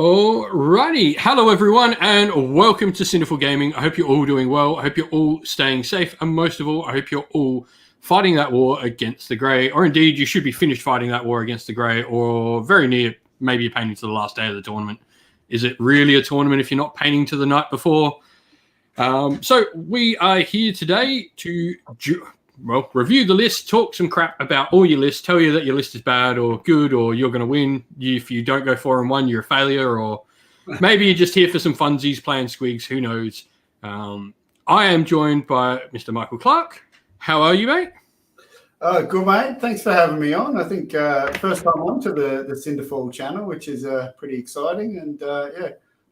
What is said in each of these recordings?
Alrighty, hello everyone and welcome to Cinderfall Gaming. I hope you're all doing well. I hope you're all staying safe, and most of all, I hope you're all fighting that war against the Grey, or indeed you should be finished fighting that war against the Grey, or very near, maybe you're painting to the last day of the tournament. Is it really a tournament if you're not painting to the night before? So we are here today to review the list, talk some crap about all your lists, tell you that your list is bad or good or you're going to win. If you don't go 4-1, you're a failure, or maybe you're just here for some funsies playing squigs, who knows. I am joined by Mr. Michael Clark. How are you, mate? Good, mate. Thanks for having me on. I think first time on to the Cinderfall channel, which is pretty exciting. And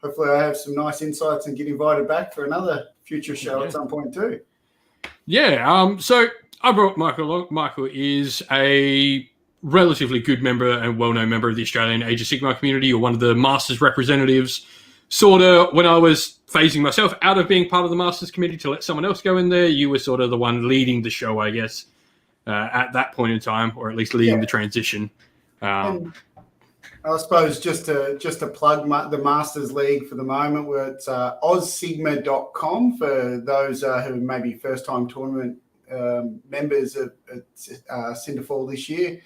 hopefully I have some nice insights and get invited back for another future show at some point too. Yeah, so I brought Michael along. Michael is a relatively good member and well-known member of the Australian Age of Sigmar community, or one of the Masters representatives. Sort of, when I was phasing myself out of being part of the Masters committee to let someone else go in there, you were sort of the one leading the show, I guess, at that point in time, or at least leading the transition. I suppose just to plug the Masters League for the moment, we're at ozsigma.com for those who may be first-time tournament members at Cinderfall this year.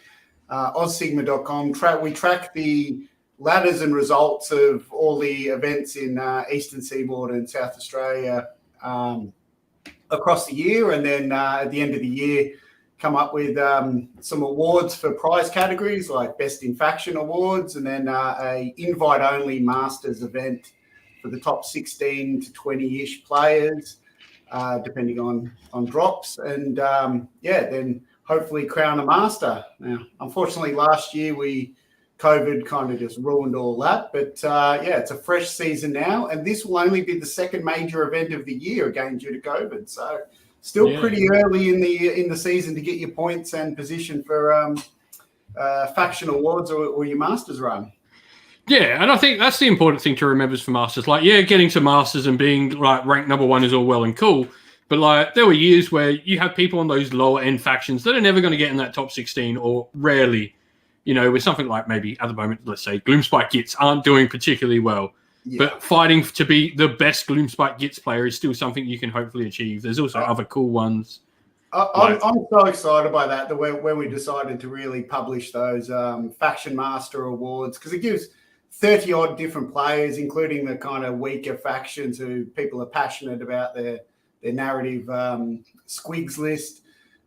ozsigma.com. We track the ladders and results of all the events in Eastern Seaboard and South Australia across the year, and then at the end of the year, come up with some awards for prize categories like Best in Faction awards, and then a invite-only Masters event for the top 16 to 20-ish players, depending on drops, and then hopefully crown a Master. Now, unfortunately, last year COVID kind of just ruined all that, but it's a fresh season now, and this will only be the second major event of the year, again due to COVID. So still pretty early in the season to get your points and position for faction awards or your Masters run. Yeah, and I think that's the important thing to remember for Masters. Like, getting to Masters and being like ranked number one is all well and cool, but like there were years where you have people on those lower end factions that are never going to get in that top 16, or rarely, with something like maybe at the moment, let's say Gloomspite Gitz aren't doing particularly well. Yeah. But fighting to be the best Gloomspite Gitz player is still something you can hopefully achieve. There's also other cool ones. I'm so excited by that when we decided to really publish those Faction Master Awards, because it gives 30-odd different players, including the kind of weaker factions who people are passionate about their narrative squigs list.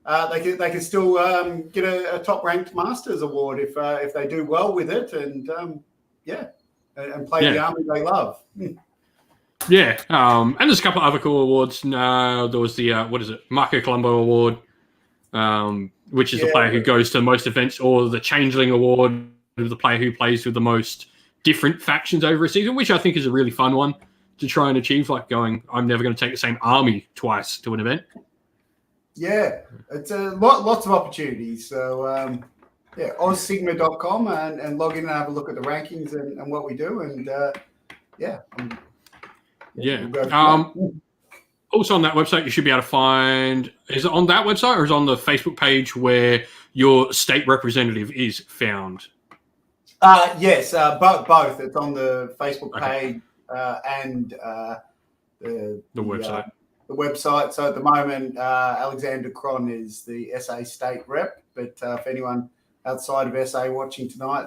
They can still get a top-ranked Masters Award if they do well with it, and play the army they love. Yeah, and there's a couple of other cool awards. There was the, Marco Colombo Award, which is the player who goes to the most events, or the Changeling Award, the player who plays with the most different factions over a season, which I think is a really fun one to try and achieve, like going, I'm never going to take the same army twice to an event. Yeah, it's lots of opportunities. So, ozsigma.com and log in and have a look at the rankings and what we do. And also on that website, you should be able to find, is it on that website or is it on the Facebook page where your state representative is found? Yes, both. It's on the Facebook page and the website. The website. So at the moment, Alexander Khorne is the SA state rep, but if anyone outside of SA watching tonight,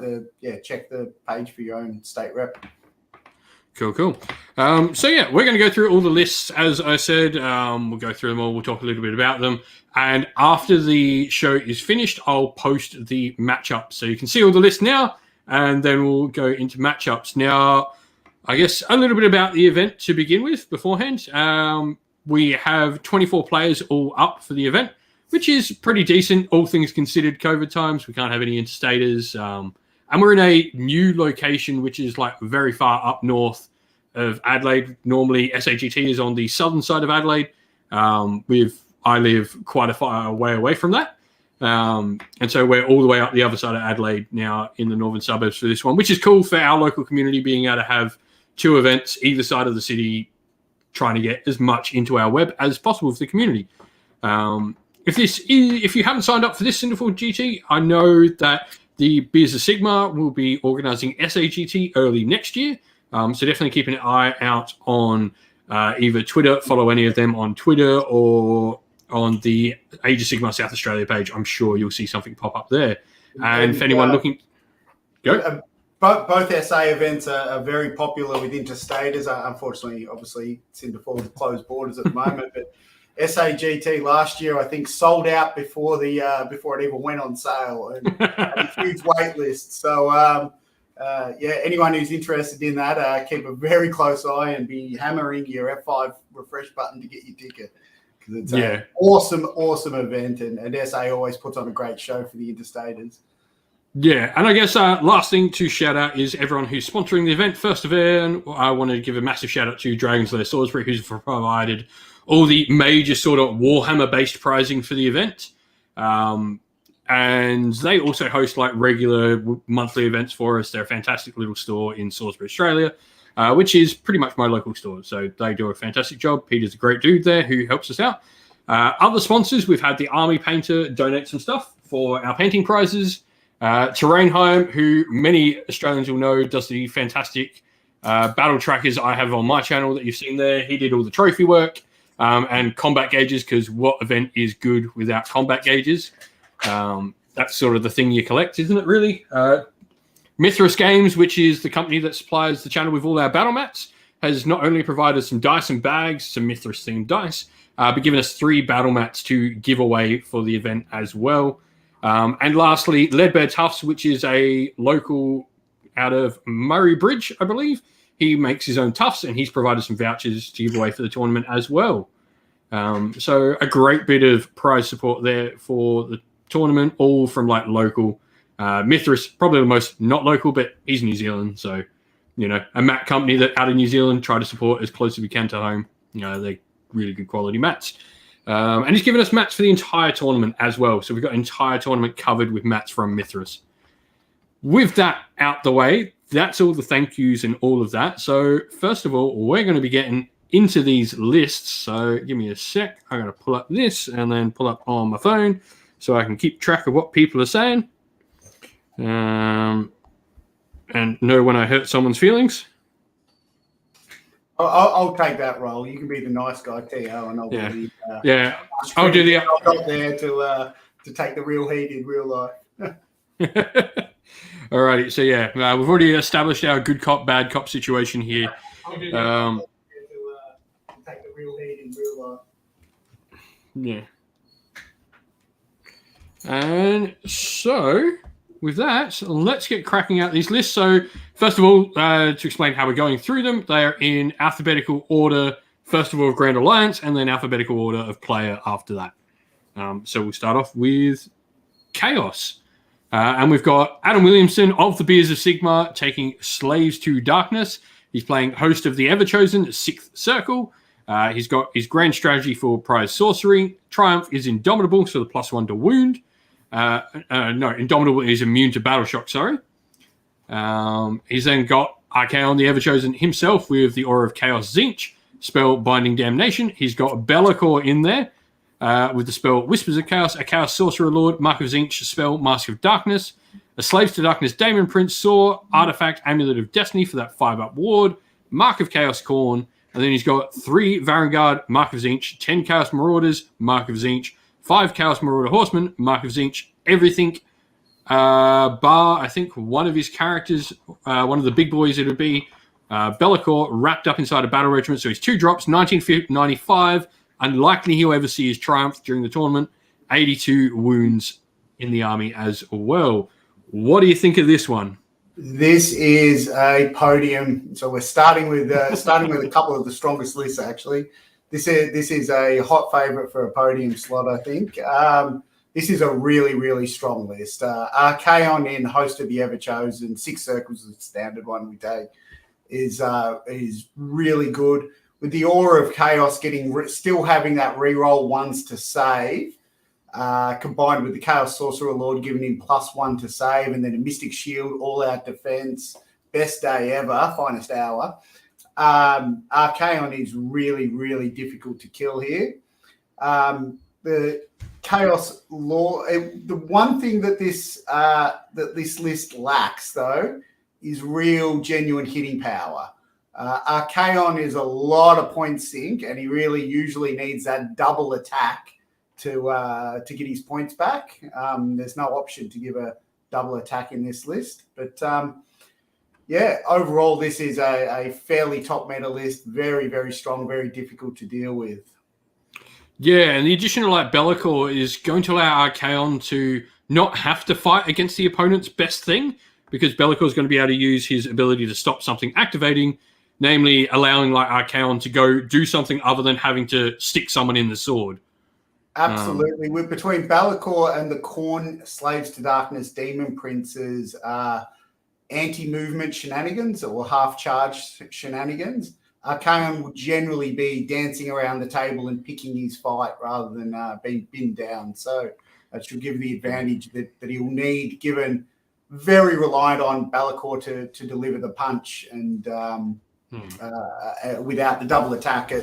check the page for your own state rep. Cool. We're going to go through all the lists, as I said. We'll go through them all. We'll talk a little bit about them. And after the show is finished, I'll post the matchups. So you can see all the lists now, and then we'll go into matchups. Now, I guess a little bit about the event to begin with beforehand. We have 24 players all up for the event, which is pretty decent, all things considered. COVID times, we can't have any interstaters. And we're in a new location, which is like very far up north of Adelaide. Normally, SAGT is on the southern side of Adelaide. I live quite a far way away from that. And so we're all the way up the other side of Adelaide now in the northern suburbs for this one, which is cool for our local community, being able to have two events either side of the city, trying to get as much into our web as possible for the community. If you haven't signed up for this Cinderfall GT, I know that the Beers of Sigma will be organising SAGT early next year. So definitely keep an eye out on either Twitter, follow any of them on Twitter, or on the Age of Sigma South Australia page. I'm sure you'll see something pop up there. And if anyone looking... Go. Both SA events are very popular with interstaters. Unfortunately, obviously, Cinderfall is closed borders at the moment, but SAGT last year, I think, sold out before it even went on sale, and had a huge wait list. So, anyone who's interested in that, keep a very close eye and be hammering your F5 refresh button to get your ticket, because it's an awesome event, and SA always puts on a great show for the interstaters. Yeah, and I guess last thing to shout out is everyone who's sponsoring the event. First of all, I want to give a massive shout out to Dragons Lair Salisbury, who's provided all the major sort of Warhammer-based prizing for the event. And they also host like regular monthly events for us. They're a fantastic little store in Salisbury, Australia, which is pretty much my local store. So they do a fantastic job. Peter's a great dude there who helps us out. Other sponsors, we've had the Army Painter donate some stuff for our painting prizes. Terrainheim, who many Australians will know, does the fantastic battle trackers I have on my channel that you've seen there. He did all the trophy work and combat gauges, because what event is good without combat gauges? That's sort of the thing you collect, isn't it, really? Mithras Games, which is the company that supplies the channel with all our battle mats, has not only provided some dice and bags, some Mithras-themed dice, but given us 3 battle mats to give away for the event as well. And lastly, Leadbear Tufts, which is a local out of Murray Bridge, I believe. He makes his own tufts, and he's provided some vouchers to give away for the tournament as well. So a great bit of prize support there for the tournament, all from like local. Mithras, probably the most not local, but he's New Zealand. So, a mat company that out of New Zealand try to support as close as we can to home. They're really good quality mats. And he's given us mats for the entire tournament as well. So we've got an entire tournament covered with mats from Mithras. With that out the way, that's all the thank yous and all of that. So first of all, we're going to be getting into these lists. So give me a sec. I'm going to pull up this and then pull up on my phone so I can keep track of what people are saying. And know when I hurt someone's feelings. I'll take that role. You can be the nice guy, Theo, and I'll be the I'll do the up there to take the real heat in real life. Alrighty, so we've already established our good cop, bad cop situation here. I'll do that to take the real heat in real life. Yeah. And so, with that, let's get cracking out these lists. So, first of all, to explain how we're going through them, they are in alphabetical order, first of all, of Grand Alliance, and then alphabetical order of player after that. So we'll start off with Chaos. And we've got Adam Williamson of the Beers of Sigma taking Slaves to Darkness. He's playing Host of the Everchosen, 6th Circle. He's got his grand strategy for prize sorcery. Triumph is Indomitable, so the +1 to wound. Indomitable is immune to battle shock, sorry. He's then got Archaon the Everchosen himself with the Aura of Chaos Tzeentch, spell Binding Damnation. He's got Be'lakor in there with the spell Whispers of Chaos, a Chaos Sorcerer Lord, Mark of Tzeentch, spell Mask of Darkness, a Slaves to Darkness Daemon Prince, Saw, Artifact, Amulet of Destiny for that 5-up ward, Mark of Chaos Khorne, and then he's got 3 Varangard, Mark of Tzeentch, 10 Chaos Marauders, Mark of Tzeentch, 5 Chaos Marauder Horsemen, Mark of Tzeentch, everything bar, I think, one of his characters, one of the big boys it would be, Be'lakor, wrapped up inside a battle regiment. So he's 2 drops, 1995. Unlikely he'll ever see his Triumph during the tournament. 82 wounds in the army as well. What do you think of this one? This is a podium. So we're starting with a couple of the strongest lists, actually. This is a hot favorite for a podium slot, I think. This is a really, really strong list. Archaon in Host of the Everchosen, 6 Circles is the standard one we take, is really good. With the Aura of Chaos still having that reroll 1s to save, combined with the Chaos Sorcerer Lord giving him +1 to save, and then a Mystic Shield, all-out defense, best day ever, finest hour. Archaon is really, really difficult to kill here. the Chaos law. The one thing that this list lacks, though, is real, genuine hitting power. Archaon is a lot of point sink, and he really usually needs that double attack to get his points back. There's no option to give a double attack in this list, but overall, this is a fairly top meta list. Very, very strong, very difficult to deal with. Yeah, and the addition of like Be'lakor is going to allow Archaon to not have to fight against the opponent's best thing, because Be'lakor is going to be able to use his ability to stop something activating, namely allowing like Archaon to go do something other than having to stick someone in the sword. Absolutely. We're between Be'lakor and the Khorne Slaves to Darkness Demon Princes anti-movement shenanigans or half-charge shenanigans. Archaon will generally be dancing around the table and picking his fight rather than being pinned down. So that should give the advantage that he will need, given very reliant on Be'lakor to deliver the punch and without the double attack.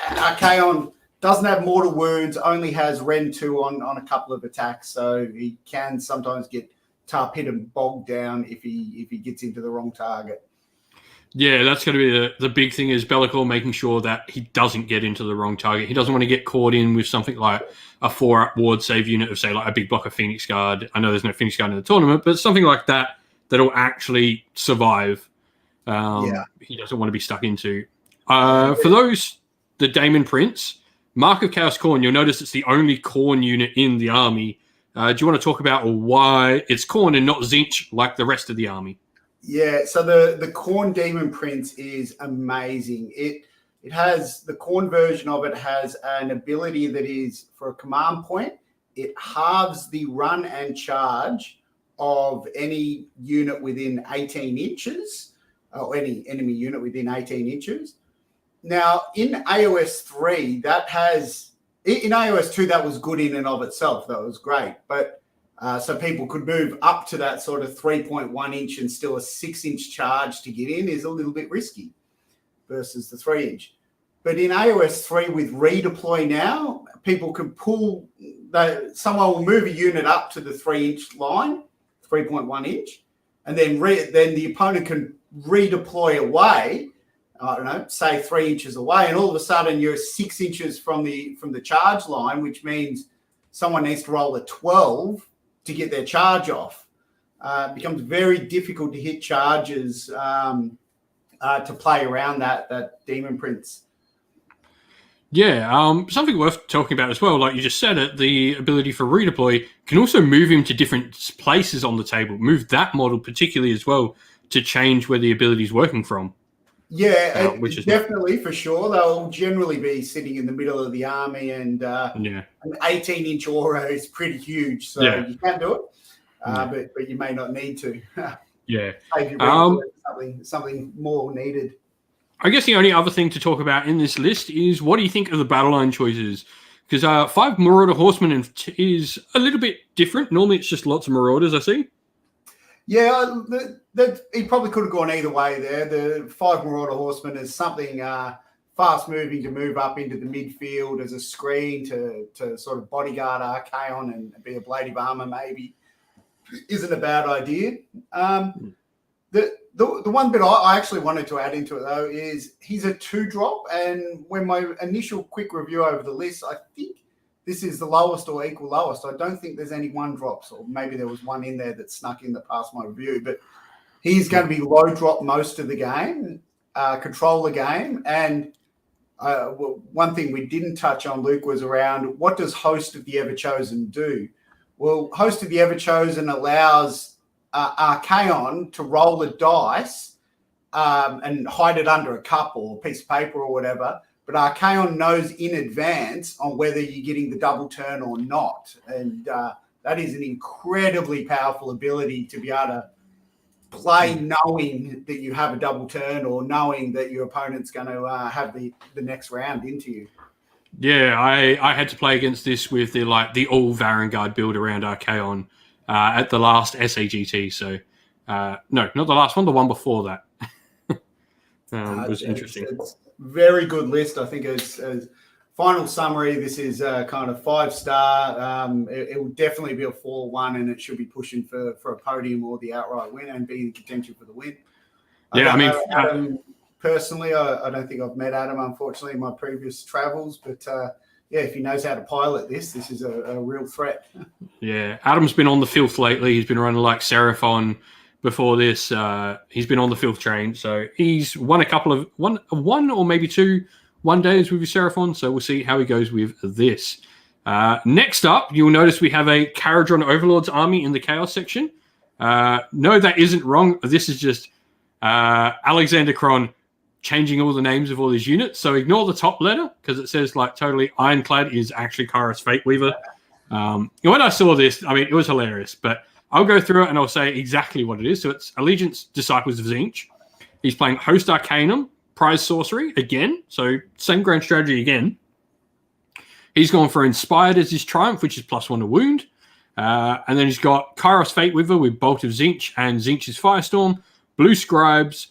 Archaon doesn't have mortal wounds, only has Ren 2 on a couple of attacks, so he can sometimes get tap hit and bogged down if he gets into the wrong target. Yeah, that's going to be the big thing, is Be'lakor making sure that he doesn't get into the wrong target. He doesn't want to get caught in with something like a 4-up ward save unit of, say, like a big block of Phoenix Guard. I know there's no Phoenix Guard in the tournament, but something like that that'll actually survive. He doesn't want to be stuck into. For those, the Daemon Prince, Mark of Chaos Khorne, you'll notice it's the only Khorne unit in the army. Do you want to talk about why it's Khorne and not Tzeentch like the rest of the army? Yeah, so the Khorne Demon Prince is amazing. It has, the Khorne version of it has an ability that is, for a command point, it halves the run and charge of any unit within 18 inches, or any enemy unit within 18 inches. Now, in AOS 3, that has... In AOS 2, that was good in and of itself. That was great. But so people could move up to that sort of 3.1 inch and still a 6-inch charge to get in is a little bit risky versus the 3-inch. But in AOS 3 with redeploy now, people can pull... someone will move a unit up to the 3-inch line, 3.1 inch, and then the opponent can redeploy away, I don't know, say 3 inches away, and all of a sudden you're 6 inches from the charge line, which means someone needs to roll a 12 to get their charge off. It becomes very difficult to hit charges to play around that Demon Prince. Yeah, something worth talking about as well, like you just said it, the ability for redeploy can also move him to different places on the table, move that model particularly as well to change where the ability is working from. Yeah, which is definitely for sure. They'll generally be sitting in the middle of the army, and an 18-inch aura is pretty huge, so you can do it, but you may not need to. Something more needed. I guess the only other thing to talk about in this list is, what do you think of the battle line choices? Because 5 Marauder Horsemen is a little bit different. Normally it's just lots of Marauders, I see. Yeah, he probably could have gone either way there. The 5 Marauder Horsemen is something fast-moving to move up into the midfield as a screen to sort of bodyguard Archaon and be a blade of armor maybe. Isn't a bad idea. The one bit I actually wanted to add into it, though, is he's a 2-drop, and when my initial quick review over the list, I think this is the lowest or equal lowest. I don't think there's any 1-drops, or maybe there was one in there that snuck in that passed my review, but he's going to be low drop most of the game, control the game. And one thing we didn't touch on, Luke, was around what does Host of the Everchosen do? Well, Host of the Everchosen allows Archaon to roll a dice and hide it under a cup or a piece of paper or whatever, but Archaon knows in advance on whether you're getting the double turn or not. And that is an incredibly powerful ability to be able to play knowing that you have a double turn or knowing that your opponent's going to have the next round into you. Yeah, I had to play against this with the all Varangard build around Archaon at the last SAGT. So no, not the last one, the one before that. It was interesting. It's very good list. I think as final summary, this is kind of 5-star. It will definitely be a 4-1, and it should be pushing for a podium or the outright win and be in contention for the win. Yeah, Adam, personally, I don't think I've met Adam, unfortunately, in my previous travels, but if he knows how to pilot this is a real threat. Yeah, Adam's been on the filth lately. He's been running like Seraphon before this. He's been on the filth train, so he's won a couple of one or maybe 2 one-days with his Seraphon, so we'll see how he goes with this. Next up, you'll notice we have a Kharadron Overlords army in the Chaos section. No, that isn't wrong. This is just Alexander Kron changing all the names of all his units. So ignore the top letter because it says like totally Ironclad is actually Kairos Fateweaver. When I saw this, I mean, it was hilarious, but I'll go through it and I'll say exactly what it is. So it's Allegiance Disciples of Tzeentch. He's playing Host Arcanum, Prize Sorcery again. So same grand strategy again. He's gone for Inspired as his Triumph, which is +1 to wound. And then he's got Kairos Fateweaver with Bolt of Tzeentch and Tzeentch's Firestorm, Blue Scribes,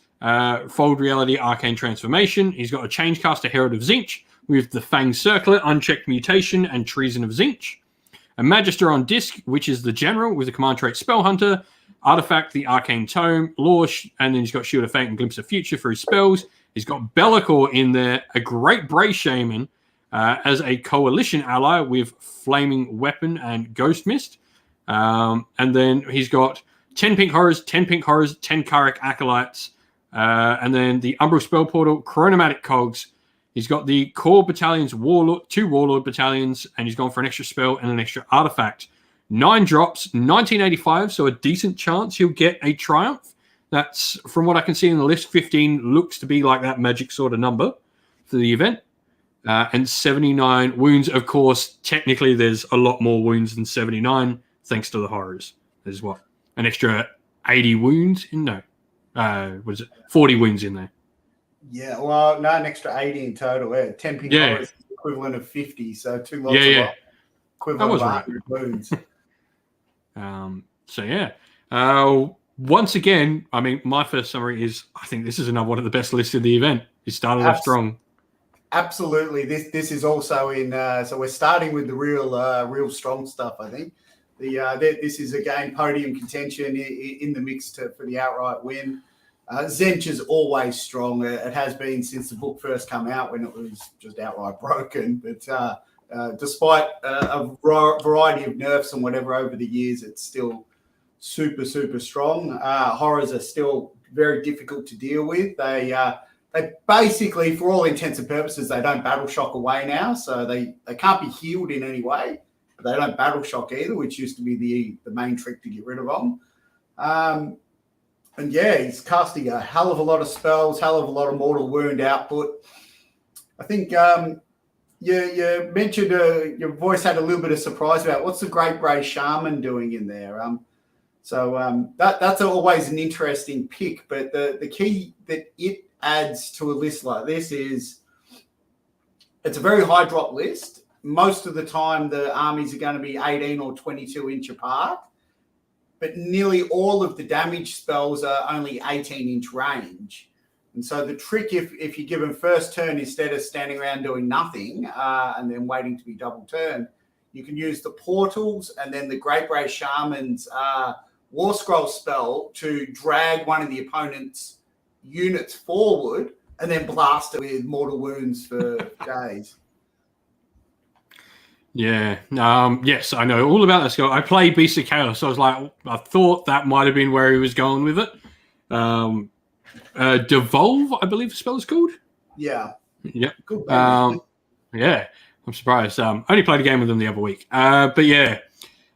Fold Reality Arcane Transformation. He's got a Changecaster Herald of Tzeentch with the Fang Circlet, Unchecked Mutation, and Treason of Tzeentch. A Magister on Disc, which is the General with the command trait Spell Hunter, Artifact, the Arcane Tome, Lore, and then he's got Shield of Fate and Glimpse of Future for his spells. He's got Be'lakor in there, a Great Bray Shaman as a coalition ally with Flaming Weapon and Ghost Mist. And then he's got 10 Pink Horrors, 10 Pink Horrors, 10 Karrak Acolytes, and then the Umbral Spell Portal, Chronomatic Cogs. He's got the Core Battalions, 2 Warlord Battalions, and he's gone for an extra spell and an extra artifact. 9 drops, 1985, so a decent chance he'll get a Triumph. That's, from what I can see in the list, 15 looks to be like that magic sort of number for the event. And 79 wounds. Of course, technically there's a lot more wounds than 79, thanks to the horrors. There's what? An extra 80 wounds? No. What is it? 40 wounds in there. Yeah, well, no, an extra 80 in total. Yeah. 10 pink horrors is the equivalent of 50, so 2 lots of equivalent of 100 wounds. Once again, I mean, my first summary is I think this is one of the best lists of the event. It started off strong. Absolutely. This is also in. So we're starting with the real strong stuff. I think this is again podium contention in the mix for the outright win. Tzeentch is always strong. It has been since the book first came out when it was just outright broken. But despite a variety of nerfs and whatever over the years, it's still super, super strong. Horrors are still very difficult to deal with. They basically, for all intents and purposes, they don't battle shock away now. So they can't be healed in any way. But they don't battle shock either, which used to be the main trick to get rid of them. And he's casting a hell of a lot of spells, hell of a lot of mortal wound output. I think you mentioned your voice had a little bit of surprise about what's the Great Bray Shaman doing in there. That's always an interesting pick. But the key that it adds to a list like this is it's a very high drop list. Most of the time, the armies are going to be 18 or 22 inch apart. But nearly all of the damage spells are only 18-inch range. And so the trick, if you give them first turn instead of standing around doing nothing and then waiting to be double turned, you can use the portals and then the Great Bray Shaman's War Scroll spell to drag one of the opponent's units forward and then blast it with mortal wounds for days. Yeah. Yes, I know all about this guy. I played Beast of Chaos, so I thought that might have been where he was going with it. Devolve, I believe the spell is called. Yeah. Yep. Cool. Yeah. I'm surprised. Only played a game with them the other week. But yeah,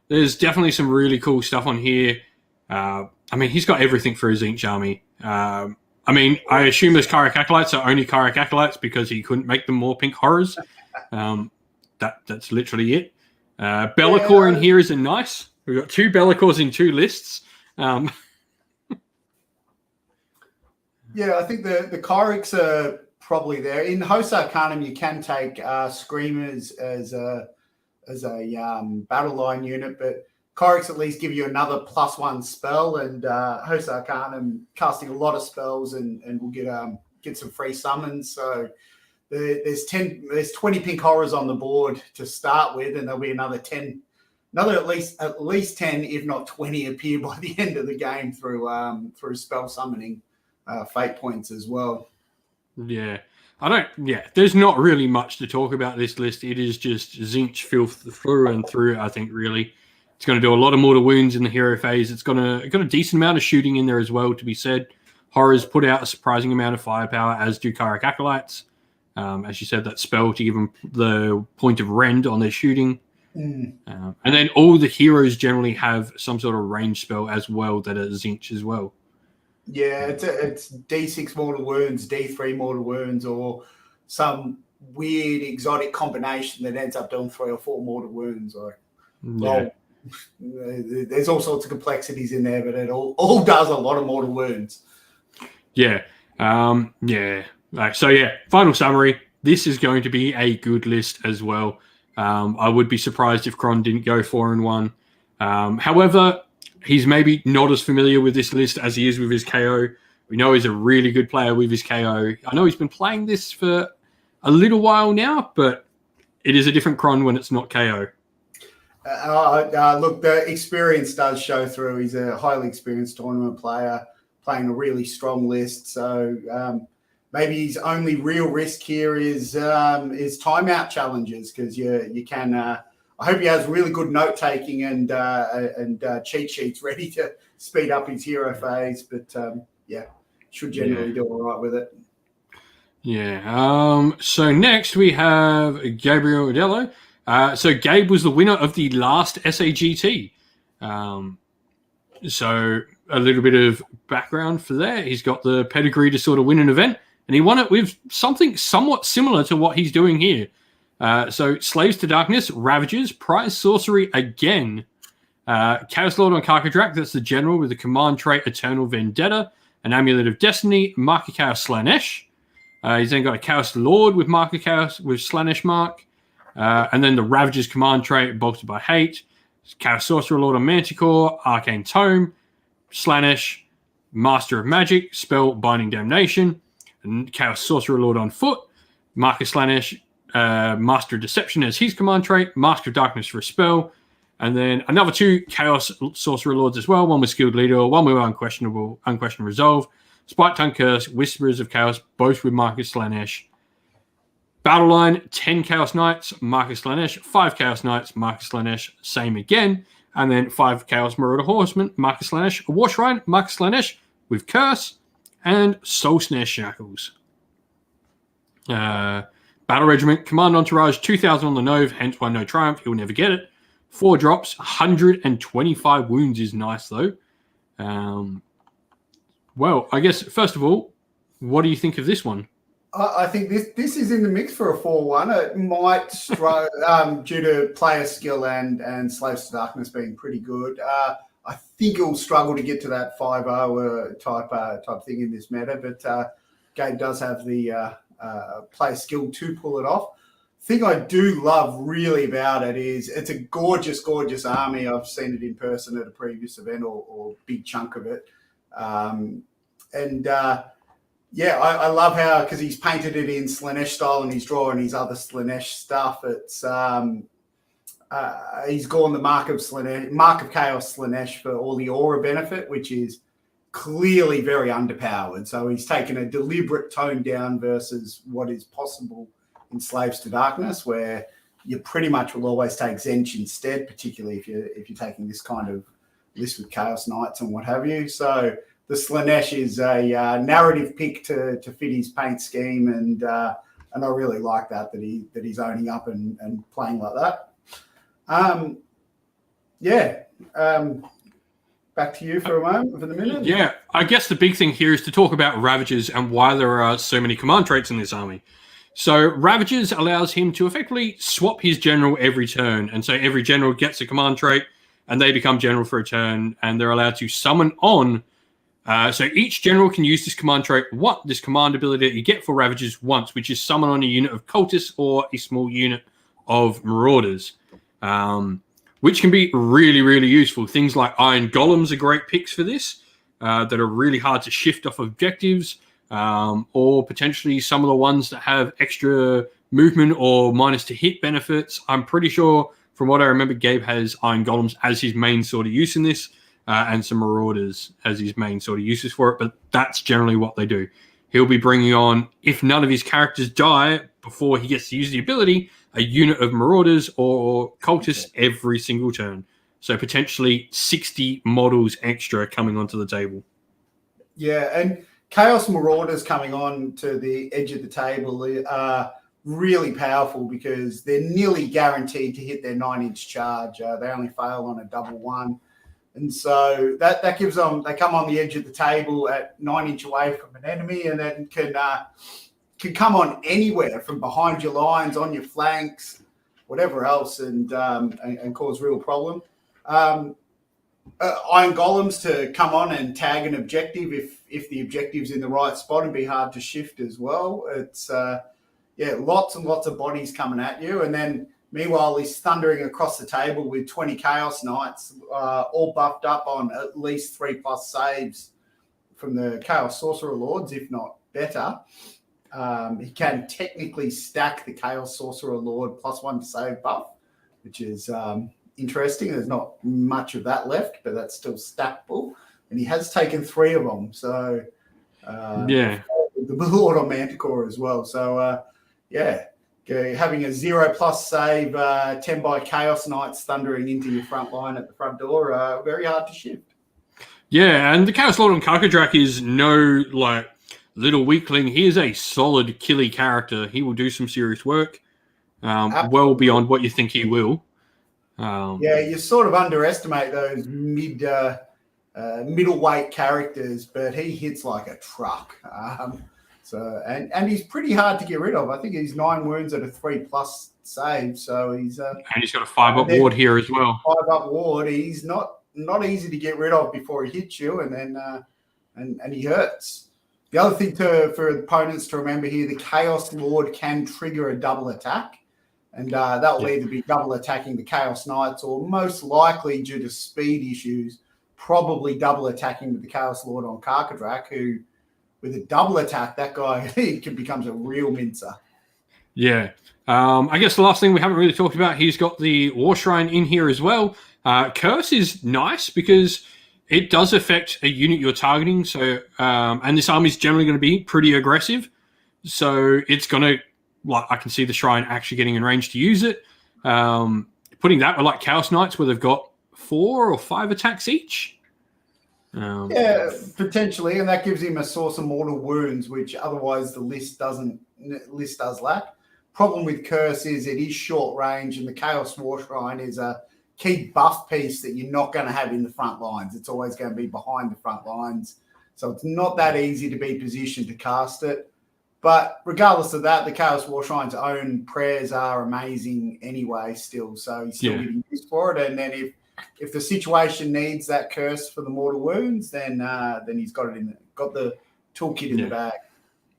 there's definitely some really cool stuff on here. I mean, he's got everything for his Tzeentch army. I mean, I assume there's Karrak Acolytes are only Karrak Acolytes because he couldn't make them more pink horrors. That's literally it. Be'lakor in here isn't nice. We've got 2 Be'lakors in 2 lists. I think the Karraks are probably there. In Host Arcanum, you can take Screamers as a battle line unit, but Karraks at least give you another +1 spell, and Host Arcanum casting a lot of spells and will get some free summons. So there's 20 pink horrors on the board to start with, and there'll be another at least 10, if not 20, appear by the end of the game through spell summoning fate points as well. Yeah. There's not really much to talk about this list. It is just Tzeentch filth through and through, I think, really. It's going to do a lot of mortal wounds in the hero phase. It's got a decent amount of shooting in there as well, to be said. Horrors put out a surprising amount of firepower, as do Kharak Acolytes. As you said, that spell to give them the point of rend on their shooting. And then all the heroes generally have some sort of range spell as well that are Tzeentch as well. Yeah, it's D6 mortal wounds, D3 mortal wounds, or some weird exotic combination that ends up doing 3 or 4 mortal wounds. There's all sorts of complexities in there, but it all does a lot of mortal wounds. Yeah. Final summary. This is going to be a good list as well. I would be surprised if Khorne didn't go 4-1. However, he's maybe not as familiar with this list as he is with his KO. We know he's a really good player with his KO. I know he's been playing this for a little while now, but it is a different Khorne when it's not KO. Look, the experience does show through. He's a highly experienced tournament player, playing a really strong list. So maybe his only real risk here is timeout challenges, because you can. I hope he has really good note taking and cheat sheets ready to speed up his hero phase. But should generally do all right with it. Yeah. So next we have Gabriel Adello. So Gabe was the winner of the last SAGT. So a little bit of background for there. He's got the pedigree to sort of win an event, and he won it with something somewhat similar to what he's doing here. So Slaves to Darkness, Ravagers, Prize Sorcery again. Chaos Lord on Karkadrak, that's the general with the command trait Eternal Vendetta, an Amulet of Destiny, Mark of Chaos Slaanesh. He's then got a Chaos Lord with Mark of Chaos with Slaanesh Mark. And then the Ravagers command trait, Bolted by Hate, Chaos Sorcerer Lord on Manticore, Arcane Tome, Slaanesh, Master of Magic, Spell Binding Damnation, and Chaos Sorcerer Lord on Foot, Mark of Slaanesh, Master of Deception as his command trait, Master of Darkness for a spell, and then another 2 Chaos Sorcerer Lords as well, one with Skilled Leader, one with Unquestionable Resolve, Spike Tongue Curse, Whisperers of Chaos, both with Mark of Slaanesh. Battle line, 10 Chaos Knights, Mark of Slaanesh, 5 Chaos Knights, Mark of Slaanesh, same again, and then 5 Chaos Marauder Horsemen, Mark of Slaanesh, a War Shrine, Mark of Slaanesh with Curse, and Soul Snare Shackles. Battle Regiment, Command Entourage, 2,000 on the Nove, hence why no Triumph, he'll never get it. 4 drops, 125 wounds is nice though. Well, I guess, first of all, what do you think of this one? I think this is in the mix for a 4-1. It might struggle due to player skill and Slaves to Darkness being pretty good. I think he'll struggle to get to that 5-0 type thing in this meta, but Gabe does have the player skill to pull it off. The thing I do love really about it is it's a gorgeous, gorgeous army. I've seen it in person at a previous event or big chunk of it. I love how, because he's painted it in Slaanesh style and he's drawing his other Slaanesh stuff. It's he's gone the Mark of Chaos Slaanesh for all the aura benefit, which is clearly very underpowered. So he's taken a deliberate tone down versus what is possible in Slaves to Darkness, where you pretty much will always take Tzeentch instead, particularly if you're taking this kind of list with Chaos Knights and what have you. So the Slaanesh is a narrative pick to fit his paint scheme, and I really like that he's owning up and playing like that. Back to you for the minute. Yeah, I guess the big thing here is to talk about Ravagers and why there are so many command traits in this army. So Ravagers allows him to effectively swap his general every turn, and so every general gets a command trait, and they become general for a turn, and they're allowed to summon on. So each general can use this command trait, this command ability that you get for Ravagers once, which is summon on a unit of cultists or a small unit of marauders, which can be really, really useful. Things like Iron Golems are great picks for this, that are really hard to shift off objectives. or potentially some of the ones that have extra movement or minus to hit benefits. I'm pretty sure, from what I remember, Gabe has Iron Golems as his main sort of use in this, and some Marauders as his main sort of uses for it, but that's generally what they do. He'll be bringing on, if none of his characters die before he gets to use the ability, a unit of Marauders or Cultists every single turn. So potentially 60 models extra coming onto the table. Yeah, and Chaos Marauders coming on to the edge of the table are really powerful because they're nearly guaranteed to hit their 9-inch charge. They only fail on a double one. And so that gives them, they come on the edge of the table at 9-inch away from an enemy, and then can come on anywhere from behind your lines, on your flanks, whatever else, and cause real problem. Iron Golems to come on and tag an objective if the objective's in the right spot and be hard to shift as well. It's lots and lots of bodies coming at you, and then meanwhile he's thundering across the table with 20 Chaos Knights, all buffed up on at least 3+ saves from the Chaos Sorcerer Lords, if not better. He can technically stack the Chaos Sorcerer Lord +1 to save buff, which is interesting. There's not much of that left, but that's still stackable. And he has taken 3 of them. So, the Lord on Manticore as well. So, having a 0+ save, 10 by Chaos Knights thundering into your front line at the front door, very hard to shift. Yeah, and the Chaos Lord on Karkadrak is no, little weakling. He is a solid killy character. He will do some serious work, well beyond what you think he will. You sort of underestimate those middleweight characters, but he hits like a truck. And he's pretty hard to get rid of. I think he's 9 wounds at a 3+ save. So he's and he's got a 5-up ward here as well. 5-up ward. He's not easy to get rid of before he hits you, and then and he hurts. The other thing for opponents to remember here, the Chaos Lord can trigger a double attack. And that will either be double attacking the Chaos Knights, or most likely, due to speed issues, probably double attacking with the Chaos Lord on Karkadrak, who, with a double attack, that guy he becomes a real mincer. Yeah. I guess the last thing we haven't really talked about, he's got the War Shrine in here as well. Curse is nice because it does affect a unit you're targeting. So, and this army is generally going to be pretty aggressive. So it's going to, I can see the Shrine actually getting in range to use it. Putting that with Chaos Knights where they've got 4 or 5 attacks each. Potentially, and that gives him a source of mortal wounds, which otherwise the list does lack. Problem with Curse is it is short range, and the Chaos War Shrine is a key buff piece that you're not going to have in the front lines. It's always going to be behind the front lines. So it's not that easy to be positioned to cast it. But regardless of that, the Chaos War Shrine's own prayers are amazing anyway still. So he's still getting used for it. And then if the situation needs that curse for the mortal wounds, then he's got it got the toolkit in the bag.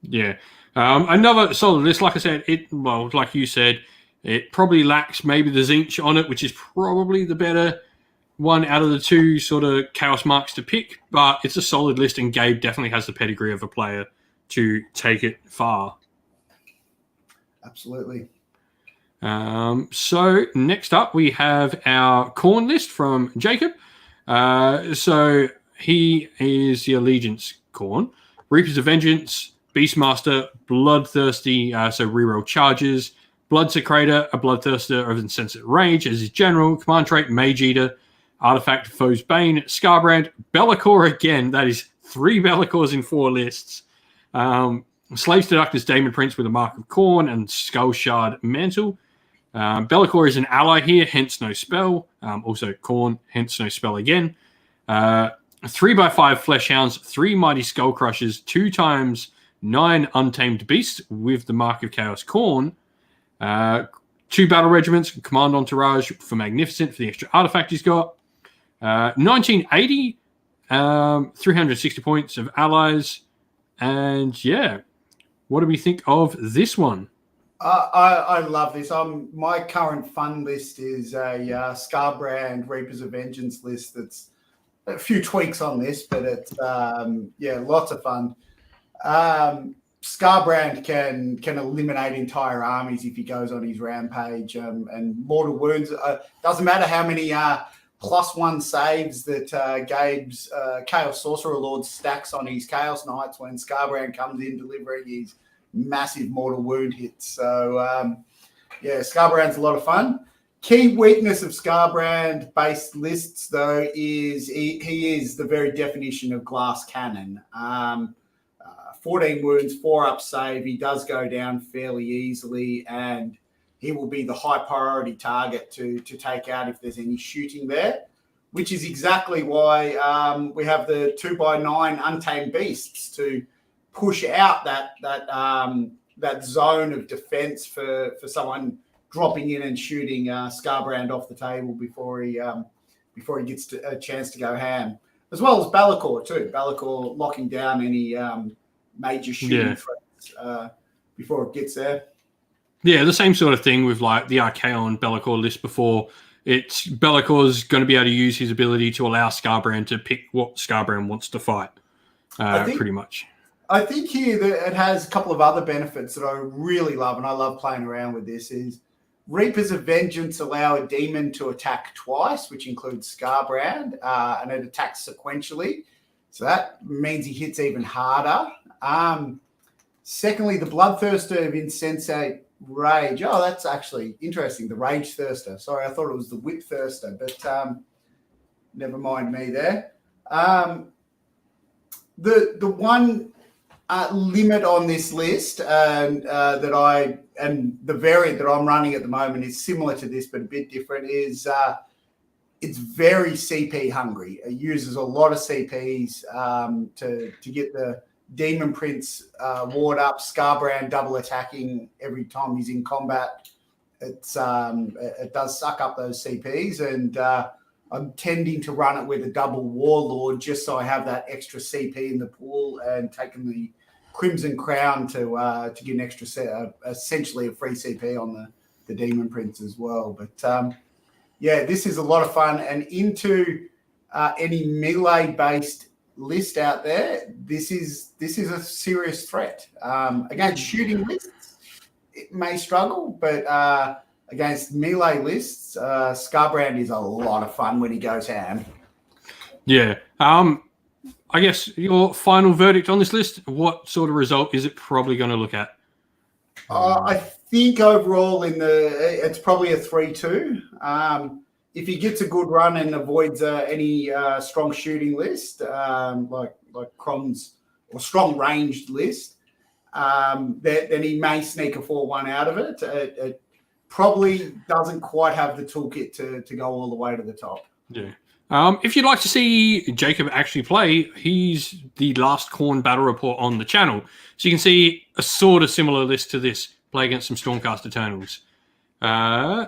Yeah. Another solid list, like I said, like you said, it probably lacks maybe the Tzeentch on it, which is probably the better one out of the 2 sort of Chaos marks to pick. But it's a solid list, and Gabe definitely has the pedigree of a player to take it far. Absolutely. So next up, we have our Khorne list from Jacob. So he is the Allegiance Khorne. Reapers of Vengeance, Beastmaster, Bloodthirsty, so reroll charges, Bloodsecrator, a Bloodthirster of Insensate Rage as his general, command trait, Mage Eater, Artifact, Foe's Bane, Scarbrand, Be'lakor again, that is 3 Be'lakors in 4 lists. Slaves Deductor's Daemon Prince with a Mark of Khorne and Skull Shard Mantle. Be'lakor is an ally here, hence no spell. Also Khorne, hence no spell again. 3x5 Flesh Hounds, 3 Mighty Skull Crushers, 2 times 9 Untamed Beasts with the Mark of Chaos Khorne. 2 Battle Regiments, Command Entourage for Magnificent for the extra artifact he's got. 1980, 360 points of allies. And what do we think of this one? I love this. My current fun list is a Scarbrand Reapers of Vengeance list. That's a few tweaks on this, but it's lots of fun. Scarbrand can eliminate entire armies if he goes on his rampage, and mortal wounds. Doesn't matter how many +1 saves that Gabe's Chaos Sorcerer Lord stacks on his Chaos Knights when Scarbrand comes in delivering his massive mortal wound hits. So Scarbrand's a lot of fun. Key weakness of Scarbrand based lists though is he is the very definition of glass cannon. 14 wounds, 4-up save. He does go down fairly easily, and he will be the high priority target to take out if there's any shooting there, which is exactly why we have the 2x9 Untamed Beasts to push out that zone of defense for someone dropping in and shooting Scarbrand off the table before he gets a chance to go ham, as well as Be'lakor too. Be'lakor locking down any major shooting threats before it gets there. Yeah, the same sort of thing with like the Archaon Be'lakor list before. It's Bellacor's going to be able to use his ability to allow Scarbrand to pick what Scarbrand wants to fight, pretty much. I think here that it has a couple of other benefits that I really love, and I love playing around with this, is Reapers of Vengeance allow a demon to attack twice, which includes Scarbrand, and it attacks sequentially. So that means he hits even harder. Secondly, the Bloodthirster of Insensate Rage. Oh, that's actually interesting. The Rage Thirster. Sorry, I thought it was the Whip Thirster, but never mind me there. The one limit on this list and the variant that I'm running at the moment is similar to this, but a bit different. Is it's very CP hungry. It uses a lot of CPs to get the Demon Prince ward up. Scarbrand double attacking every time he's in combat. It does suck up those CPs, and I'm tending to run it with a double Warlord just so I have that extra CP in the pool, and taking the Crimson Crown to get an extra set, essentially a free CP on the Demon Prince as well. But this is a lot of fun, and into any melee based list out there, this is a serious threat. Against shooting lists, it may struggle, but against melee lists, Scarbrand is a lot of fun when he goes ham. Yeah. I guess your final verdict on this list, what sort of result is it probably going to look at? I think overall it's probably a 3-2. If he gets a good run and avoids any strong shooting list, like Crom's or strong ranged list, then he may sneak a 4-1 out of it. It probably doesn't quite have the toolkit to go all the way to the top. Yeah. If you'd like to see Jacob actually play, he's the last Khorne battle report on the channel. So you can see a sort of similar list to this, play against some Stormcast Eternals. I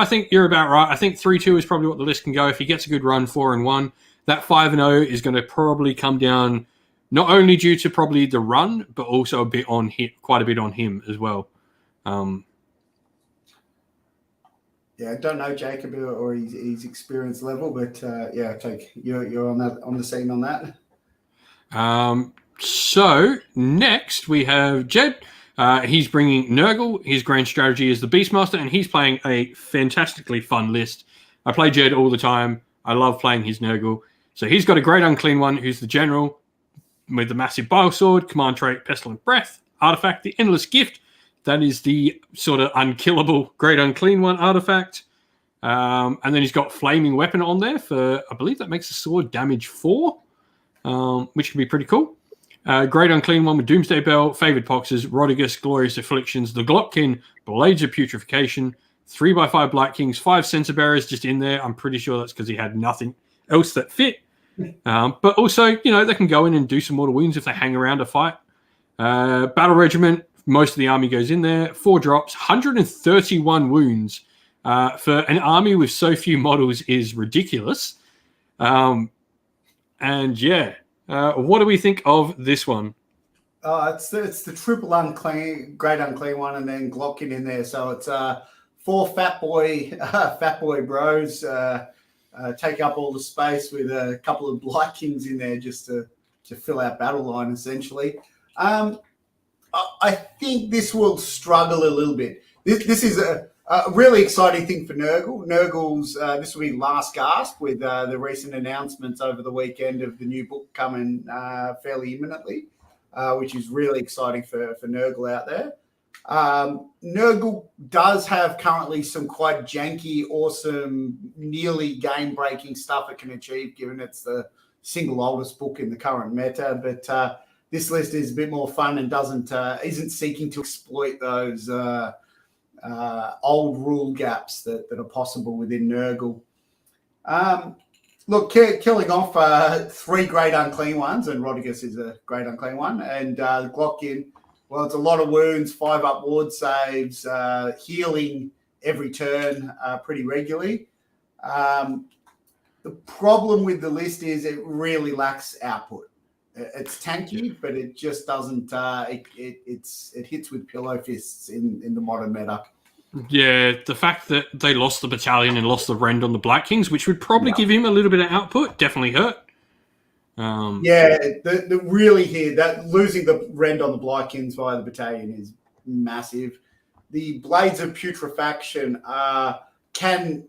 think you're about right. I think 3-2 is probably what the list can go. If he gets a good run, 4-1, that 5-0 is going to probably come down not only due to probably the run, but also quite a bit on him as well. I don't know Jacob or his experience level, but I take you're on the scene on that. So next we have Jed. He's bringing Nurgle. His grand strategy is the Beastmaster, and he's playing a fantastically fun list. I play Jed all the time. I love playing his Nurgle. So he's got a Great Unclean One, who's the general, with the massive Bile Sword, command trait, Pestilent Breath, artifact, the Endless Gift. That is the sort of unkillable Great Unclean One artifact. And then he's got Flaming Weapon on there for, I believe that makes the sword damage 4, which can be pretty cool. Great Unclean One with Doomsday Bell, Favored Poxes, Rodigus, Glorious Afflictions, the Glopkin, Blades of Putrefaction, 3x5 Blight Kings, 5 Censer Bearers just in there. I'm pretty sure that's because he had nothing else that fit. But also, they can go in and do some mortal wounds if they hang around a fight. Battle Regiment, most of the army goes in there. 4 drops, 131 wounds. For an army with so few models is ridiculous. What do we think of this one? It's the triple Great Unclean One, and then Glopkin in there. So it's 4 fat boy bros take up all the space with a couple of Blight Kings in there just to fill out battle line essentially. I think this will struggle a little bit. This is a really exciting thing for Nurgle. Nurgle's this will be last gasp with the recent announcements over the weekend of the new book coming fairly imminently, which is really exciting for Nurgle out there. Nurgle does have currently some quite janky, awesome, nearly game-breaking stuff it can achieve, given it's the single oldest book in the current meta. But this list is a bit more fun and isn't seeking to exploit those old rule gaps that are possible within Nurgle. Look, killing off 3 great unclean ones, and Rodigus is a great unclean one, and Glockkin. Well, it's a lot of wounds, 5 up ward saves, healing every turn pretty regularly. The problem with the list is it really lacks output. It's tanky, but it just doesn't. It hits with pillow fists in the modern meta. Yeah, the fact that they lost the battalion and lost the Rend on the Black Kings, which would probably give him a little bit of output, definitely hurt. The really here that losing the Rend on the Blightkins via the battalion is massive. The Blades of Putrefaction can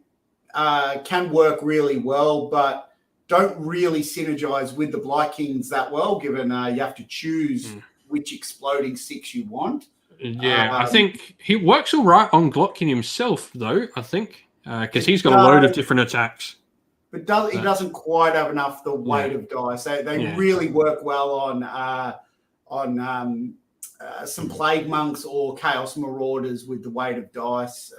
work really well, but don't really synergize with the Blightkins that well, given you have to choose which exploding 6 you want. Yeah, I think he works all right on Glockkin himself, though, I think, because he's got a load of different attacks. But he doesn't quite have enough the weight of dice. They really work well on some Plague Monks or Chaos Marauders with the weight of dice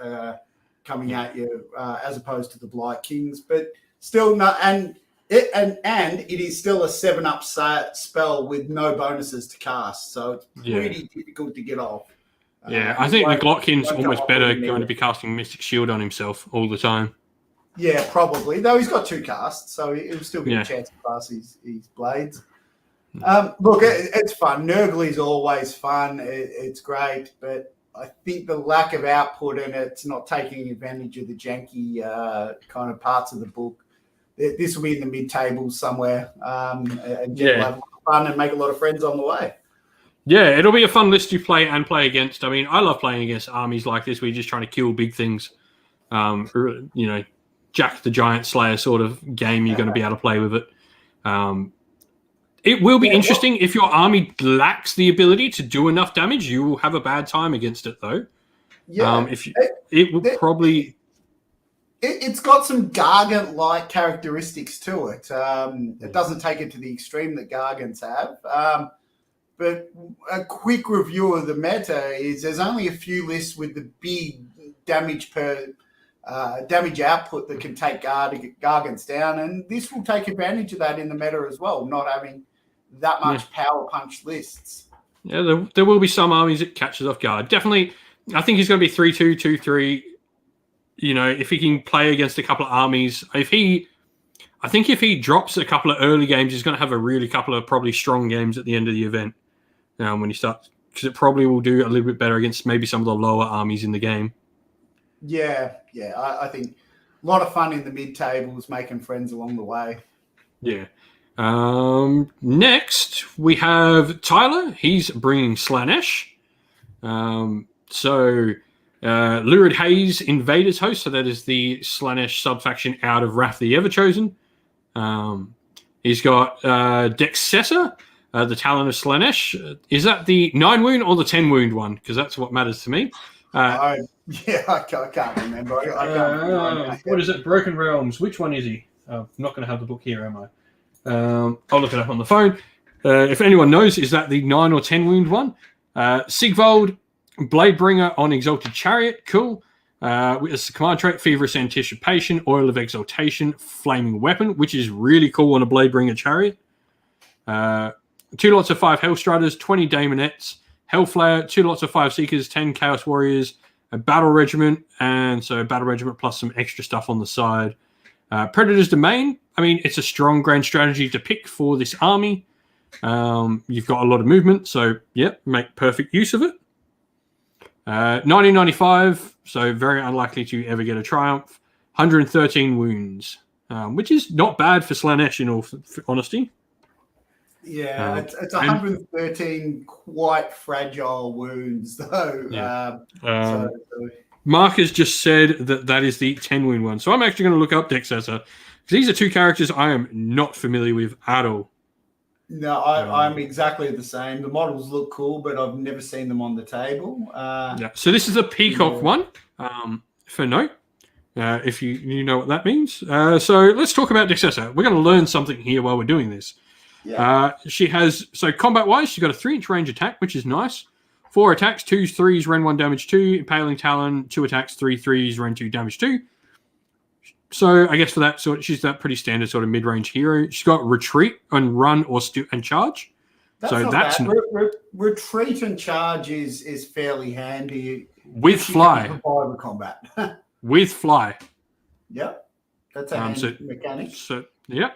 coming at you, as opposed to the Blight Kings. But still, not, and it is still a 7-up spell with no bonuses to cast, so it's pretty difficult to get off. I think the Glockkin's almost better going to be casting Mystic Shield on himself all the time. Yeah, probably. Though he's got 2 casts, so he'll still get a chance to pass his blades. Look, it's fun. Nurgle is always fun. It's great, but I think the lack of output and it's not taking advantage of the janky kind of parts of the book. This will be in the mid-tables somewhere and get a lot of fun and make a lot of friends on the way. Yeah, it'll be a fun list to play and play against. I mean, I love playing against armies like this where you're just trying to kill big things. Jack the Giant Slayer sort of game you're going to be able to play with it. It will be interesting. If your army lacks the ability to do enough damage, you will have a bad time against it, though. Yeah, It's got some Gargant-like characteristics to it. It doesn't take it to the extreme that Gargants have. But a quick review of the meta is there's only a few lists with the big damage output that can take Gargants down, and this will take advantage of that in the meta as well, not having that much power punch lists. Yeah, there will be some armies it catches off guard. Definitely, I think he's going to be 3-2, 2-3. If he can play against a couple of armies, if he drops a couple of early games, he's going to have a really couple of probably strong games at the end of the event when he starts, because it probably will do a little bit better against maybe some of the lower armies in the game. Yeah, I think a lot of fun in the mid-tables, making friends along the way. Yeah. Next, we have Tyler. He's bringing Slaanesh. Lurid Haze Invaders Host, so that is the Slaanesh subfaction out of Wrath the Everchosen. He's got Dexessa, the Talon of Slaanesh. Is that the 9 wound or the 10 wound one? Because that's what matters to me. I can't remember. What is it? Broken Realms. Which one is he? I'm not going to have the book here, am I? I'll look it up on the phone. If anyone knows, is that the 9 or 10 wound one? Sigvold, Bladebringer on Exalted Chariot. Cool. It's the command trait, Feverish Anticipation, Oil of Exaltation, Flaming Weapon, which is really cool on a Bladebringer Chariot. 2 lots of 5 Hellstriders, 20 Daemonettes, Hellflayer, 2 lots of 5 Seekers, 10 Chaos Warriors, a Battle Regiment, and so Battle Regiment plus some extra stuff on the side. Predator's Domain, I mean, it's a strong grand strategy to pick for this army. You've got a lot of movement, so make perfect use of it. 1995, so very unlikely to ever get a Triumph. 113 wounds, which is not bad for Slaanesh in all honesty. Yeah, it's 113 quite fragile wounds, though. Yeah. So Mark has just said that is the 10 wound one. So I'm actually going to look up Dexessa, because these are two characters I am not familiar with at all. No, I'm exactly the same. The models look cool, but I've never seen them on the table. Yeah. So this is a Peacock one, for note, if you know what that means. So let's talk about Dexessa. We're going to learn something here while we're doing this. Yeah. She has, so combat-wise, she's got a 3-inch range attack, which is nice. 4 attacks, 2 3s, Ren 1 damage 2, Impaling Talon, 2 attacks, 3 3s, Ren 2 damage 2. So I guess for that sort, she's that pretty standard sort of mid-range hero. She's got retreat and run and charge. That's not bad. Retreat and charge is fairly handy with fly. Survivor combat. With fly. Yep, that's a handy mechanic. So yeah.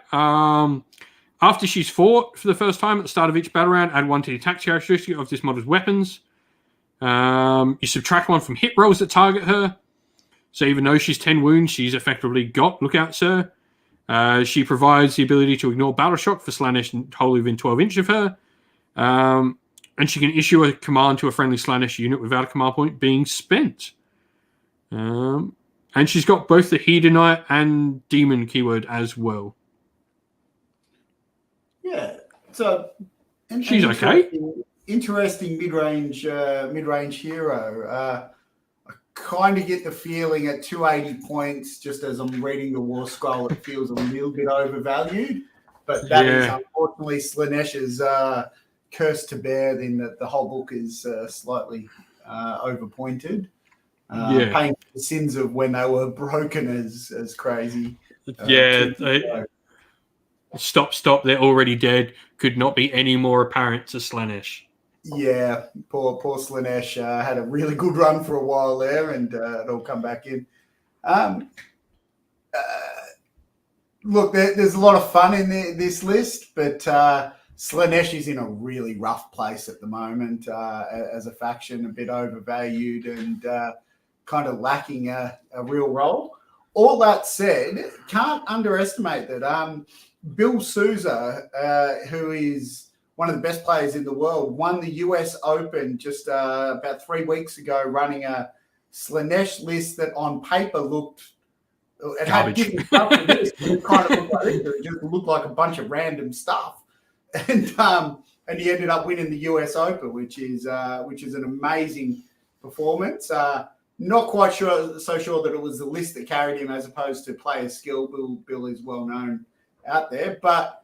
After she's fought for the first time at the start of each battle round, add 1 to the attack characteristic of this model's weapons. You subtract 1 from hit rolls that target her. So even though she's 10 wounds, she's effectively got Lookout Sir. She provides the ability to ignore Battle Shock for Slaanesh wholly within 12 inches of her. And she can issue a command to a friendly Slaanesh unit without a command point being spent. And she's got both the Hedonite and Demon keyword as well. Yeah, so she's okay. Interesting mid-range hero. I kind of get the feeling at 280 points, just as I'm reading the War Scroll, it feels a little bit overvalued. But that is unfortunately Slaanesh's curse to bear. Then that the whole book is slightly overpointed. Paying for the sins of when they were broken as crazy. Stop, they're already dead. Could not be any more apparent to Slaanesh. Yeah, poor Slaanesh had a really good run for a while there, and it'll come back in. Look, there's a lot of fun in this list, but Slaanesh is in a really rough place at the moment as a faction, a bit overvalued and kind of lacking a real role. All that said, can't underestimate that Bill Souza, who is one of the best players in the world, won the US Open just about 3 weeks ago, running a Slaanesh list that on paper had different stuff to this. It kind of looked like this. It just looked like a bunch of random stuff, and he ended up winning the US Open, which is an amazing performance. Not quite so sure that it was the list that carried him as opposed to player skill. Bill is well known out there, but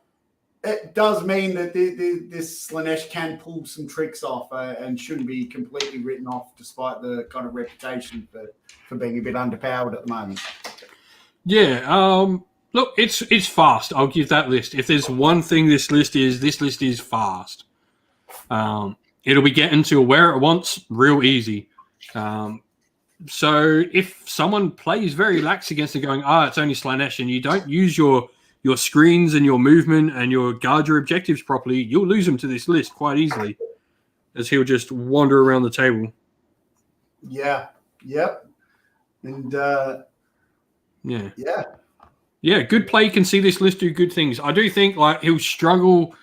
it does mean that this Slaanesh can pull some tricks off and shouldn't be completely written off, despite the kind of reputation for being a bit underpowered at the moment. Yeah, look, it's fast. I'll give that list. If there's one thing this list is fast. It'll be getting to where it wants real easy. So if someone plays very lax against it, going, it's only Slaanesh, and you don't use your screens and your movement and your guard your objectives properly, you'll lose them to this list quite easily, as he'll just wander around the table. Yeah. Yep. And good play can see this list do good things. I do think he'll struggle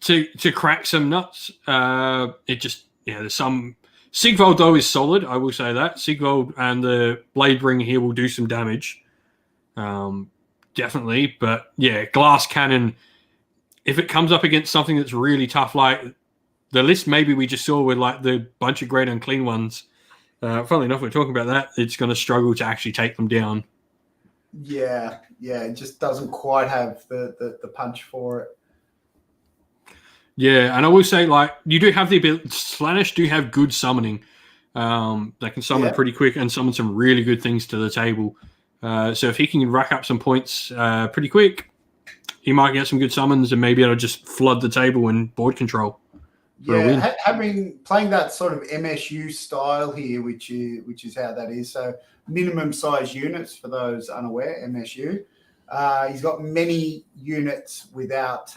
to crack some nuts. There's some. Sigvald though is solid, I will say that. Sigvald and the Bladebringer here will do some damage. Definitely, but Glass Cannon, if it comes up against something that's really tough, like the list maybe we just saw with the bunch of great unclean ones, funnily enough, we're talking about that, it's going to struggle to actually take them down. Yeah, it just doesn't quite have the punch for it. Yeah, and I will say, you do have the ability, Slaanesh do have good summoning. They can summon pretty quick and summon some really good things to the table. So if he can rack up some points pretty quick, he might get some good summons and maybe it'll just flood the table and board control. Yeah, playing that sort of MSU style here, which is how that is. So minimum size units for those unaware, MSU. He's got many units without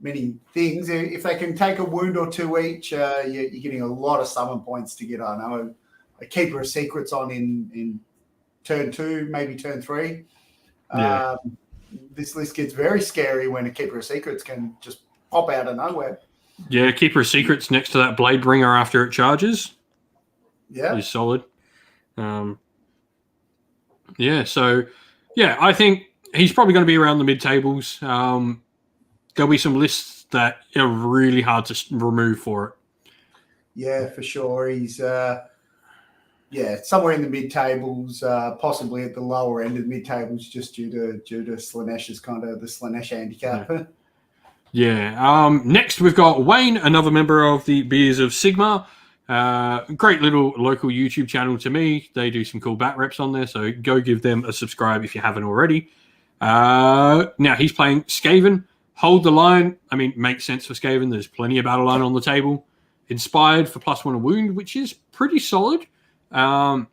many things. If they can take a wound or two each, you're getting a lot of summon points to get. I know a Keeper of Secrets on in turn 2, maybe turn 3. This list gets very scary when a Keeper of Secrets can just pop out of nowhere. Yeah, Keeper of Secrets next to that Blade Bringer after it charges. Yeah. Is solid. I think he's probably going to be around the mid-tables. There'll be some lists that are really hard to remove for it. Yeah, for sure. He's somewhere in the mid-tables, possibly at the lower end of the mid-tables, just due to Slaanesh's kind of the Slaanesh handicap. Yeah. Next, we've got Wayne, another member of the Beers of Sigmar. Great little local YouTube channel to me. They do some cool bat reps on there, so go give them a subscribe if you haven't already. Now, he's playing Skaven. Hold the line. I mean, makes sense for Skaven. There's plenty of battle line on the table. Inspired for +1 a wound, which is pretty solid. Now,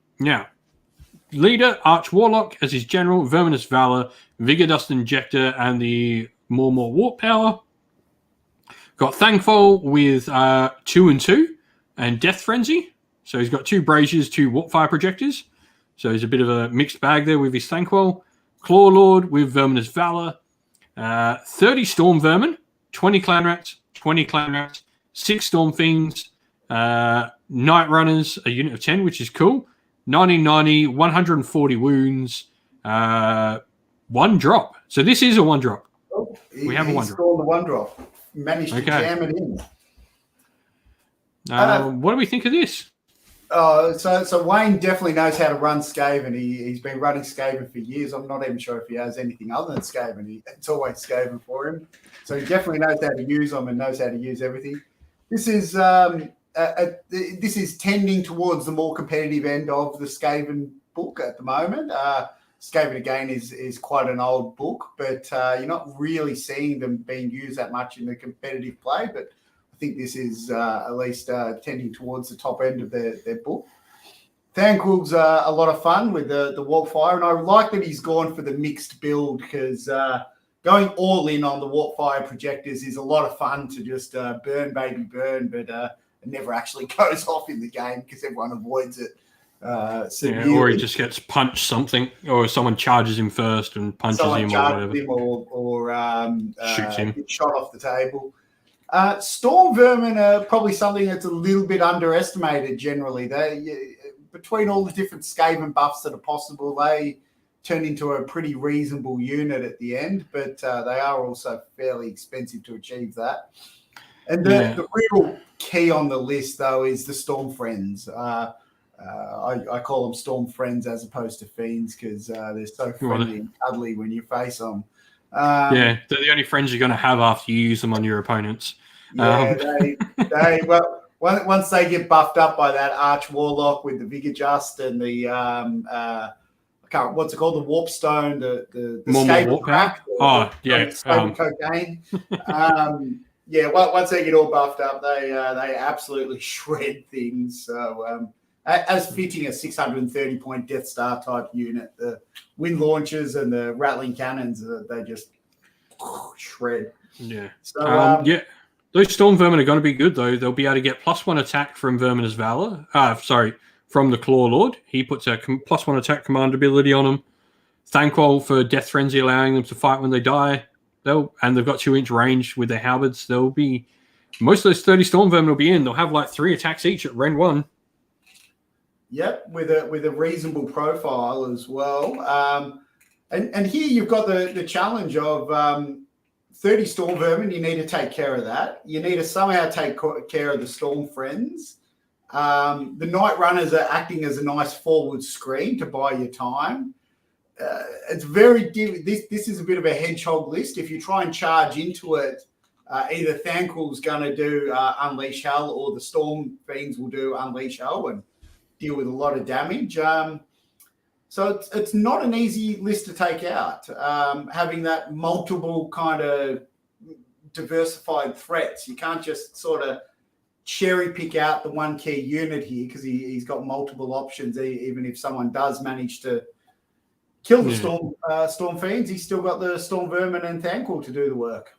leader, Arch Warlock as his general, Verminous Valor, Vigor Dust Injector, and the more Warp Power. Got Thankful with 2 and 2 and Death Frenzy. So he's got 2 Braziers, 2 Warp Fire Projectors. So he's a bit of a mixed bag there with his Thankful. Claw Lord with Verminous Valor. 30 Storm Vermin, 20 Clan Rats, 20 Clan Rats, 6 Storm Fiends, Night Runners, a unit of 10, which is cool. 1990, 140 wounds, 1 drop. So this is a 1 drop. Oh, we have a 1 drop. The 1 drop. Managed to jam it in. What do we think of this? So Wayne definitely knows how to run Skaven. He's been running Skaven for years. I'm not even sure if he has anything other than Skaven. It's always Skaven for him. So he definitely knows how to use them and knows how to use everything. This is tending towards the more competitive end of the Skaven book at the moment. Skaven, again, is quite an old book, but you're not really seeing them being used that much in the competitive play. But I think this is at least tending towards the top end of their book. Thanquil's a lot of fun with the Warp Fire, and I like that he's gone for the mixed build because going all in on the Warp Fire projectors is a lot of fun to just burn, baby, burn, but it never actually goes off in the game because everyone avoids it. Or he just gets punched something, or someone charges him first and punches him, or whatever. Or shoots him. Gets shot off the table. Storm Vermin are probably something that's a little bit underestimated generally. They, between all the different Skaven buffs that are possible, they turn into a pretty reasonable unit at the end, but they are also fairly expensive to achieve that. And the real key on the list, though, is the Storm Friends. I call them Storm Friends as opposed to Fiends because they're so friendly and cuddly when you face them. They're the only friends you're going to have after you use them on your opponents. Once they get buffed up by that Arch Warlock with the Vigor Just and the what's it called, the Warp Stone, the Skaven Crack, Skaven Cocaine. Once they get all buffed up, they absolutely shred things. So as fitting a 630-point Death Star type unit, the wind launchers and the rattling cannons, they just shred. Yeah. So those Storm Vermin are going to be good though. They'll be able to get +1 attack from Verminous Valor. From the Claw Lord. He puts a +1 attack command ability on them. Thanquil for Death Frenzy, allowing them to fight when they die. They've got 2-inch range with their halberds. They'll be most of those 30 Storm Vermin will be in. They'll have like 3 attacks each at Ren 1. Yep, with a reasonable profile as well. And here you've got the challenge of 30 Storm Vermin. You need to take care of that. You need to somehow take care of the Storm Friends. The Night Runners are acting as a nice forward screen to buy you time. It's very this is a bit of a hedgehog list. If you try and charge into it, either Thanquil's going to do Unleash Hell, or the Storm Fiends will do Unleash Hell and deal with a lot of damage. So it's not an easy list to take out. Having that multiple kind of diversified threats, you can't just sort of cherry pick out the one key unit here because he's got multiple options. Even if someone does manage to kill the Storm Fiends, he's still got the Storm Vermin and Thanquil to do the work.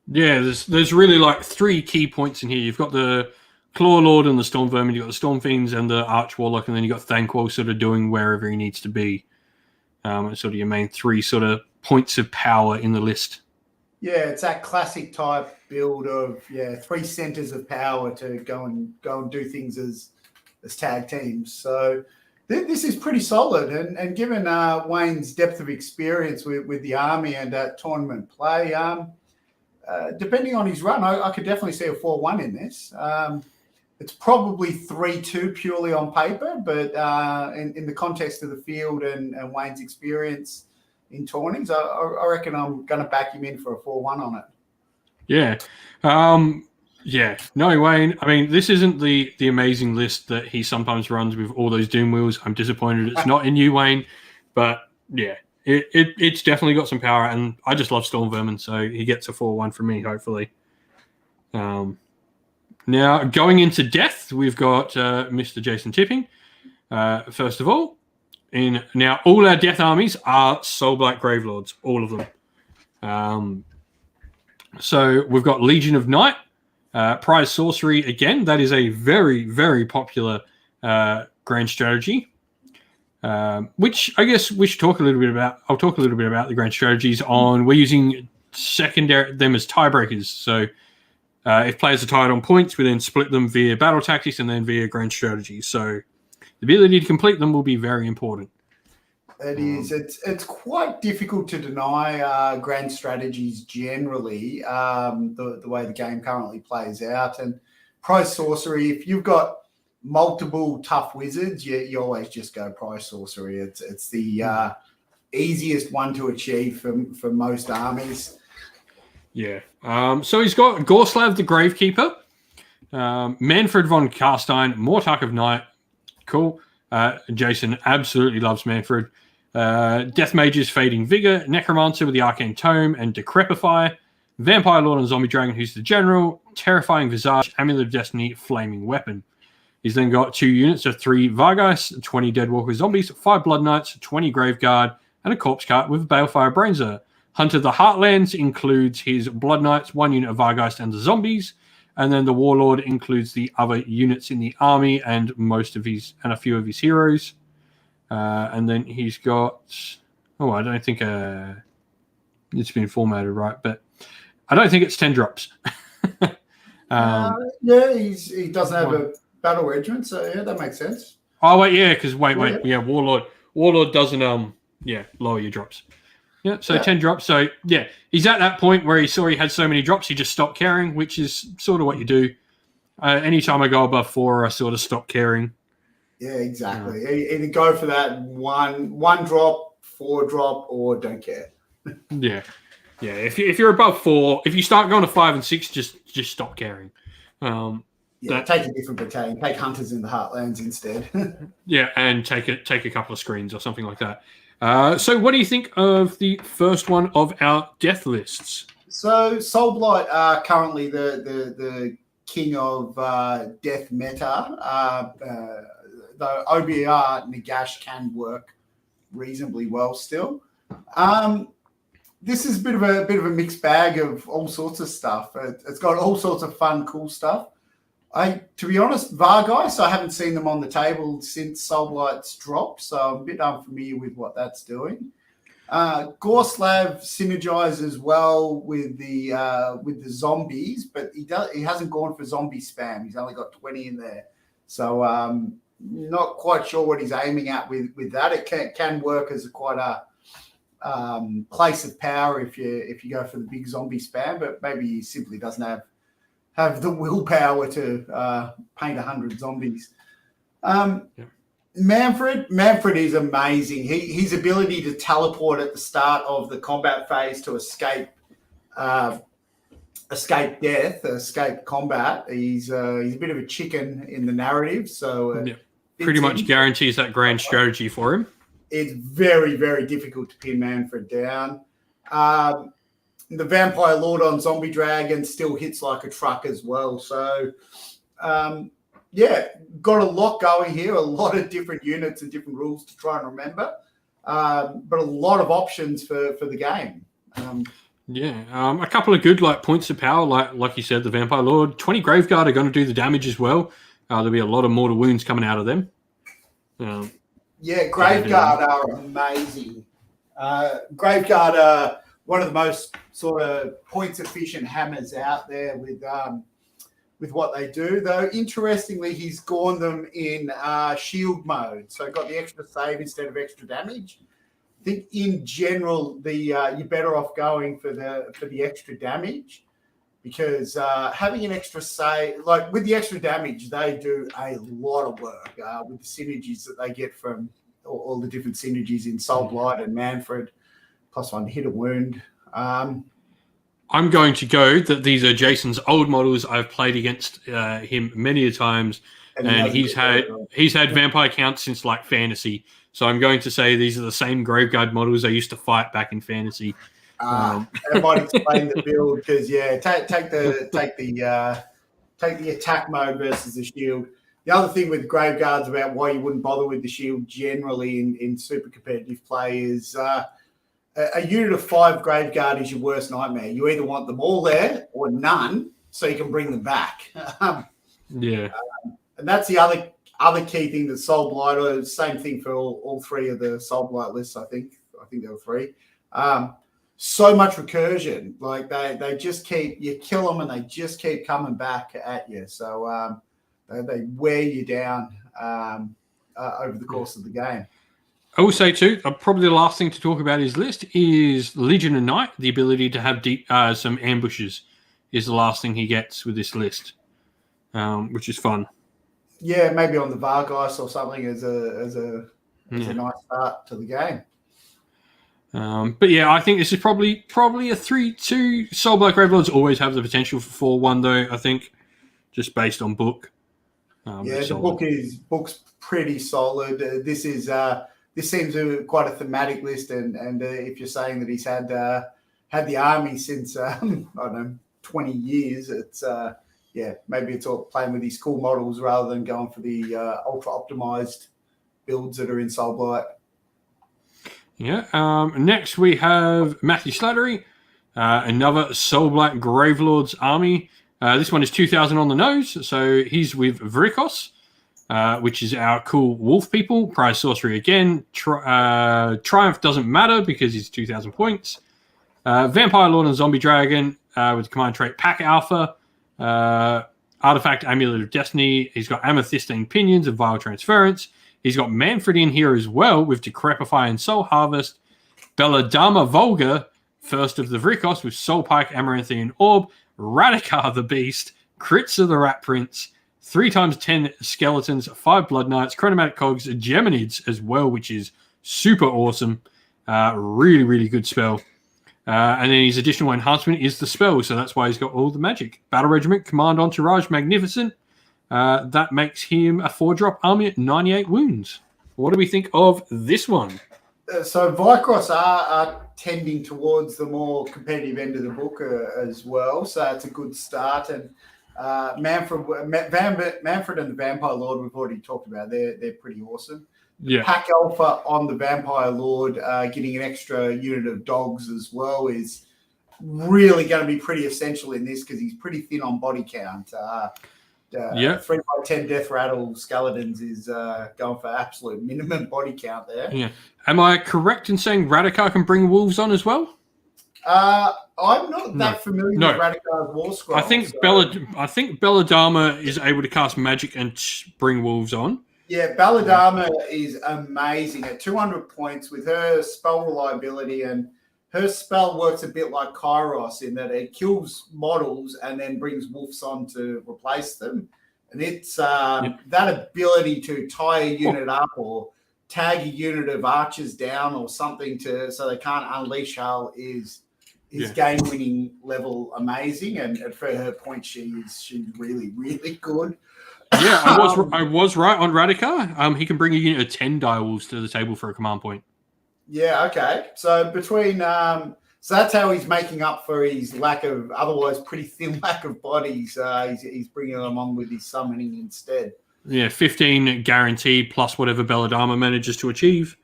Yeah, there's really like 3 key points in here. You've got the Claw Lord and the Storm Vermin, you've got the Storm Fiends and the Arch Warlock, and then you've got Thanquil sort of doing wherever he needs to be. It's sort of your main 3 sort of points of power in the list. Yeah, it's that classic type build of 3 centers of power to go and do things as tag teams. So this is pretty solid, and given Wayne's depth of experience with the army and tournament play, depending on his run, I could definitely see a 4-1 in this. It's probably 3-2 purely on paper, but in the context of the field and Wayne's experience in tourneys, I reckon I'm going to back him in for a 4-1 on it. Yeah. No, Wayne. I mean, this isn't the amazing list that he sometimes runs with all those doom wheels. I'm disappointed it's not in you, Wayne. But yeah, it's definitely got some power, and I just love Storm Vermin, so he gets a 4-1 from me, hopefully. Now, going into death, we've got Mr. Jason Tipping. First of all, now all our death armies are Soulblight Gravelords, all of them. So we've got Legion of Night, prize sorcery again. That is a very, very popular grand strategy, which I guess we should talk a little bit about. I'll talk a little bit about the grand strategies we're using them as tiebreakers. So if players are tied on points, we then split them via battle tactics and then via grand strategy. So the ability to complete them will be very important. It is. It's quite difficult to deny grand strategies generally, the way the game currently plays out. And prize sorcery, if you've got multiple tough wizards, you always just go prize sorcery. It's the easiest one to achieve for most armies. Yeah. So he's got Gorslav the Gravekeeper, Manfred von Carstein, Mortarch of Night. Cool. Jason absolutely loves Manfred. Death Mage's Fading Vigor, Necromancer with the Arcane Tome and Decrepify, Vampire Lord and Zombie Dragon, who's the General, Terrifying Visage, Amulet of Destiny, Flaming Weapon. He's then got 2 units of 3 Vargeist, 20 Deadwalker Zombies, 5 Blood Knights, 20 Graveguard, and a Corpse Cart with Balefire Brainzer. Hunter of the Heartlands includes his Blood Knights, 1 unit of Vargeist and the Zombies, and then the Warlord includes the other units in the army and a few of his heroes. And then he's got, I don't think it's been formatted right, but I don't think it's 10 drops. He doesn't have a battle regiment, so yeah, that makes sense. Oh wait, yeah, because Warlord doesn't lower your drops. Yeah, so 10 drops. So yeah, he's at that point where he saw he had so many drops, he just stopped caring, which is sort of what you do. Anytime I go above 4, I sort of stop caring. Yeah, exactly. Either go for that one drop, 4 drop, or don't care. Yeah. If you're above 4, if you start going to 5 and 6, just stop caring. Take a different battalion. Take Hunters in the Heartlands instead. Yeah, and take a couple of screens or something like that. So what do you think of the first one of our death lists? So Soulblight are currently the king of death meta. Though OBR Nagash can work reasonably well still. This is a bit of a mixed bag of all sorts of stuff. It's got all sorts of fun, cool stuff. To be honest, Vargeist, I haven't seen them on the table since Soulblight's dropped, so I'm a bit unfamiliar with what that's doing. Gorslav synergizes well with the zombies, but he hasn't gone for zombie spam. He's only got 20 in there, so not quite sure what he's aiming at with that. It can work as quite a place of power if you go for the big zombie spam, but maybe he simply doesn't have the willpower to paint 100 zombies. Manfred is amazing. His ability to teleport at the start of the combat phase to escape death, escape combat. He's a bit of a chicken in the narrative, so pretty much guarantees that grand strategy for him. It's very, very difficult to pin Manfred down. The Vampire Lord on Zombie Dragon still hits like a truck as well. So, got a lot going here, a lot of different units and different rules to try and remember, but a lot of options for the game. A couple of good points of power, like you said, the Vampire Lord. 20 Graveguard are going to do the damage as well. There'll be a lot of mortal wounds coming out of them. Graveguard are amazing. Graveguard are one of the most sort of points efficient hammers out there with what they do. Though interestingly, he's gone them in shield mode, so got the extra save instead of extra damage. I think in general, you're better off going for the extra damage, because having an extra save, like with the extra damage, they do a lot of work with the synergies that they get from all the different synergies in Soulblight and Mawtribes, +1 hit a wound. I'm going to go that these are Jason's old models. I've played against him many a times, and he's had vampire counts since like fantasy. So I'm going to say these are the same Graveguard models I used to fight back in fantasy. That might explain the build, because take the attack mode versus the shield. The other thing with Graveguards about why you wouldn't bother with the shield generally in super competitive play is a unit of 5 Graveguard is your worst nightmare. You either want them all there or none, so you can bring them back. And that's the other key thing that Soulblight, same thing for all 3 of the Soulblight lists. I think there were 3. So much recursion, like they just you kill them and they just keep coming back at you. So they wear you down over the course of the game. I will say too, probably the last thing to talk about his list is Legion of Night. The ability to have some ambushes is the last thing he gets with this list, which is fun. Yeah, maybe on the Vargas or something as a nice start to the game. But yeah, I think this is probably a 3-2. Soulblight Gravelords always have the potential for 4-1 though, I think, just based on book. The book's pretty solid. This seems quite a thematic list, and if you're saying that he's had the army since I don't know, 20 years, it's maybe it's all playing with these cool models rather than going for the ultra optimized builds that are in Soulblight. Yeah. Next we have Matthew Slattery, another Soulblight Gravelords army. This one is 2,000 on the nose, so he's with Vrykos, which is our cool wolf people. Prize sorcery again. Triumph doesn't matter because he's 2,000 points. Vampire Lord and Zombie Dragon with command trait Pack Alpha. Artifact Amulet of Destiny. He's got Amethystine Pinions and Vile Transference. He's got Manfred in here as well with Decrepify and Soul Harvest. Belladama Volga, first of the Vrykos, with Soul Pike, Amaranthian Orb. Radikar the Beast. Crits of the Rat Prince. 3x10 Skeletons. 5 Blood Knights. Chronomatic Cogs. Geminids as well, which is super awesome. Really, really good spell. And then his additional enhancement is the spell, so that's why he's got all the magic. Battle Regiment, Command Entourage, Magnificent. That makes him a 4-drop army at 98 wounds. What do we think of this one? So Vrykos are tending towards the more competitive end of the book as well, so it's a good start. And Manfred and the Vampire Lord, we've already talked about. They're pretty awesome. Yeah. Pack Alpha on the Vampire Lord, getting an extra unit of dogs as well, is really going to be pretty essential in this because he's pretty thin on body count. 3x10 Death Rattle Skeletons is going for absolute minimum body count there. Yeah. Am I correct in saying Radikar can bring wolves on as well? I'm not that familiar with Radikar's War Scroll. I think Belladama is able to cast magic and bring wolves on. Yeah, Belladama is amazing at 200 points with her spell reliability, and her spell works a bit like Kairos in that it kills models and then brings wolves on to replace them. And it's that ability to tie a unit up or tag a unit of archers down or something so they can't unleash hell is game-winning level amazing. And for her point, she's really, really good. Yeah, I was right on Radikar. He can bring a unit of 10 direwolves to the table for a command point. Yeah, okay. So between so that's how he's making up for his otherwise pretty thin lack of bodies. He's bringing them on with his summoning instead. Yeah, 15 guaranteed plus whatever Belladama manages to achieve.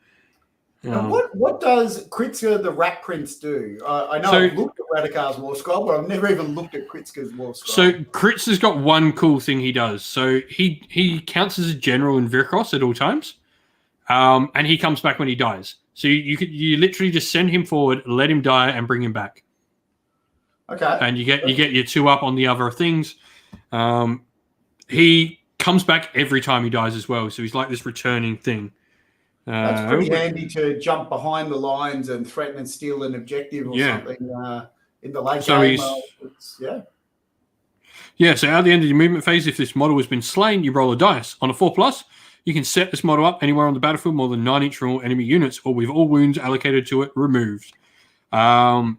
What does Kritzka the Rat Prince do? I know I've looked at Radikar's War Scroll, but I've never even looked at Kritzka's War Scroll. So Kritzka's got one cool thing he does. So he counts as a general in Vrykos at all times, and he comes back when he dies. So you literally just send him forward, let him die, and bring him back. Okay. And you get your 2 up on the other things. He comes back every time he dies as well, so he's like this returning thing. That's pretty handy to jump behind the lines and threaten and steal an objective or something in the late game. Yeah, so at the end of your movement phase, if this model has been slain, you roll a dice. On a 4+, you can set this model up anywhere on the battlefield more than 9 each from all enemy units, or with all wounds allocated to it removed. And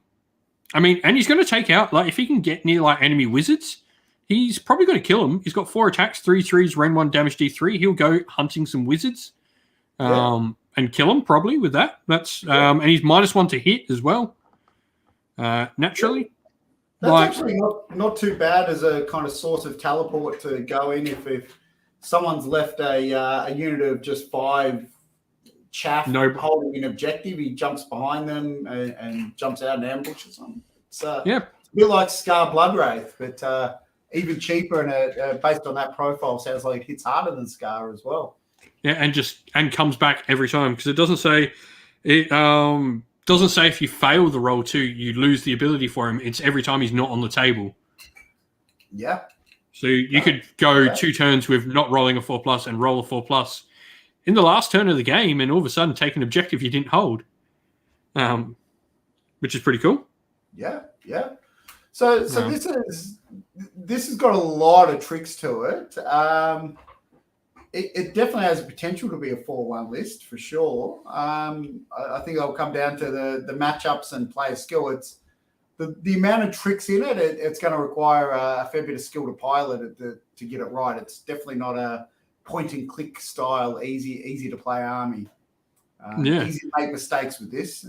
he's going to take out, like, if he can get near, like, enemy wizards, he's probably going to kill them. He's got 4 attacks, 3 3s, Ren 1, damage D3. He'll go hunting some wizards and kill them, probably, with that. That's and he's -1 to hit as well, naturally. That's actually not too bad as a kind of source of teleport to go in if someone's left a unit of just 5 chaff holding an objective, he jumps behind them and jumps out and ambushes them. It's a bit like Scar Bloodwraith, but even cheaper and based on that profile, sounds like it hits harder than Scar as well. Yeah, and comes back every time, because it doesn't say if you fail the roll too, you lose the ability for him. It's every time he's not on the table. Yeah. So you could go 2 turns with not rolling a 4+ and roll a 4+ in the last turn of the game, and all of a sudden take an objective you didn't hold, which is pretty cool. Yeah. So this has got a lot of tricks to it. It definitely has the potential to be a 4-1 list for sure. I think it'll come down to the matchups and player skill. It's the amount of tricks in it. It's going to require a fair bit of skill to pilot it to get it right. It's definitely not a point and click style, easy to play army. Easy to make mistakes with this.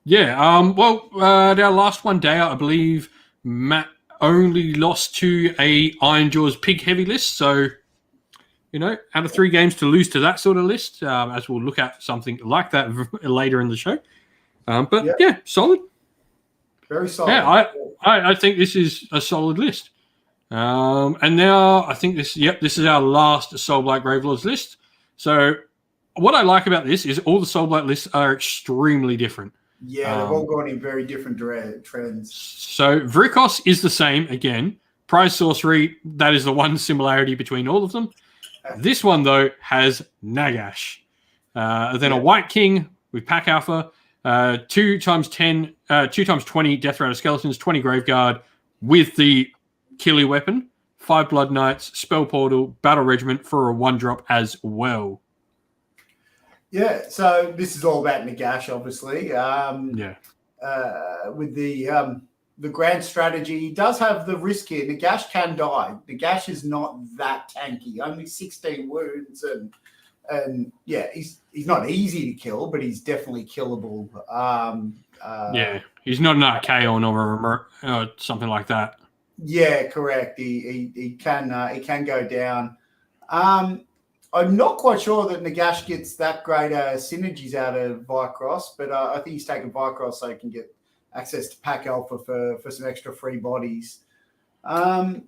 Yeah. Our last one day out, I believe Matt only lost to a Ironjawz pig heavy list. So, out of 3 games to lose to that sort of list, as we'll look at something like that later in the show. Solid. Very solid. Yeah, I think this is a solid list. And now I think this is our last Soulblight Gravelords list. So what I like about this is all the Soulblight lists are extremely different. Yeah, they've all gone in very different trends. So Vrykos is the same again. Prize Sorcery, that is the one similarity between all of them. This one, though, has Nagash. Then a White King with Pack Alpha, 2 times 10, 2 times 20 Death Rattle Skeletons, 20 Graveguard with the Killy Weapon, 5 Blood Knights, Spell Portal, Battle Regiment for a 1-drop as well. Yeah, so this is all about Nagash, obviously. With the grand strategy, he does have the risk here. Nagash can die. Nagash is not that tanky. Only 16 wounds, and he's not easy to kill, but he's definitely killable. He's not an Archaon or something like that. Yeah, correct. He can go down. I'm not quite sure that Nagash gets that great synergies out of Vycross, but I think he's taking Vycross so he can get access to Pack Alpha for some extra free bodies. This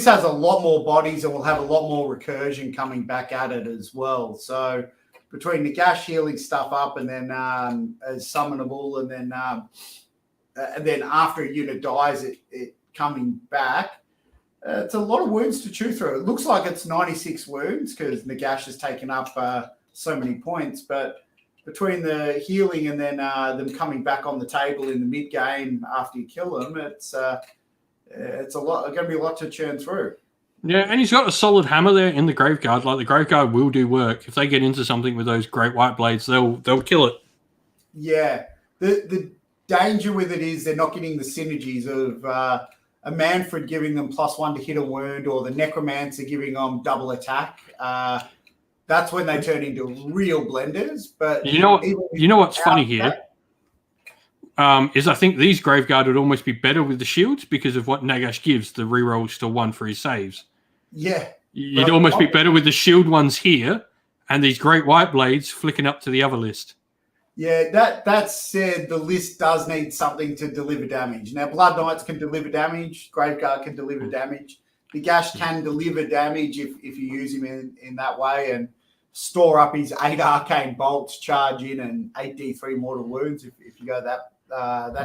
has a lot more bodies and will have a lot more recursion coming back at it as well. So between Nagash healing stuff up and then as summonable and then after a unit dies, it coming back, it's a lot of wounds to chew through. It looks like it's 96 wounds because Nagash has taken up so many points, but between the healing and then them coming back on the table in the mid game after you kill them, it's a lot. Going to be a lot to churn through. Yeah, and he's got a solid hammer there in the Graveguard. Like the Graveguard will do work if they get into something with those Great White Blades. They'll kill it. Yeah, the danger with it is they're not getting the synergies of a Manfred giving them +1 to hit a wound, or the Necromancer giving them double attack. That's when they turn into real blenders. But you know what's funny here is I think these Graveguard would almost be better with the shields because of what Nagash gives, the rerolls to 1 for his saves. Yeah. You'd almost be better with the shield ones here and these Great White Blades flicking up to the other list. Yeah, that said, the list does need something to deliver damage. Now, Blood Knights can deliver damage. Graveguard can deliver damage. Nagash can deliver damage if you use him in that way. And store up his 8 arcane bolts, charge in, and 8d3 mortal wounds if you go that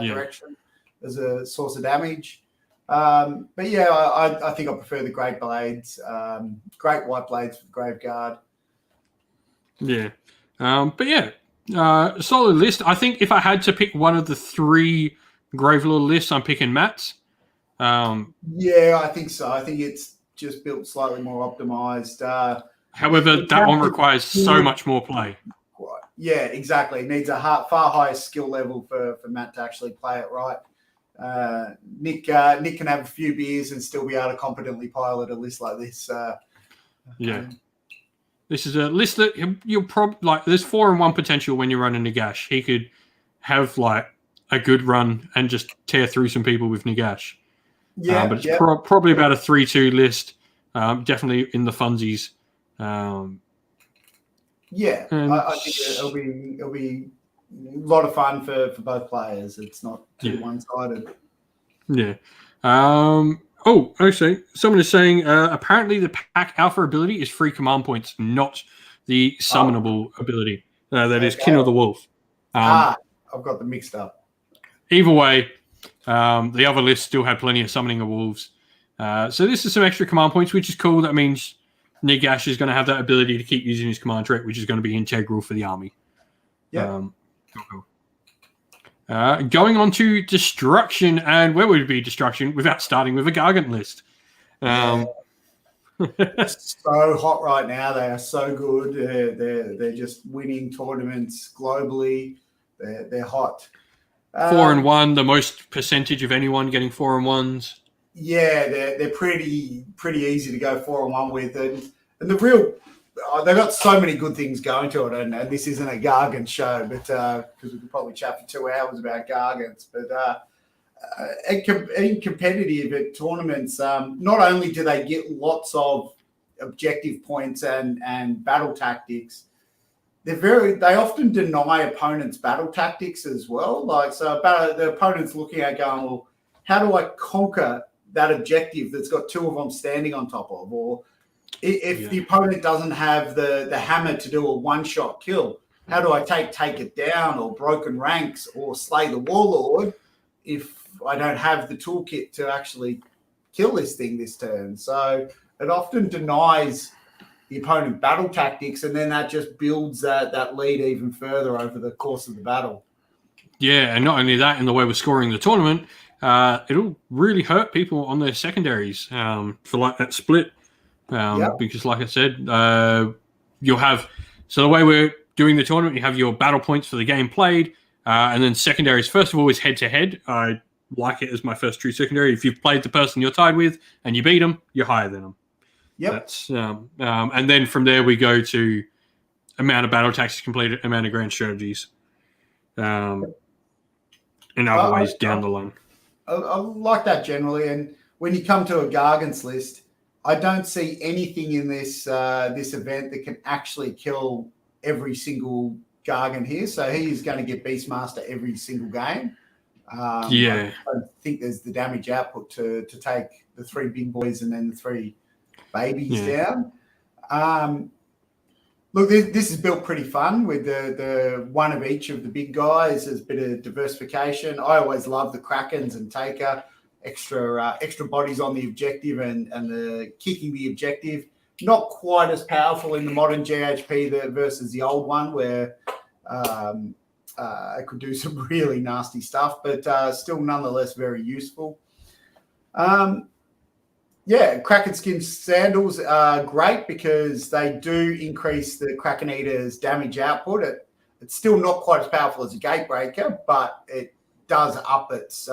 direction as a source of damage. But yeah, I think I prefer the Great Blades, Great White Blades for the Graveguard. Yeah. But yeah, solid list. I think if I had to pick one of the 3 Gravelord lists, I'm picking Matt's. Yeah, I think so. I think it's just built slightly more optimized. However, that one requires so much more play. Yeah, exactly. It needs a far higher skill level for Matt to actually play it right. Nick can have a few beers and still be able to competently pilot a list like this. This is a list that you'll probably like. There's 4-in-1 potential when you're running Nagash. He could have like a good run and just tear through some people with Nagash. Yeah, but it's probably about a 3-2 list. Definitely in the funsies. I think it'll be a lot of fun for both players. It's not too one-sided. Yeah. Actually, someone is saying apparently the pack alpha ability is 3 command points, not the summonable ability. That is Kin of the Wolf. I've got them mixed up. Either way, the other list still had plenty of summoning of wolves. So this is some extra command points, which is cool. That means Nagash is going to have that ability to keep using his command trait, which is going to be integral for the army. Yeah. Cool. Going on to Destruction, and where would it be Destruction without starting with a Gargant list? So hot right now. They are so good. They're just winning tournaments globally. They're hot. 4-in-1, the most percentage of anyone getting 4-in-1s. Yeah, they're pretty easy to go 4-in-1 with, and the real. They've got so many good things going to it, and this isn't a Gargant show, but because we could probably chat for 2 hours about Gargants. But in competitive at tournaments, not only do they get lots of objective points and battle tactics, they often deny opponents battle tactics as well. Like the opponent's looking at going, well, how do I conquer that objective that's got 2 of them standing on top of, or if the opponent doesn't have the hammer to do a one-shot kill, how do I take it down, or broken ranks, or slay the warlord if I don't have the toolkit to actually kill this thing this turn? So it often denies the opponent battle tactics, and then that just builds that lead even further over the course of the battle. Yeah, and not only that, in the way we're scoring the tournament, it'll really hurt people on their secondaries for like that split. Because like I said, you'll have, so the way we're doing the tournament, you have your battle points for the game played, and then secondaries, first of all, is head-to-head. I like it as my first true secondary. If you've played the person you're tied with and you beat them, you're higher than them. Yep. That's, and then from there we go to amount of battle tactics completed, amount of grand strategies, in other ways down the line. I like that generally, and when you come to a Gargants list, I don't see anything in this event that can actually kill every single Gargant here. So he is going to get Beastmaster every single game. I don't think there's the damage output to take the 3 big boys and then the 3 babies down. Look, this is built pretty fun with the one of each of the big guys. There's a bit of diversification. I always love the Krakens and Taker. Extra bodies on the objective and the kicking the objective. Not quite as powerful in the modern GHP versus the old one, where it could do some really nasty stuff, but still nonetheless very useful. Kraken skin sandals are great because they do increase the Kraken Eater's damage output. It's still not quite as powerful as a Gatebreaker, but it does up its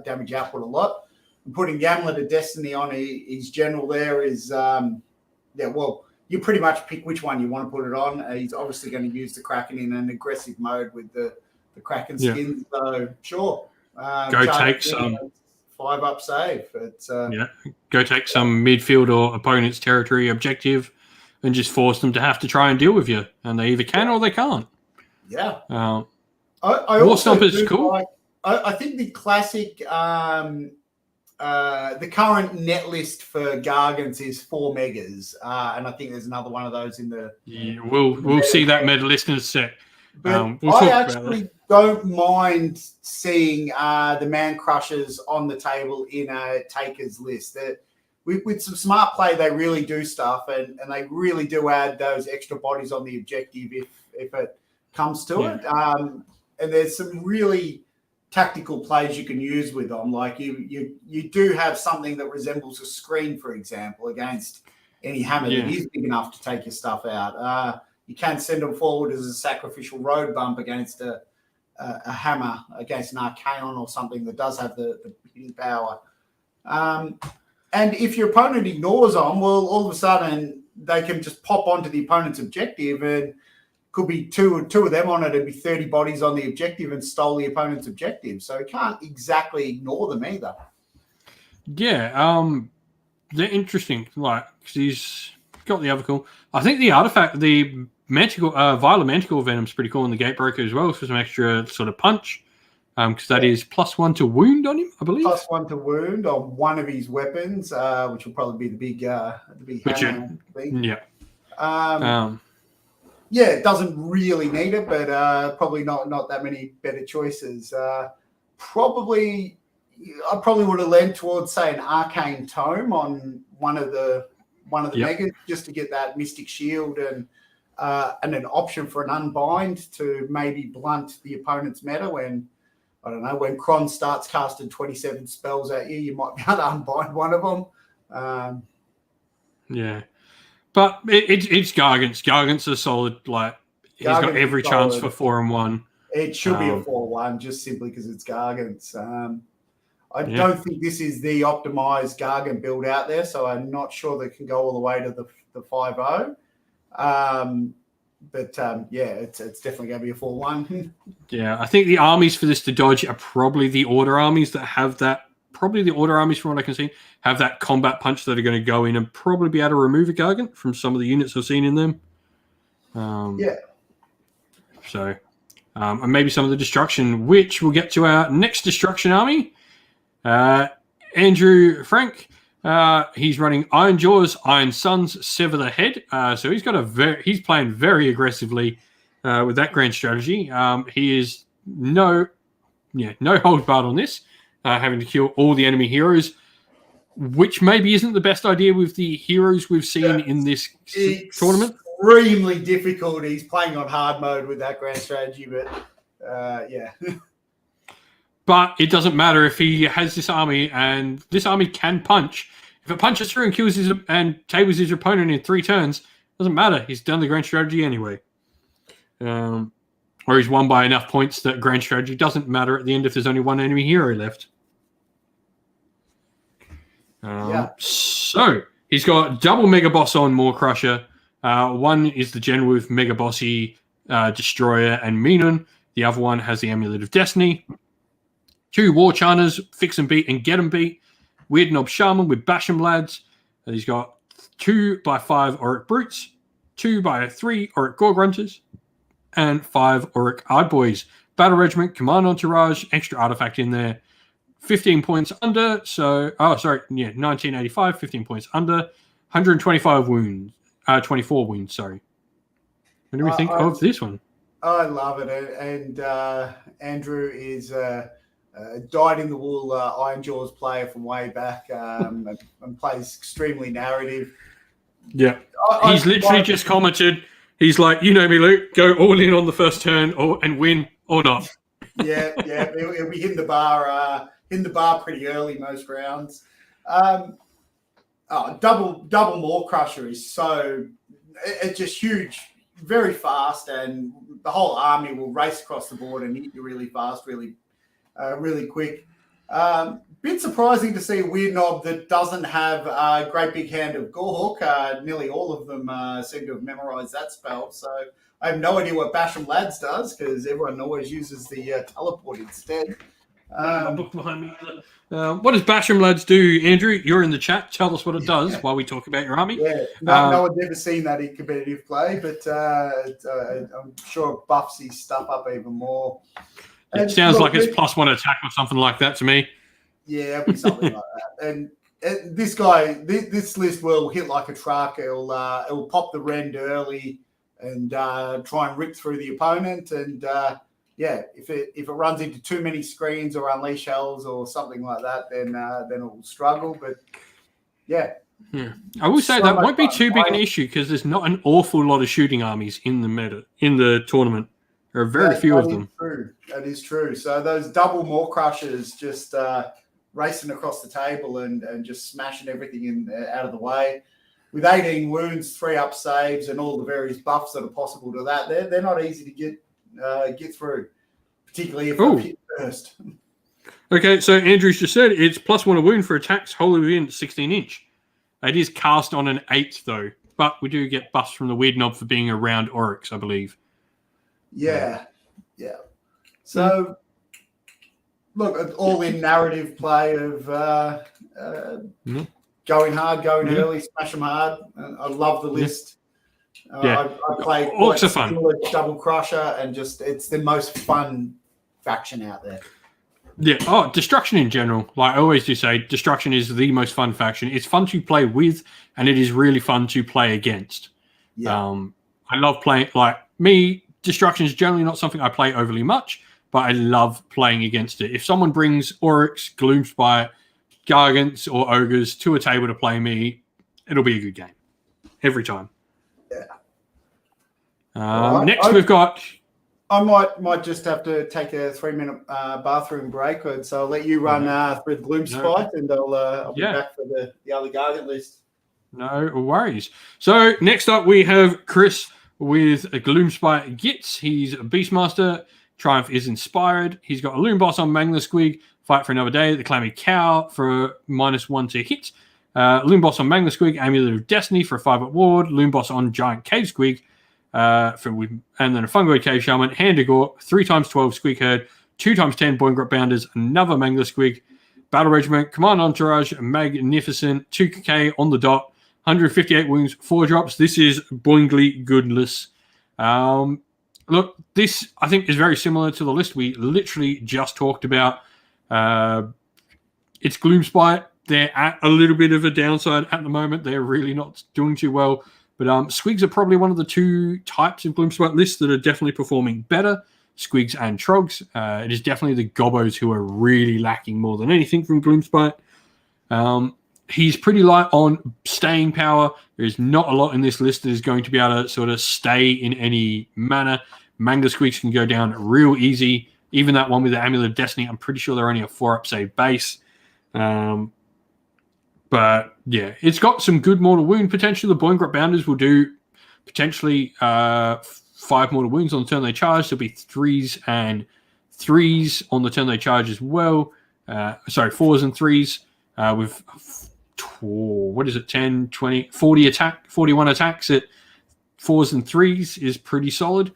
damage output a lot. And putting Yamlet of Destiny on his general there is, you pretty much pick which one you want to put it on. He's obviously going to use the Kraken in an aggressive mode with the Kraken skin. So, sure. Go take some 5-up save. Go take some midfield or opponent's territory objective and just force them to have to try and deal with you. And they either can or they can't. Yeah. I also is cool. I think the classic the current net list for Gargants is 4 megas, and I think there's another one of those in the. Yeah, we'll see that meta list in a sec. But I actually don't mind seeing the Man Crushers on the table in a takers list. That with some smart play, they really do stuff, and they really do add those extra bodies on the objective if it comes to it. And there's some really tactical plays you can use with them. Like you do have something that resembles a screen, for example, against any hammer that is big enough to take your stuff out. You can send them forward as a sacrificial road bump against a hammer, against an Archaon or something that does have the hitting power. And if your opponent ignores them, well, all of a sudden they can just pop onto the opponent's objective, and could be two of them on it. It'd be 30 bodies on the objective and stole the opponent's objective. So you can't exactly ignore them either. Yeah, they're interesting. Like, 'cause he's got the other cool. I think the artifact, the Manticore, Violet Manticore Venom's pretty cool in the Gatebreaker as well for some extra sort of punch. Because that is +1 to wound on him, I believe. +1 to wound on one of his weapons, which will probably be the big hammer thing. Yeah. Yeah, it doesn't really need it, but probably not that many better choices. I probably would have lent towards, say, an Arcane Tome on one of the megas, just to get that Mystic Shield and an option for an Unbind to maybe blunt the opponent's meta when, I don't know, when Khorne starts casting 27 spells at you, you might be able to unbind one of them. Yeah. But it's Gargants. Gargants are solid. Like, he's got every chance for 4 and 1. It should be a 4-1 just simply because it's Gargants. I don't think this is the optimized Gargant build out there, so I'm not sure they can go all the way to the 5-0. But it's definitely going to be a 4-1. Yeah, I think the armies for this to dodge are probably the Order armies that have that. Probably the Order armies, from what I can see, have that combat punch that are going to go in and probably be able to remove a Gargant from some of the units I've seen in them. So, and maybe some of the destruction, which we'll get to our next destruction army. Andrew Frank. He's running Ironjawz, Iron Suns, Sever the Head. So he's got he's playing very aggressively with that grand strategy. He is no hold barred on this, having to kill all the enemy heroes, which maybe isn't the best idea with the heroes we've seen in this tournament. Extremely difficult. He's playing on hard mode with that grand strategy, but But it doesn't matter if he has this army, and this army can punch. If it punches through and kills and tables his opponent in 3 turns, doesn't matter. He's done the grand strategy anyway. Or he's won by enough points that grand strategy doesn't matter at the end if there's only one enemy hero left. So he's got double Mega Boss on Maw Crusher. One is the Gen with Mega Bossy, Destroyer, and Minun. The other one has the Amulet of Destiny. 2 War Charners, Fix and Beat and Get 'em Beat. Weird Knob Shaman with Bash 'em Lads. And he's got 2x5 Auric Brutes, 2x3 Auric Gore Grunters, and 5 Auric Ardboys. Battle Regiment, Command Entourage, extra artifact in there. 15 points under. 1985, 15 points under. 125 wounds. 24 wounds, sorry. What do we think of this one? I love it. And Andrew is dyed-in-the-wool Ironjawz player from way back and plays extremely narrative. Yeah. He's literally just commented, he's like, you know me, Luke, go all in on the first turn and win or not. Yeah. He'll be hitting the bar pretty early most rounds. Double Maw Crusher is it's just huge, very fast, and the whole army will race across the board and hit you really fast, really quick. Bit surprising to see a Weird Knob that doesn't have a great big hand of Gorehawk. Nearly all of them seem to have memorized that spell. So I have no idea what Bash 'em Lads does, because everyone always uses the teleport instead. A book behind me. What does Bash 'em Lads do, Andrew? You're in the chat. Tell us what it does while we talk about your army. Yeah, no one's ever seen that in competitive play, but I'm sure it buffs his stuff up even more. It sounds like it's +1 attack or something like that to me. Yeah, it'll be something like that. And this guy, this list will hit like a truck. It'll pop the rend early and try and rip through the opponent. And if it runs into too many screens or unleash hells or something like that, then it will struggle. But yeah. I will say that won't be too big an issue because there's not an awful lot of shooting armies in the tournament. There are very few of them. True. That is true. So those double Maw Crushers just racing across the table and just smashing everything out of the way. With 18 wounds, 3 up saves, and all the various buffs that are possible to that, they're not easy to get through, particularly if they're hit first. Okay, so Andrew's just said it's +1 a wound for attacks wholly within 16 inch. It is cast on an 8 though, but we do get buffs from the weird knob for being around Oryx, I believe. Yeah. So, look, an all-in narrative play of going hard, going early, smash them hard. I love the list. I play Orcs are fun. Double Crusher, and just it's the most fun faction out there. Yeah. Oh, Destruction in general. Like I always do say, Destruction is the most fun faction. It's fun to play with, and it is really fun to play against. Yeah. I love playing. Like me, Destruction is generally not something I play overly much, but I love playing against it. If someone brings Oryx, Gloomspite, Gargants, or Ogres to a table to play me, it'll be a good game every time. Yeah. Next, we've got. I might just have to take a 3-minute bathroom break, so I'll let you run through the Gloomspite, and I'll be back for the other Gargant list. No worries. So next up, we have Chris with a Gloomspite Gitz. He's a Beastmaster. Triumph is inspired. He's got a Loon Boss on Mangler Squig. Fight for another day. The Clammy Cow for -1 to hit. Loon Boss on Mangler Squig. Amulet of Destiny for a 5-up ward. Loon Boss on Giant Cave Squig. And then a Fungoid Cave Shaman, Handagore, 3x12 Squig Herd, 2x10 Boingrot Bounders, another Mangler Squig, Battle Regiment, Command Entourage, Magnificent, 2k on the dot, 158 wounds, 4 drops. This is boingly goodness. Look, this I think is very similar to the list we literally just talked about. It's Gloomspite. They're at a little bit of a downside at the moment. They're really not doing too well. But Squigs are probably one of the 2 types of Gloomspite lists that are definitely performing better, Squigs and Trogs. It is definitely the Gobbos who are really lacking more than anything from Gloomspite. He's pretty light on staying power. There's not a lot in this list that is going to be able to sort of stay in any manner. Mangler Squigs can go down real easy. Even that one with the Amulet of Destiny, I'm pretty sure they're only a 4-up save base. But yeah, it's got some good mortal wound potential. The Boingrot Bounders will do potentially 5 mortal wounds on the turn they charge. There'll be 3s and 3s on the turn they charge as well. 4s and 3s with 10, 20, 40 attack, 41 attacks at 4s and 3s is pretty solid.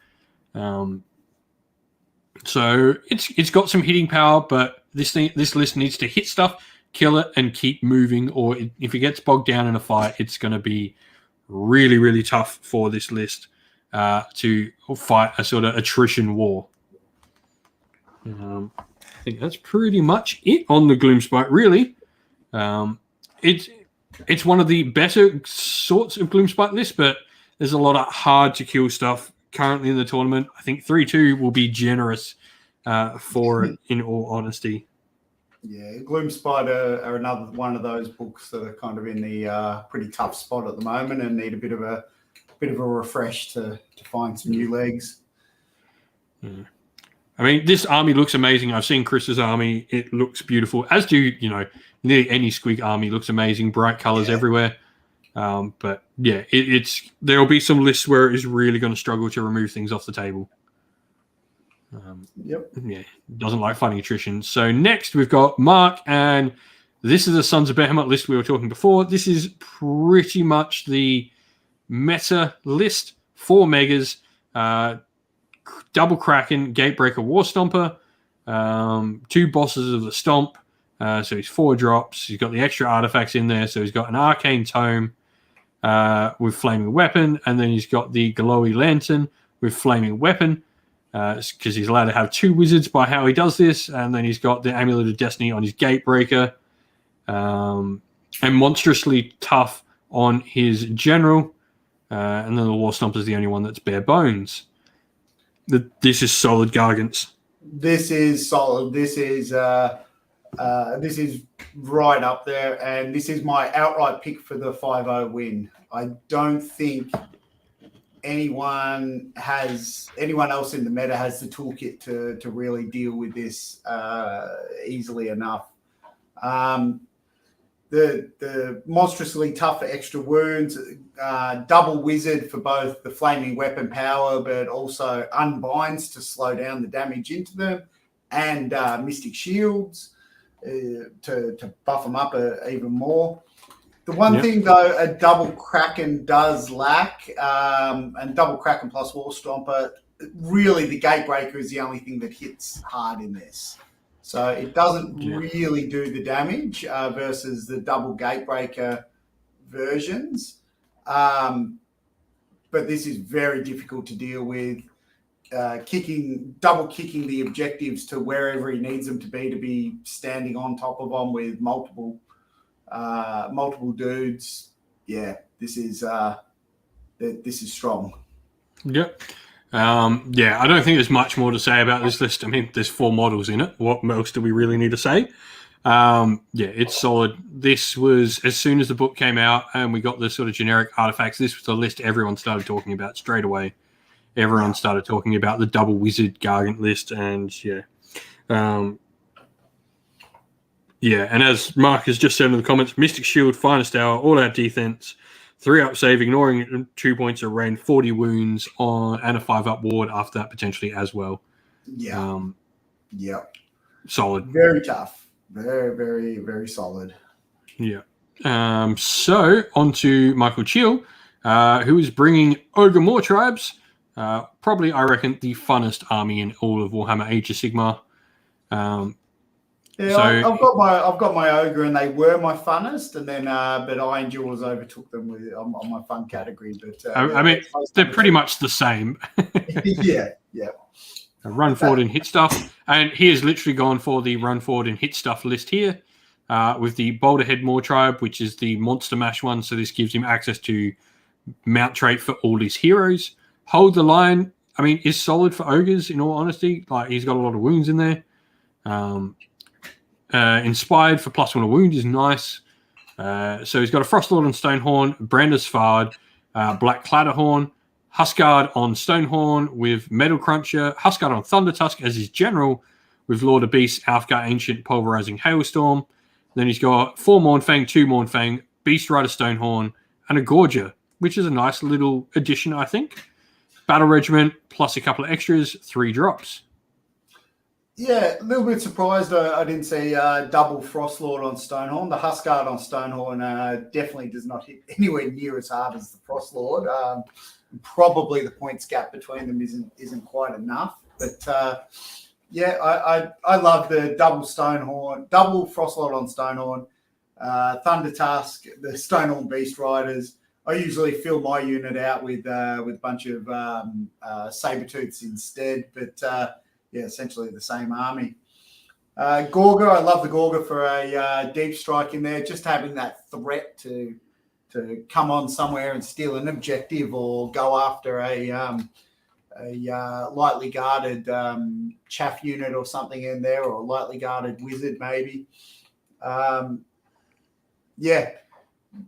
So it's got some hitting power, but this list needs to hit stuff, kill it, and keep moving, or if it gets bogged down in a fight, it's going to be really, really tough for this list to fight a sort of attrition war. I think that's pretty much it on the Gloomspite, really. It's one of the better sorts of Gloomspite lists, but there's a lot of hard-to-kill stuff currently in the tournament. I think 3-2 will be generous for it, in all honesty. Yeah, Gloomspite are another one of those books that are kind of in the pretty tough spot at the moment and need a bit of a refresh to find some new legs. I mean, this army looks amazing. I've seen Chris's army; it looks beautiful. As do nearly any Squig army looks amazing. Bright colors everywhere. But yeah, there'll be some lists where it is really going to struggle to remove things off the table. Yeah, doesn't like fighting attrition. So next we've got Mark, and this is the Sons of Behemat list we were talking before. This is pretty much the meta list. 4 megas, double Kraken, Gatebreaker, War Stomper, 2 bosses of the Stomp. So he's 4 drops. He's got the extra artifacts in there. So he's got an Arcane Tome with Flaming Weapon, and then he's got the Glowy Lantern with Flaming Weapon. because he's allowed to have 2 wizards by how he does this, and then he's got the Amulet of Destiny on his Gatebreaker, and monstrously tough on his general, and then the War Stomper is the only one that's bare bones. This is solid Gargants. This is solid. This is right up there, and this is my outright pick for the 5-0 win. I don't think anyone else in the meta has the toolkit to really deal with this easily enough. The monstrously tough for extra wounds, double wizard for both the flaming weapon power, but also unbinds to slow down the damage into them, and mystic shields to buff them up even more. The one thing, though, a double Kraken does lack, and double Kraken plus War Stomper, really the Gatebreaker is the only thing that hits hard in this. So it doesn't really do the damage versus the double Gatebreaker versions. But this is very difficult to deal with. Double kicking the objectives to wherever he needs them to be standing on top of them with multiple dudes. Yeah, this is strong. Yep. I don't think there's much more to say about this list. I mean, there's 4 models in it. What else do we really need to say? It's solid. This was, as soon as the book came out and we got the sort of generic artifacts, this was the list everyone started talking about straight away. Everyone started talking about the double wizard Gargant list, and and as Mark has just said in the comments, Mystic Shield, Finest Hour, all out defense, 3-up save, ignoring 2 points of rain, 40 wounds on, and a 5-up ward after that potentially as well. Solid. Very tough. Very, very, very solid. Yeah. So on to Michael Chill, who is bringing Ogre Mawtribes. Probably, I reckon, the funnest army in all of Warhammer Age of Sigmar. I've got my Ogre, and they were my funnest, and then but Ironjawz overtook them on my fun category. But I mean, they're pretty much the same. yeah. Run forward and hit stuff, and he has literally gone for the run forward and hit stuff list here, with the Boulderhead Mawtribe, which is the Monster Mash one. So this gives him access to mount trait for all his heroes. Hold the Line, I mean, is solid for ogres. In all honesty, like he's got a lot of wounds in there. Inspired for +1 a wound is nice. So he's got a Frostlord on Stonehorn, Brander's Fard, Black Clatterhorn, Huskard on Stonehorn with Metal Cruncher, Huskard on Thundertusk as his general with Lord of Beasts, Alfgar Ancient, Pulverizing Hailstorm. Then he's got 4 Mournfang, 2 Mournfang, Beast Rider Stonehorn, and a Gorger, which is a nice little addition, I think. Battle Regiment plus a couple of extras, 3 drops. Yeah, a little bit surprised I didn't see double Frostlord on Stonehorn. The Huskard on Stonehorn definitely does not hit anywhere near as hard as the Frostlord. Probably the points gap between them isn't quite enough. But I love the double Frostlord on Stonehorn, Thundertusk, the Stonehorn Beast Riders. I usually fill my unit out with a bunch of Sabertooths instead, but essentially the same army. Gorga, I love the Gorga for a deep strike in there. Just having that threat to come on somewhere and steal an objective or go after a lightly guarded chaff unit or something in there, or a lightly guarded wizard maybe.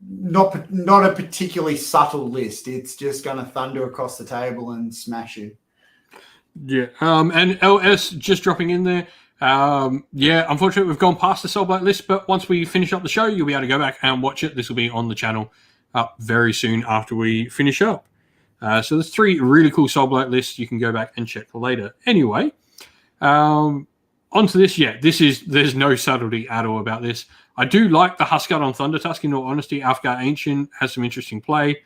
Not a particularly subtle list. It's just going to thunder across the table and smash you. Yeah, and LS just dropping in there. Unfortunately, we've gone past the Soulblight list, but once we finish up the show, you'll be able to go back and watch it. This will be on the channel up very soon after we finish up. So there's 3 really cool Soulblight lists you can go back and check for later. Anyway, onto this. There's no subtlety at all about this. I do like the Huskard on Thundertusk, in all honesty. Alfgar Ancient has some interesting play.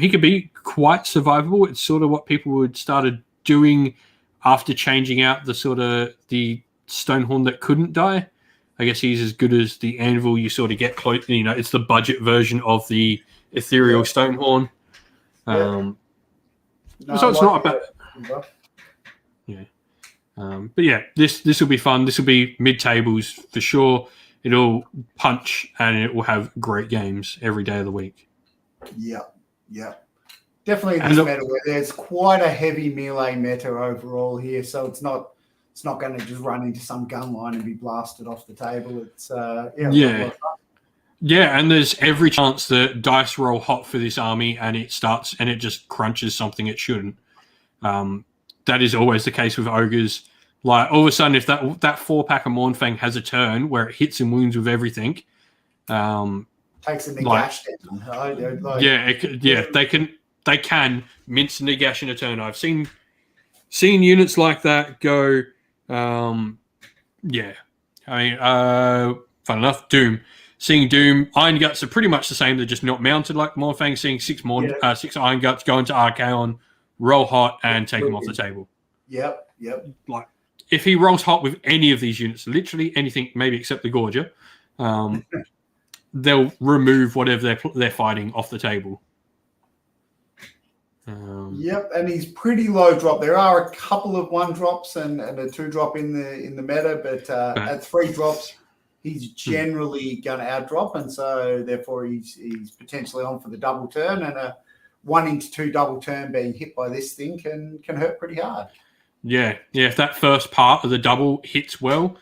He could be quite survivable. It's sort of what people would started doing after changing out the Stonehorn that couldn't die. I guess he's as good as the Anvil. You sort of get close. It's the budget version of the Ethereal Stonehorn. So it's not a bad. But yeah, this will be fun. This will be mid-tables for sure. It'll punch and it will have great games every day of the week. Yeah. Definitely this meta where there's quite a heavy melee meta overall here, so it's not going to just run into some gun line and be blasted off the table. It's Yeah, and there's every chance that dice roll hot for this army and it starts and it just crunches something it shouldn't. That is always the case with ogres. Like all of a sudden, if that 4-pack of Mournfang has a turn where it hits and wounds with everything, takes a negash down. They can mince a negash in a turn. I've seen units like that go. Fun enough, Doom. Seeing Doom, Iron Guts are pretty much the same. They're just not mounted like Mournfang. Seeing 6 Iron Guts go into Archaon, roll hot, and take them off the table. Yep. Like, if he rolls hot with any of these units, literally anything, maybe except the Gorger, they'll remove whatever they're fighting off the table. And he's pretty low drop. There are a couple of 1-drops and a 2-drop in the meta, but at 3 drops, he's generally going to outdrop, and so therefore he's potentially on for the double turn, and a 1 into 2 double turn being hit by this thing can hurt pretty hard. Yeah. If that first part of the double hits well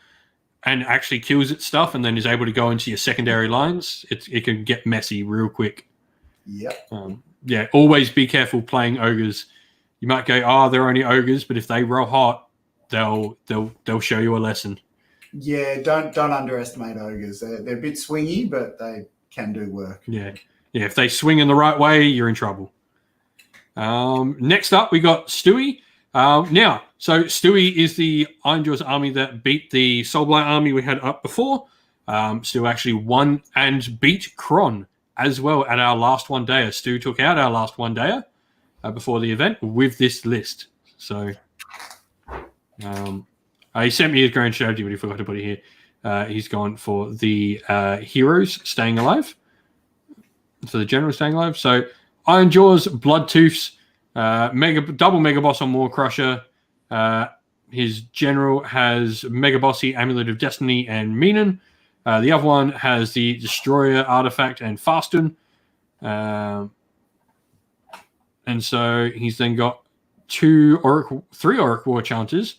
and actually kills its stuff and then is able to go into your secondary lines, it can get messy real quick. Yep. Always be careful playing ogres. You might go, they're only ogres, but if they roll hot, they'll show you a lesson. Yeah, don't underestimate ogres. They're a bit swingy, but they can do work. Yeah. If they swing in the right way, you're in trouble. Next up, we got Stewie. So Stewie is the Ironjawz army that beat the Soulblight army we had up before. Stu actually won and beat Khorne as well at our last one-dayer. Stu took out our last one-dayer before the event with this list. So he sent me his grand strategy, but he forgot to put it here. He's gone for the heroes staying alive. For the general staying alive. So Ironjawz, Bloodtooths, double Mega Boss on War Crusher. His general has Mega Bossy, Amulet of Destiny, and Meenan. The other one has the Destroyer Artifact and Fasten. And so he's then got 3 Oracle War Chanters.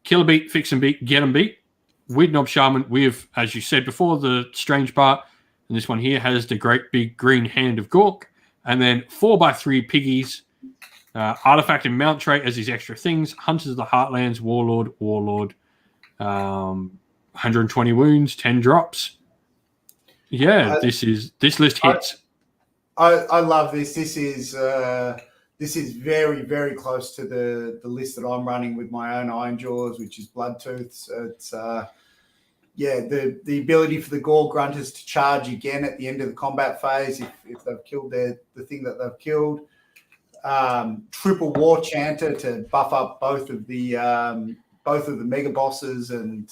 Killer Beat, Fix and Beat, Get 'em Beat. Widnob Shaman with, as you said before, the strange part. And this one here has the great big green hand of Gork. And then 4x3 Piggies. Artifact and Mount Trait as these extra things. Hunters of the Heartlands, Warlord. 120 wounds, 10 drops. Yeah, this list hits. I love this. This is very, very close to the list that I'm running with my own Ironjawz, which is Bloodtooths. It's the ability for the Gore Grunters to charge again at the end of the combat phase if they've killed the thing that they've killed. Triple War Chanter to buff up both of the Mega Bosses and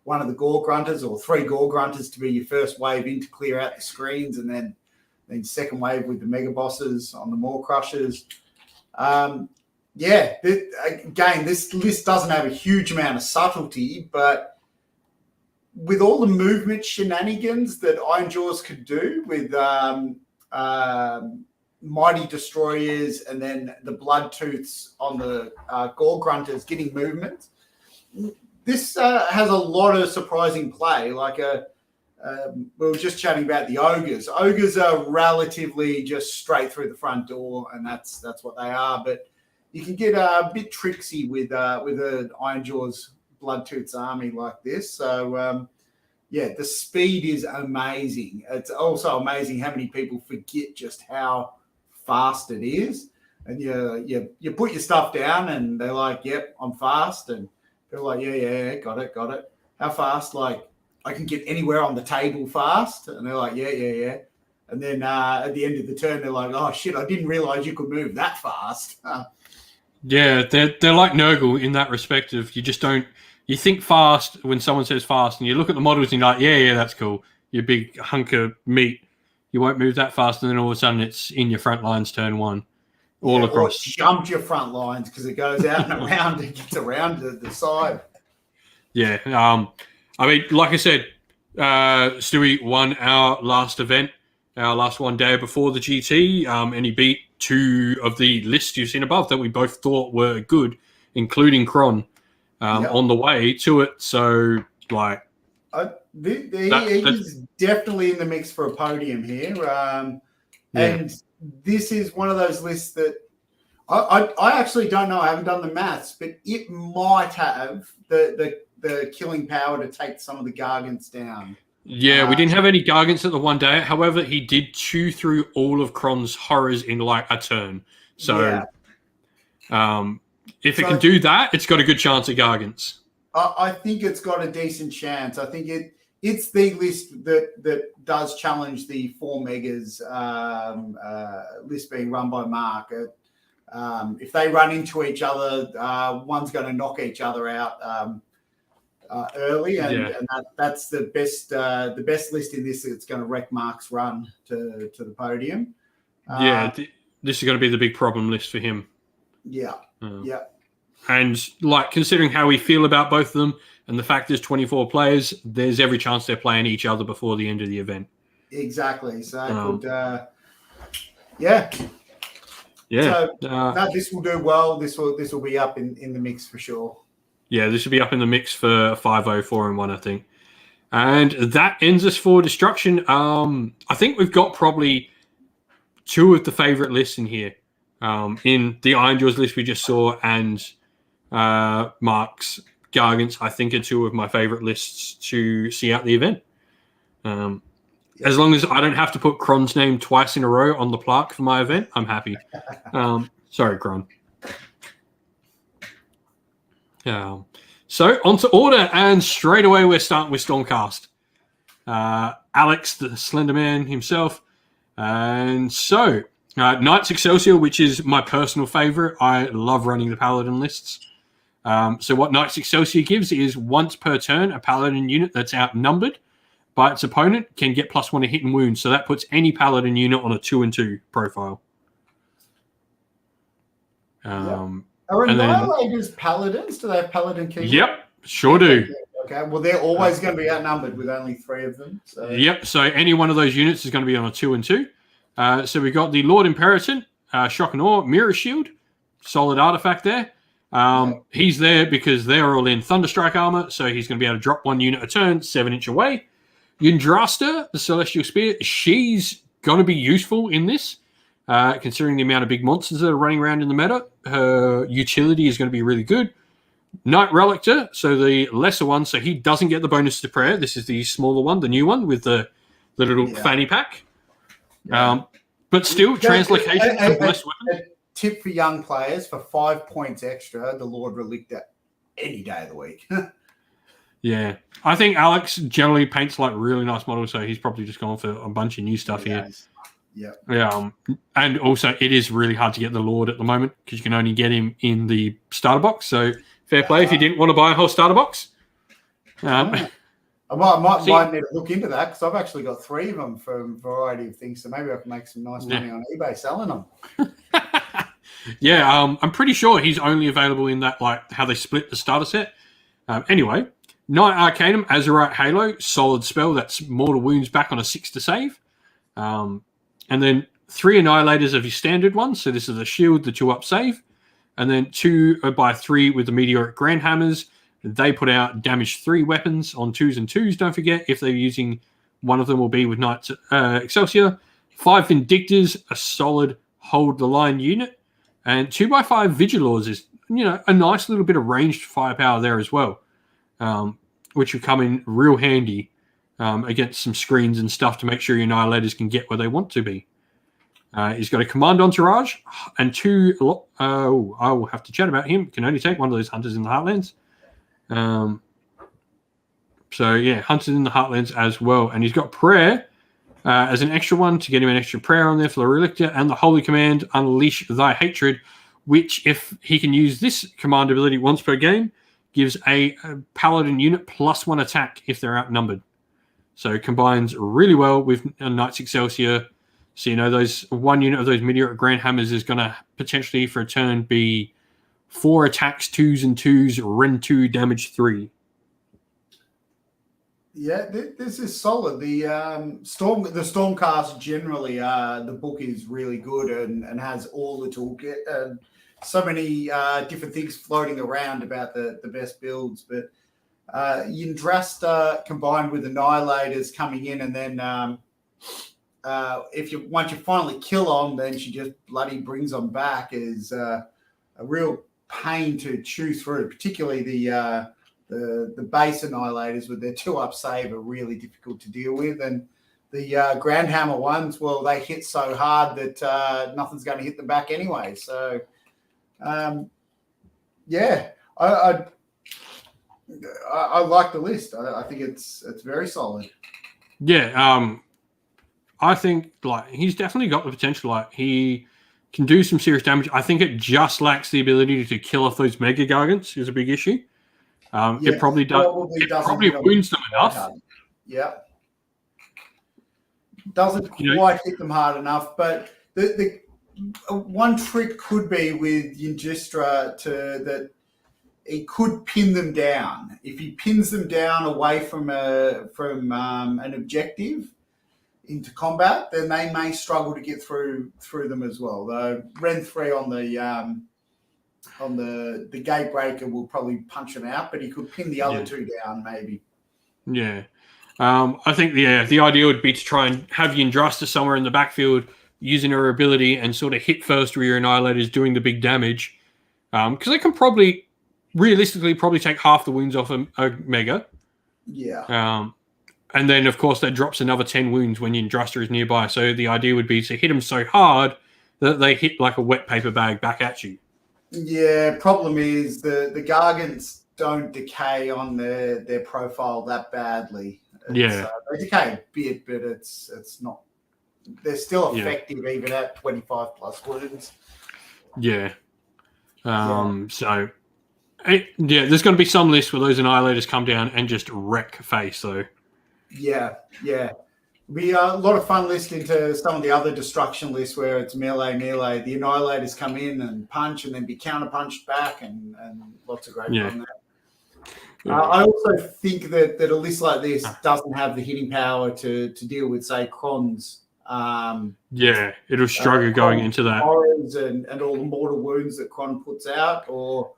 one of the Gore Grunters, or 3 Gore Grunters to be your first wave in to clear out the screens, and then second wave with the Mega Bosses on the Maw Crushers. This list doesn't have a huge amount of subtlety, but with all the movement shenanigans that Ironjawz could do with Mighty Destroyers and then the Bloodtooths on the Gore Grunters getting movement, this has a lot of surprising play. Like we were just chatting about the ogres. Ogres are relatively just straight through the front door, and that's what they are. But you can get a bit tricksy with an Ironjawz Bloodtooths army like this. So the speed is amazing. It's also amazing how many people forget just how fast it is. And you put your stuff down, and they're like, "Yep, I'm fast," and they're like, "Yeah, got it. How fast? Like, I can get anywhere on the table fast." And they're like, yeah. And then at the end of the turn, they're like, "Oh shit, I didn't realize you could move that fast." Yeah, they're like Nurgle in that respect of you just don't. You think fast when someone says fast, and you look at the models and you're like, yeah, that's cool. You big hunk of meat. You won't move that fast, and then all of a sudden it's in your front lines turn 1. all Or across. jumped your front lines because it goes out and around and gets around the side. Yeah. I mean, like I said, Stewie won our last event, our last one day before the GT, and he beat two of the lists you've seen above that we both thought were good, including Khorne, on the way to it. So, like... He's definitely in the mix for a podium here. And this is one of those lists that I actually don't know. I haven't done the maths, but it might have the killing power to take some of the Gargants down. Yeah, we didn't have any Gargants at the one day. However, he did chew through all of Khorne's horrors in like a turn. So, if it can do that, it's got a good chance at Gargants. I think it's got a decent chance. I think it's the list that does challenge the 4 megas list being run by Mark. If they run into each other, one's going to knock each other out early, and that's the best list in this. It's going to wreck Mark's run to the podium. This is going to be the big problem list for him. Yeah. And like considering how we feel about both of them and the fact there's 24 players, there's every chance they're playing each other before the end of the event. Exactly. So So this will do well. This will be up in the mix for sure. Yeah, this will be up in the mix for 5-0, 4-1, I think. And that ends us for Destruction. I think we've got probably two of the favorite lists in here. In the Ironjawz list we just saw and Mark's Gargants, I think are two of my favorite lists to see out the event. As long as I don't have to put Khorne's name twice in a row on the plaque for my event, I'm happy. Sorry, Khorne. So on to order, and straight away we're starting with Stormcast. Alex, the Slender Man himself. And so, Knights Excelsior, which is my personal favorite. I love running the Paladin lists. So what Knights Excelsior gives is once per turn, a Paladin unit that's outnumbered by its opponent can get +1 to hit and wound. So that puts any Paladin unit on a 2-2 profile. Are Annihilators Paladins? Do they have Paladin keys? Yep, sure do. Okay, well, they're always going to be outnumbered with only 3 of them. So. Yep, so any one of those units is going to be on a 2-2. So we've got the Lord Imperator, Shock and Awe, Mirror Shield, solid artifact there. He's there because they're all in Thunderstrike armor, so he's going to be able to drop 1 unit a turn, 7-inch away. Yndrasta, the Celestial Spear, she's going to be useful in this. Considering the amount of big monsters that are running around in the meta, her utility is going to be really good. Knight Relictor, so the lesser one, so he doesn't get the bonus to prayer. This is the smaller one, the new one with the little fanny pack. But still, translocation and blessed weapon. Tip for young players, for 5 points extra, the Lord Relictor any day of the week. Yeah. I think Alex generally paints like really nice models, so he's probably just gone for a bunch of new stuff here. Yeah. And also, it is really hard to get the Lord at the moment because you can only get him in the starter box. So, fair play if you didn't want to buy a whole starter box. I might need to look into that because I've actually got 3 of them for a variety of things. So maybe I can make some nice money on eBay selling them. I'm pretty sure he's only available in that, like, how they split the starter set. Anyway, Knight Arcanum, Azurite Halo, solid spell. That's mortal wounds back on a 6 to save. And then 3 Annihilators of your standard ones. So this is the shield, the 2-up save. And then 2x3 with the Meteoric Grand Hammers. They put out damage 3 weapons on 2s and 2s. Don't forget, if they're using one of them will be with Knights Excelsior. 5 Vindictors, a solid hold the line unit. And 2x5 Vigilors is, a nice little bit of ranged firepower there as well. Which will come in real handy against some screens and stuff to make sure your Annihilators can get where they want to be. He's got a Command Entourage and 2... I will have to chat about him. Can only take one of those Hunters in the Heartlands. Hunters in the Heartlands as well. And he's got Prayer as an extra one to get him an extra Prayer on there for the Relictor, and the Holy Command, Unleash Thy Hatred, which, if he can use this command ability once per game, gives a Paladin unit +1 attack if they're outnumbered. So it combines really well with Knights Excelsior. So, those one unit of those Meteoric Grand Hammers is going to potentially, for a turn, be 4 attacks, 2s and 2s, Rend 2, damage 3. Yeah, this is solid. The Stormcast generally, the book is really good and has all the toolkit and so many different things floating around about the best builds. But Yndrasta combined with Annihilators coming in, and then once you finally kill on, then she just bloody brings them back is a real pain to chew through. Particularly the base Annihilators with their 2-up save are really difficult to deal with, and the Grandhammer ones, well, they hit so hard that nothing's going to hit them back anyway. So, yeah, I like the list. I think it's very solid. Yeah, I think he's definitely got the potential. He can do some serious damage. I think it just lacks the ability to kill off those Mega Gargants is a big issue. It probably does. It probably wounds them enough. Yeah, doesn't quite hit them hard enough. But the one trick could be with Yndrasta that he could pin them down. If he pins them down away from an objective into combat, then they may struggle to get through them as well. Though Rend 3 on the Gatebreaker will probably punch them out, but he could pin the other 2 down maybe. Yeah. I think the idea would be to try and have Yndrasta somewhere in the backfield using her ability and sort of hit first where your Annihilators doing the big damage. Because they can realistically take half the wounds off a Mega. Yeah. And then, of course, that drops another 10 wounds when Yndrasta is nearby. So the idea would be to hit them so hard that they hit like a wet paper bag back at you. Yeah, problem is the Gargants don't decay on their profile that badly. They decay a bit, but it's not. They're still effective even at 25 plus wounds. Yeah. So, there's going to be some lists where those Annihilators come down and just wreck face, though. Yeah. Be a lot of fun listening to some of the other destruction lists where it's melee. The Annihilators come in and punch and then be counter-punched back and lots of great fun there. I also think that a list like this doesn't have the hitting power to deal with, say, Khorne's. It'll struggle going into that. Horrors and all the mortal wounds that Khorne puts out. Or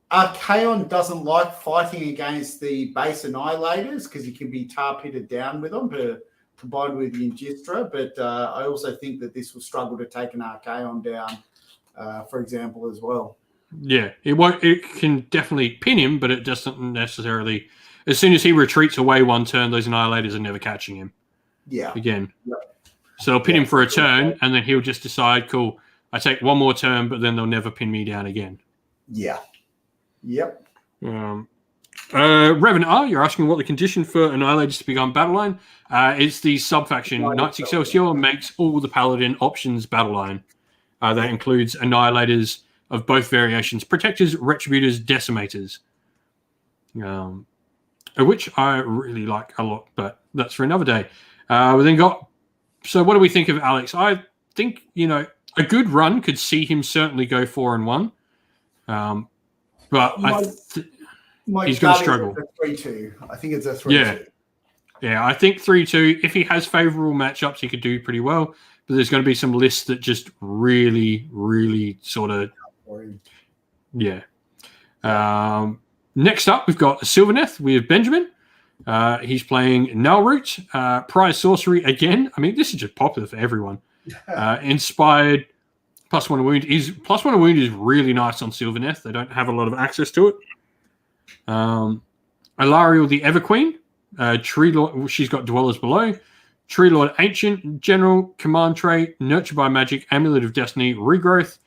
Archaon doesn't like fighting against the base Annihilators because he can be tar-pitted down with them, combined with the Yndrasta. But I also think that this will struggle to take an Archaon down, for example, as well. Yeah, it won't. It can definitely pin him, but it doesn't necessarily. As soon as he retreats away one turn, those Annihilators are never catching him. Yeah. Again. Yep. So they'll pin him for a turn, and then he'll just decide, cool, I take one more turn, but then they'll never pin me down again. Yeah. Yep. Revenant R, you're asking what the condition for Annihilators to become battle line. It's the sub-faction. Knights Excelsior makes all the Paladin options battle line. That includes Annihilators of both variations, Protectors, Retributors, Decimators, which I really like a lot, but that's for another day. We then got, so what do we think of Alex? I think, a good run could see him certainly go 4-1. But he's going to struggle. 3-2. I think it's a 3-2. Yeah, I think 3-2. If he has favourable matchups, he could do pretty well. But there's going to be some lists that just really, really sort of... Yeah. Next up, we've got Sylvaneth with Benjamin. He's playing Nullroot. Prize Sorcery again. I mean, this is just popular for everyone. Inspired... +1 wound is really nice on Sylvaneth. They don't have a lot of access to it. Alariel the Everqueen, Tree Lord. She's got Dwellers Below, Tree Lord Ancient, General, Command Trait, Nurture by Magic, Amulet of Destiny, Regrowth,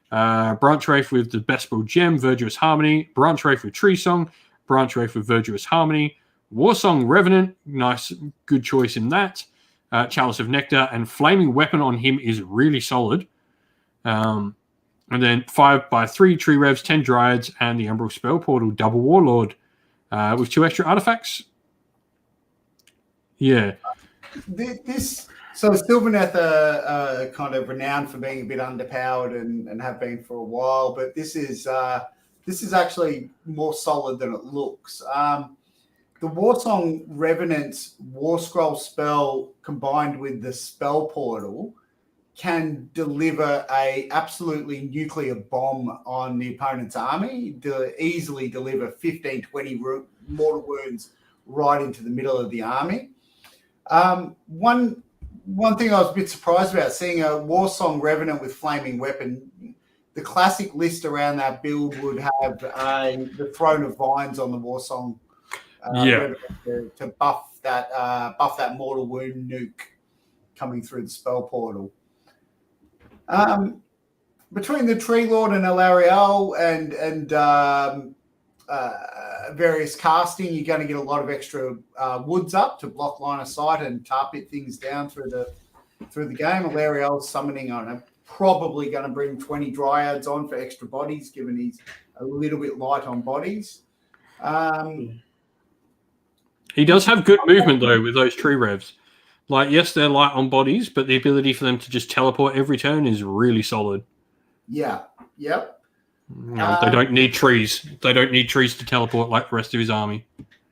Branch Wraith with the Bespel Gem, Verdurous Harmony, Branch Wraith with Tree Song, Branch Wraith with Verdurous Harmony, Warsong Revenant, nice, good choice in that. Chalice of Nectar, and Flaming Weapon on him is really solid. And then 5x3 Tree Revs, 10 Dryads, and the Umbral Spell Portal, Double Warlord, with 2 extra artifacts. Yeah. So Sylvaneth are kind of renowned for being a bit underpowered and have been for a while, but this is actually more solid than it looks. The Warsong Revenant's War Scroll spell combined with the spell portal can deliver a absolutely nuclear bomb on the opponent's army, easily deliver 15, 20 mortal wounds right into the middle of the army. One thing I was a bit surprised about, seeing a Warsong Revenant with Flaming Weapon, the classic list around that build would have the Throne of Vines on the Warsong Revenant to buff that mortal wound nuke coming through the spell portal. Between the Tree Lord and Alarielle and various casting, you're going to get a lot of extra woods up to block line of sight and tar pit things down through the game. Alarielle's summoning on probably going to bring 20 Dryads on for extra bodies, given he's a little bit light on bodies. He does have good movement though with those tree revs. Like, yes, they're light on bodies, but the ability for them to just teleport every turn is really solid. Yeah. Yep. They don't need trees. They don't need trees to teleport like the rest of his army.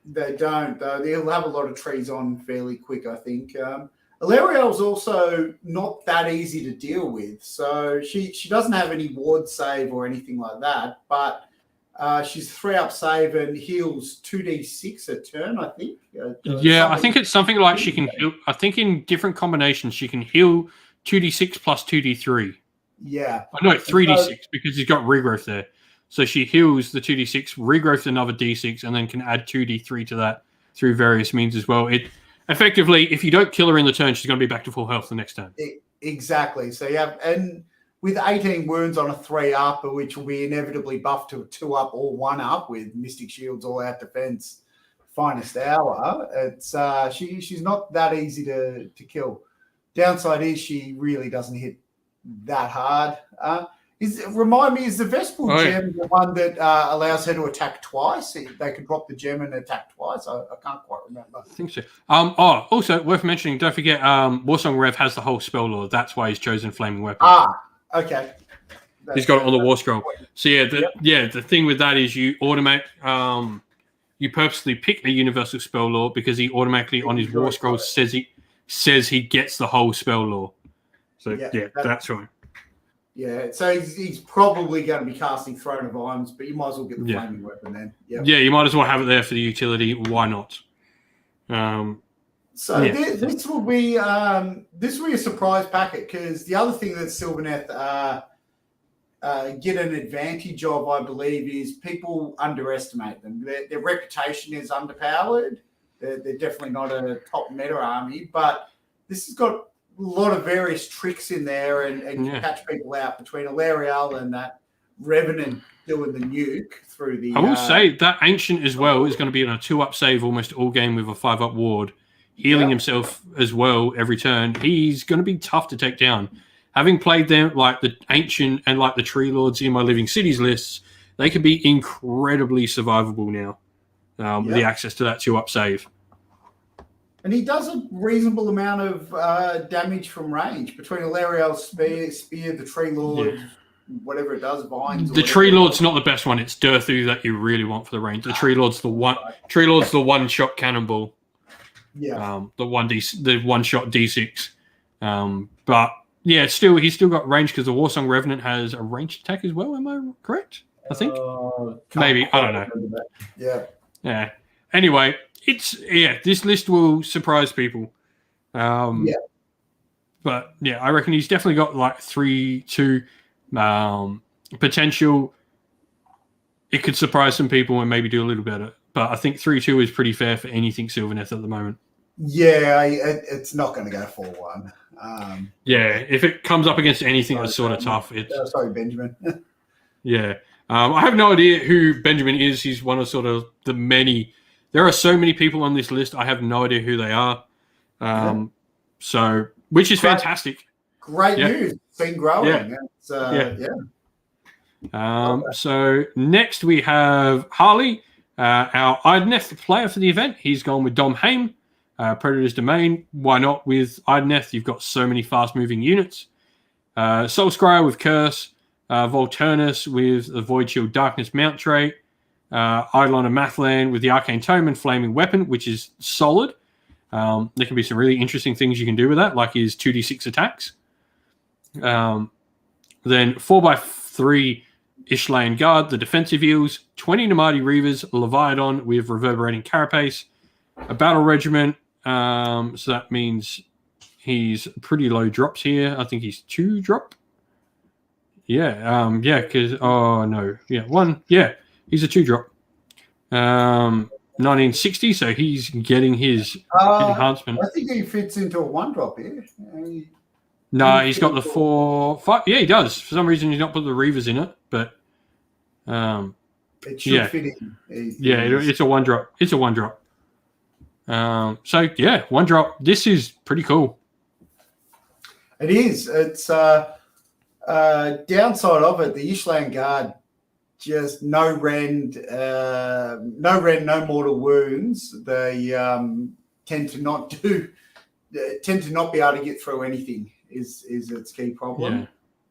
They don't, though. They'll have a lot of trees on fairly quick, I think. Alarielle's also not that easy to deal with. So she doesn't have any ward save or anything like that, but she's 3-up save and heals 2d6 a turn, I think. I think it's something like she can heal. I think in different combinations she can heal 2d6 plus 2d3. Yeah. Oh, no, 3d6 because he's got regrowth there. So she heals the 2d6, regrowth another d6, and then can add 2d3 to that through various means as well. It effectively, if you don't kill her in the turn, she's going to be back to full health the next turn. Exactly. So and with 18 wounds on a 3-up, which will be inevitably buffed to a 2-up or 1-up with Mystic Shields, All Out Defense, Finest Hour, it's she's not that easy to kill. Downside is she really doesn't hit that hard. Remind me, is the Vespal gem the one that allows her to attack twice? They can drop the gem and attack twice. I can't quite remember. I think so. Also worth mentioning, don't forget, Warsong Rev has the whole spell lore. That's why he's chosen Flaming Weapon. Okay. He's got it on the War Scroll. So the thing with that is you you purposely pick a universal spell lore because he automatically on his War Scroll says he gets the whole spell lore. So that's right. Yeah, so he's probably going to be casting Throne of Arms, but you might as well get the Flaming Weapon then. Yep. Yeah, you might as well have it there for the utility. Why not? This will be a surprise packet because the other thing that Sylvaneth get an advantage of, I believe, is people underestimate them. Their reputation is underpowered. They're definitely not a top meta army, but this has got a lot of various tricks in there and can catch people out between Alarielle and that Revenant doing the nuke through the... I will say that Ancient as well is going to be on a 2-up save almost all game with a 5-up ward, healing himself as well every turn. He's going to be tough to take down. Having played them like the Ancient and like the Tree Lords in my Living Cities lists, they can be incredibly survivable now with the access to that 2-up save. And he does a reasonable amount of damage from range between Alarielle's spear, the Tree Lord, whatever it does, vines. The Tree Lord's not the best one. It's Durthu that you really want for the range. The Tree Lord's the one. Tree Lord's the one-shot cannonball. Yeah. The one-shot D6. But yeah, he's still got range because the Warsong Revenant has a ranged attack as well. Am I correct? I think maybe I don't know. Yeah. Anyway. This list will surprise people. But I reckon he's definitely got like 3-2 potential. It could surprise some people and maybe do a little better. But I think 3-2 is pretty fair for anything Sylvaneth at the moment. Yeah, it's not going to go 4-1. If it comes up against anything that's sort of tough. Sorry, Benjamin. I have no idea who Benjamin is. He's one of sort of the many... There are so many people on this list. I have no idea who they are. Which is fantastic. Great news. It's been growing. So next we have Harley, our Idoneth player for the event. He's gone with Dom Haim. Predator's Domain, why not? With Idoneth, you've got so many fast-moving units. Soul Scryer with Curse, Volturnus with the Void Shield Darkness mount trait, Eidolon and Mathlan with the Arcane Tome and Flaming Weapon, which is solid. There can be some really interesting things you can do with that, like his 2d6 attacks. Then 4x3 Ishlayan Guard, the defensive eels, 20 Namadi Reavers, Leviathan with Reverberating Carapace, a Battle Regiment. So that means he's pretty low drops here. I think he's 2 drop. Yeah, because he's a 2 drop. 1960, so he's getting his enhancement. I think he fits into a 1 drop here. No, he's got the 4, 5. Yeah, he does. For some reason, he's not put the Reavers in it, but it should fit in. It's a 1 drop. It's a 1 drop. 1 drop. This is pretty cool. It is. It's downside of it. The Ishlayan Guard, just no rend, no mortal wounds. They tend to not be able to get through anything. Is its key problem.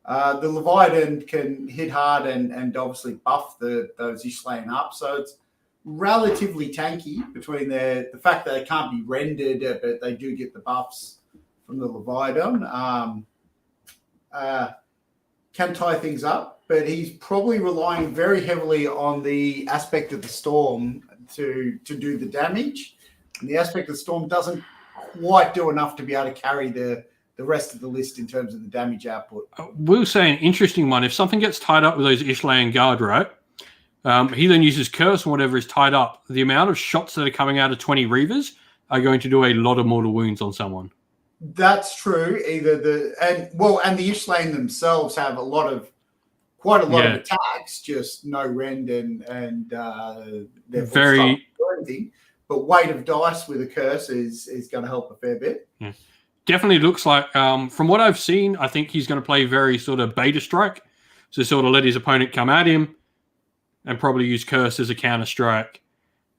Yeah. The Leviathan can hit hard and obviously buff those Ishlayan up, so it's relatively tanky between the fact that they can't be rendered, but they do get the buffs from the Leviathan. Can tie things up, but he's probably relying very heavily on the aspect of the storm to do the damage. And the aspect of the storm doesn't quite do enough to be able to carry the rest of the list in terms of the damage output. We'll say an interesting one. If something gets tied up with those Ishlayan Guard, right, he then uses Curse and whatever is tied up. The amount of shots that are coming out of 20 Reavers are going to do a lot of mortal wounds on someone. That's true. And the Ishlayan themselves have quite a lot of attacks, just no rend and therefore anything. But weight of dice with a Curse is going to help a fair bit. Yeah. Definitely looks like, from what I've seen, I think he's going to play very sort of beta strike. So sort of let his opponent come at him and probably use Curse as a counter strike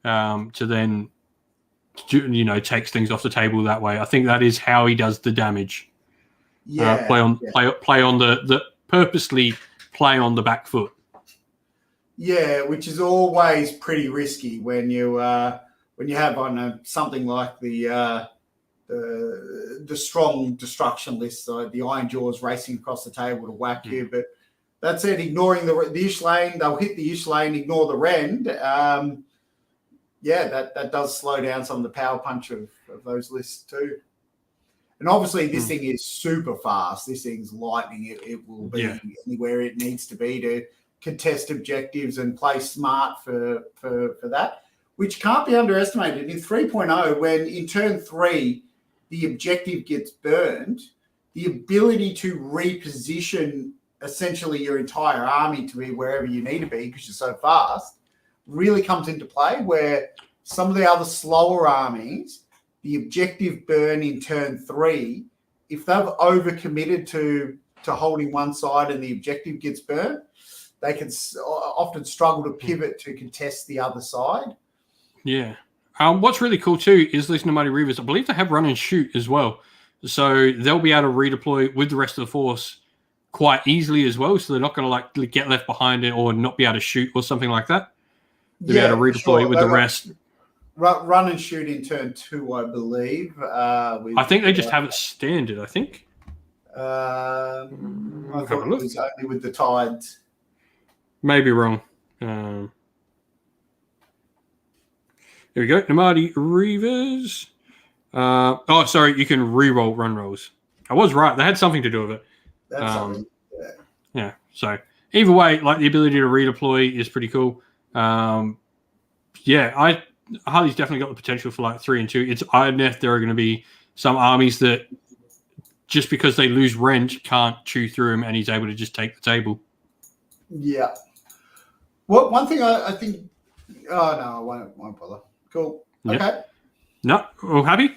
to then, takes things off the table that way. I think that is how he does the damage. Yeah. Play on the purposely play on the back foot. Yeah, which is always pretty risky when you have on something like the strong destruction list, so the Ironjawz racing across the table to whack you. But that said, ignoring the Ishlayan, they'll hit the Ishlayan, ignore the rend. That does slow down some of the power punch of those lists too. And obviously this thing is super fast. This thing's lightning. It will be anywhere it needs to be to contest objectives and play smart for that, which can't be underestimated. In 3.0, when in turn 3, the objective gets burned, the ability to reposition essentially your entire army to be wherever you need to be because you're so fast really comes into play, where some of the other slower armies, the objective burn in turn 3, if they've overcommitted to holding one side and the objective gets burnt, they can often struggle to pivot to contest the other side. Yeah. What's really cool too is these Nomadic Reavers, I believe they have run and shoot as well. So they'll be able to redeploy with the rest of the force quite easily as well. So they're not going to get left behind it or not be able to shoot or something like that. They'll be able to redeploy with the rest. Run and shoot in turn 2, I believe. I think they just have it standard, I think. I thought it was only with the tides. Maybe wrong. There we go. Namadi Reavers. You can re-roll run rolls. I was right. They had something to do with it. That's something. Yeah. So either way, the ability to redeploy is pretty cool. Harley's definitely got the potential for 3 and 2. It's Idoneth. There are going to be some armies that just because they lose rent can't chew through him, and he's able to just take the table. Yeah. Well, one thing I think. Oh no, I won't bother. Cool. Okay. Yeah. No, all happy?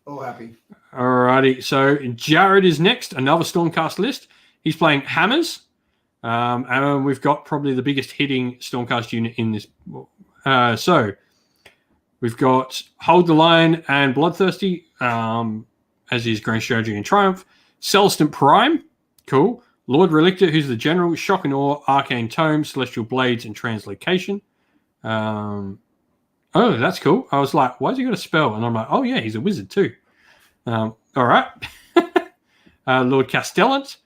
All happy. Alrighty. So Jared is next. Another Stormcast list. He's playing Hammers. And we've got probably the biggest hitting Stormcast unit in this. So We've got Hold the Line and Bloodthirsty, as is Grand Strategy and Triumph. Celestant Prime, cool. Lord Relictor, who's the General. Shock and Awe, Arcane Tome, Celestial Blades, and Translocation. Oh, that's cool. I was like, why has he got a spell? And I'm like, oh yeah, he's a wizard too. All right. Lord Castellant.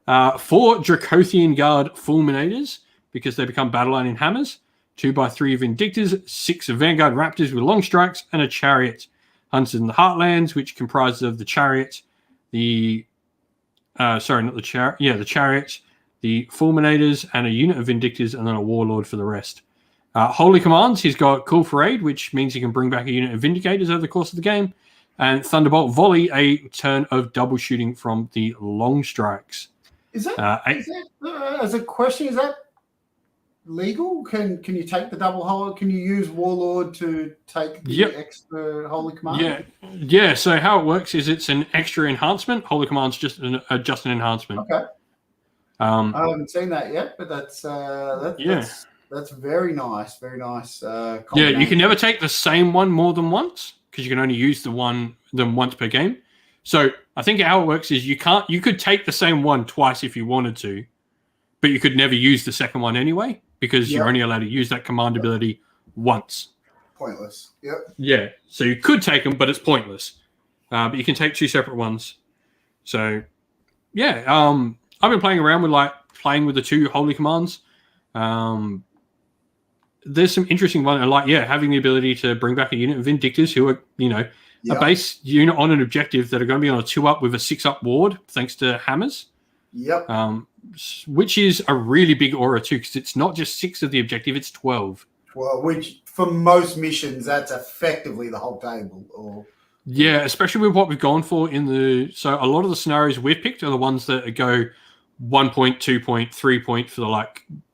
4 Dracothian Guard Fulminators, because they become battle line in hammers. 2x3 Vindictors, 6 Vanguard Raptors with long strikes, and a Chariot. Hunted in the Heartlands, which comprises of the Chariot, the the Chariot, the Fulminators, and a unit of Vindictors, and then a Warlord for the rest. Holy Commands, he's got Call for Aid, which means he can bring back a unit of Vindicators over the course of the game. And Thunderbolt Volley, a turn of double shooting from the long strikes. As a question, is that legal? Can you take the double holy? Can you use Warlord to take the extra Holy Command? Yeah. So how it works is it's an extra enhancement. Holy Command's just an enhancement. Okay. I haven't seen that yet, but that's very nice. Very nice. You can never take the same one more than once, because you can only use them once per game. So I think how it works is you could take the same one twice if you wanted to, but you could never use the second one anyway, because you're only allowed to use that command ability once. Pointless. Yep. Yeah. So you could take them, but it's pointless. But you can take 2 separate ones. So yeah, I've been playing around with the 2 holy commands. There's some interesting ones, having the ability to bring back a unit of Vindictors who are, a base unit on an objective that are going to be on a 2-up with a 6-up ward, thanks to hammers. Yep. Which is a really big aura too, because it's not just 6 of the objective, it's 12. Well, which for most missions, that's effectively the whole table. Yeah, especially with what we've gone for so a lot of the scenarios we've picked are the ones that go 1 point, 2 point, 3 point for the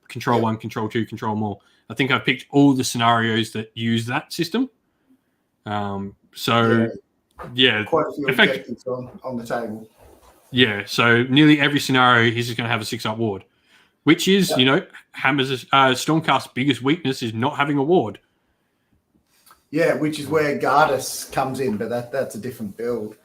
control 1, control 2, control more. I think I've picked all the scenarios that use that system. Quite a few objectives on the table. Yeah, so nearly every scenario he's just going to have a 6-up ward, which is, Hammer's Stormcast's biggest weakness is not having a ward. Yeah, which is where Gargants comes in, but that's a different build.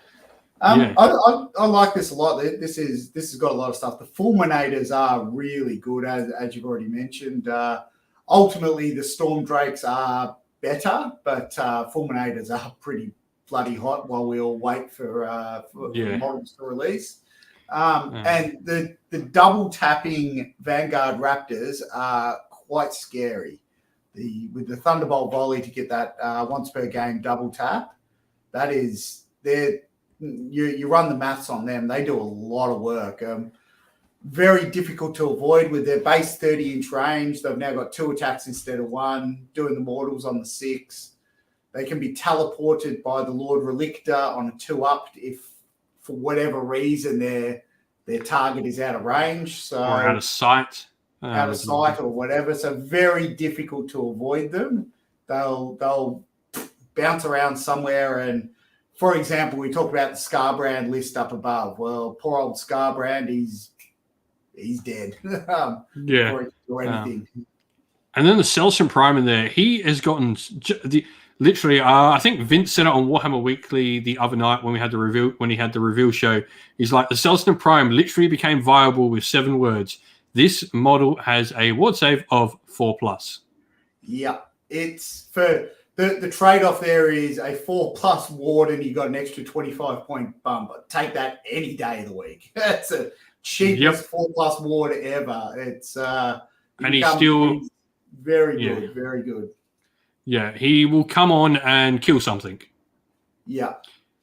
I like this a lot. This has got a lot of stuff. The Fulminators are really good, as you've already mentioned. Ultimately, the Storm Drakes are better, but Fulminators are pretty bloody hot while we all wait for models to release. And the double tapping Vanguard Raptors are quite scary. With the Thunderbolt Volley to get that once per game double tap, you run the maths on them. They do a lot of work. Very difficult to avoid with their base 30-inch range. They've now got 2 attacks instead of 1, doing the mortals on the 6. They can be teleported by the Lord Relictor on a 2-up if, for whatever reason, their target is out of range. So or out of sight. Or whatever. So very difficult to avoid them. They'll bounce around somewhere. And, for example, we talked about the Scarbrand list up above. Well, poor old Scarbrand, he's dead. Before he can do anything. And then the Celestion Prime in there, he has gotten literally. I think Vince said it on Warhammer Weekly the other night when he had the reveal show. He's like, the Celestion Prime literally became viable with 7 words. This model has a ward save of 4+. Yeah, it's for the trade-off there is a 4+ ward and you got an extra 25-point bump. Take that any day of the week. That's a cheapest 4+ ward ever. It's and he's still very good, very good. Yeah, he will come on and kill something. Yeah.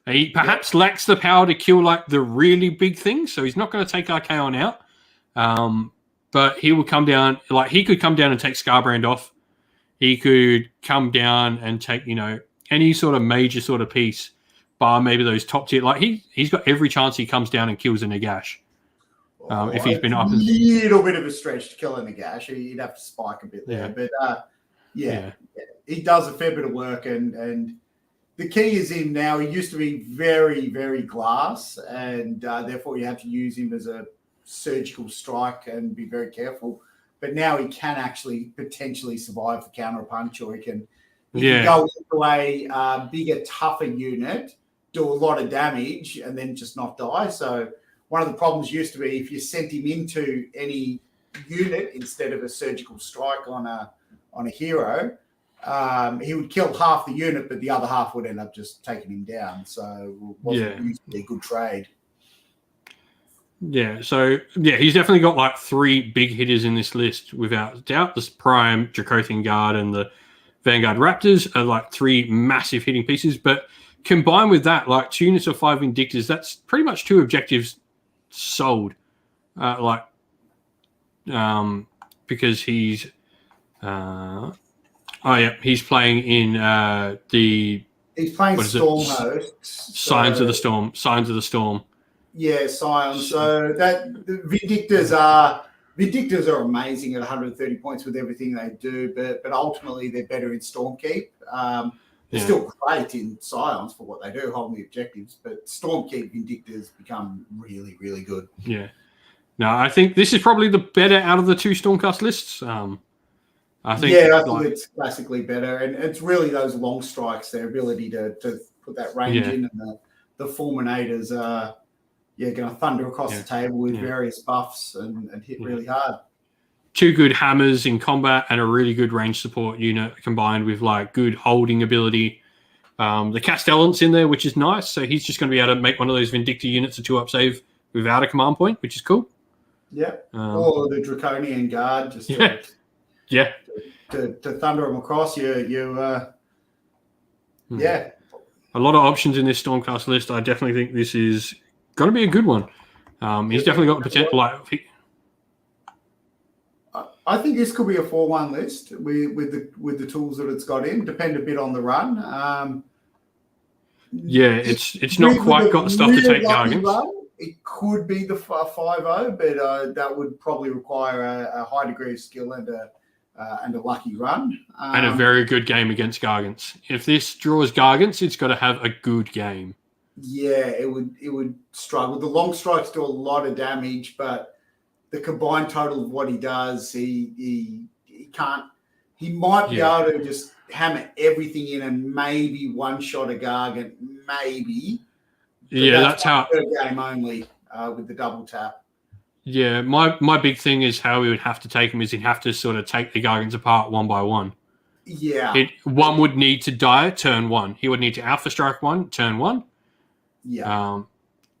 He perhaps lacks the power to kill the really big things, so he's not going to take Archaon out. But he will come down, he could come down and take Scarbrand off. He could come down and take, any sort of major sort of piece, bar maybe those top tier. He's got every chance he comes down and kills a Nagash. If he's been up. A little bit of a stretch to kill a Nagash. He'd have to spike a bit there. But he does a fair bit of work. And the key is him now. He used to be very, very glass. And therefore you have to use him as a surgical strike and be very careful. But now he can actually potentially survive the counter punch, or he can You can go into a bigger, tougher unit, do a lot of damage, and then just not die. So one of the problems used to be if you sent him into any unit instead of a surgical strike on a hero, he would kill half the unit, but the other half would end up just taking him down. So it wasn't usually a good trade. Yeah, so he's definitely got like 3 big hitters in this list without doubt. This Prime, Dracothian Guard, and the Vanguard Raptors are like 3 massive hitting pieces. But combined with that, like 2 units of 5 Vindictors, that's pretty much 2 objectives sold. Because he's he's playing in he's playing Storm Hosts. Signs of the Storm. Yeah, Scions. So that the Vindictors are amazing at 130 points with everything they do, but ultimately they're better in Stormkeep. They're still great in Scions for what they do, holding the objectives, but Stormkeep Vindictors become really, really good. Yeah. No, I think this is probably the better out of the 2 Stormcast lists. I think it's classically better, and it's really those long strikes, their ability to put that range in, and the Fulminators are going to thunder across the table with various buffs and hit really hard. 2 good hammers in combat and a really good range support unit combined with like good holding ability. The Castellant's in there, which is nice. So he's just going to be able to make one of those Vindictor units a 2-up save without a command point, which is cool. Yeah. Or the Draconian Guard, just to thunder them across. A lot of options in this Stormcast list. I definitely think this is going to be a good one. He's definitely got the potential. I think this could be a 4-1 list with the tools that it's got in. Depend a bit on the run. It's not quite got the stuff to take Gargants. It could be the 5-0, but that would probably require a high degree of skill and a lucky run. And a very good game against Gargants. If this draws Gargants, it's got to have a good game. Yeah, it would struggle. The long strikes do a lot of damage, but the combined total of what he does, he can't. He might be able to just hammer everything in and maybe one-shot a Gargant, maybe. Yeah, that's how. Per game only with the double tap. Yeah, my big thing is how we would have to take him is he'd have to sort of take the Gargants apart one by one. Yeah. One would need to die turn 1. He would need to Alpha Strike 1, turn 1. Yeah.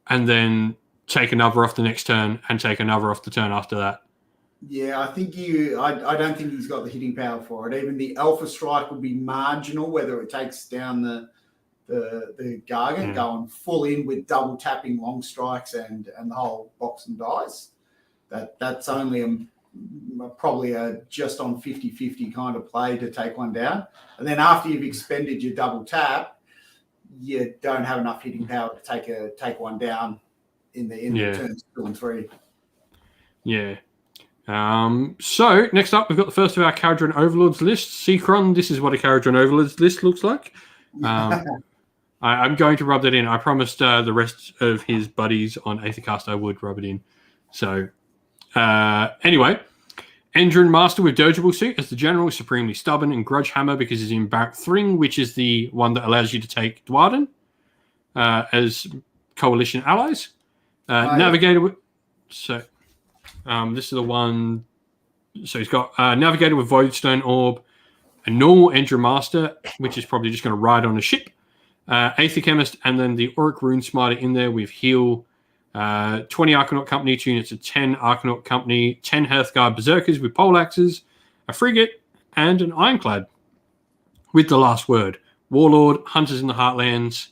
And then take another off the next turn and take another off the turn after that. Yeah, I think I don't think he's got the hitting power for it. Even the Alpha Strike would be marginal, whether it takes down the Gargant going full in with double tapping long strikes and the whole box and dice. That's only probably a just on 50-50 kind of play to take one down. And then after you've expended your double tap, you don't have enough hitting power to take one down in the turns 2 and 3. Yeah. So next up, we've got the first of our Kharadron Overlords list. Seacron, this is what a Kharadron Overlords list looks like. I'm going to rub that in. I promised the rest of his buddies on Aethercast I would rub it in. So anyway, Endrin Master with Dodgeable Suit as the General, supremely stubborn and grudge hammer because he's in Barrack Thring, which is the one that allows you to take Dwarden as coalition allies. Navigator with... So this is the one... So he's got Navigator with Voidstone Orb, a normal Endrin Master, which is probably just going to ride on a ship, Aether Chemist, and then the Auric Rune Smiter in there with Heal, 20 Arcanaut Company, 2 units of 10 Arcanaut Company, 10 Hearthguard Berserkers with Poleaxes, a Frigate, and an Ironclad. With the last word, Warlord, Hunters in the Heartlands,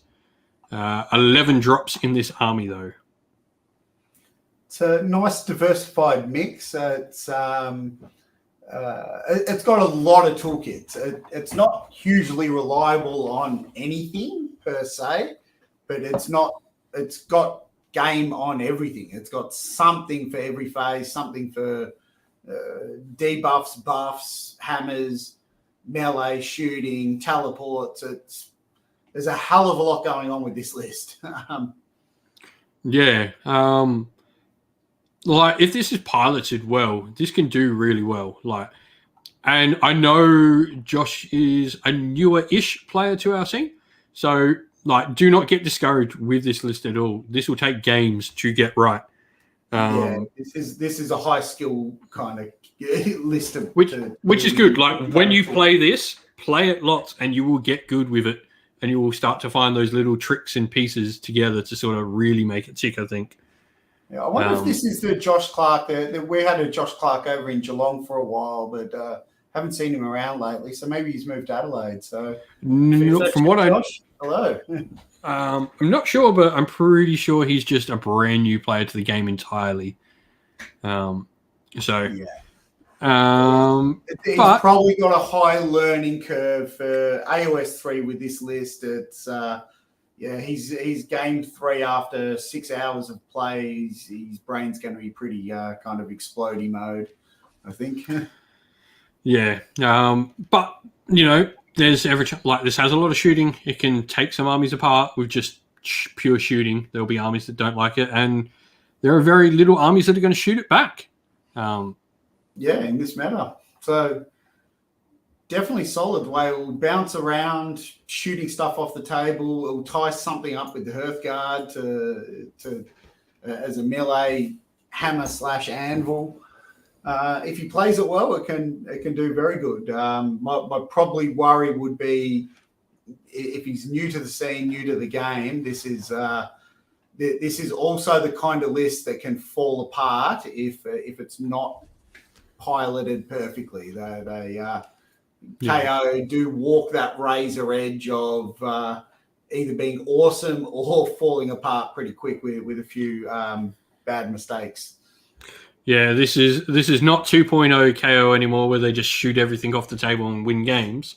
11 drops in this army, though. It's a nice diversified mix. It's got a lot of toolkits. It's not hugely reliable on anything per se, but it's got game on everything. It's got something for every phase, something for debuffs, buffs, hammers, melee, shooting, teleports. There's a hell of a lot going on with this list. Like, if this is piloted well, this can do really well. Like, And I know Josh is a newer-ish player to our scene. So, like, do not get discouraged with this list at all. This will take games to get right. This is a high skill kind of list of which is good. Like, when you play this, play it lots, and you will get good with it, and you will start to find those little tricks and pieces together to sort of really make it tick, I think. Yeah, I wonder if this is the Josh Clark. We had a Josh Clark over in Geelong for a while, but haven't seen him around lately. So maybe he's moved to Adelaide. So from what Josh, hello. I'm not sure, but I'm pretty sure he's just a brand new player to the game entirely. He's probably got a high learning curve for AOS 3 with this list. It's he's game 3 after 6 hours of play. His brain's going to be pretty kind of explodey mode, I think. But there's this has a lot of shooting. It can take some armies apart with just pure shooting. There'll be armies that don't like it, and there are very little armies that are going to shoot it back. In this matter. So definitely solid way. It'll bounce around, shooting stuff off the table. It'll tie something up with the Hearthguard to as a melee hammer/anvil. If he plays it well, it can do very good. My probably worry would be if he's new to the scene, new to the game. This is also the kind of list that can fall apart if it's not piloted perfectly. KO do walk that razor edge of either being awesome or falling apart pretty quick with a few bad mistakes. Yeah, this is not 2.0 KO anymore, where they just shoot everything off the table and win games.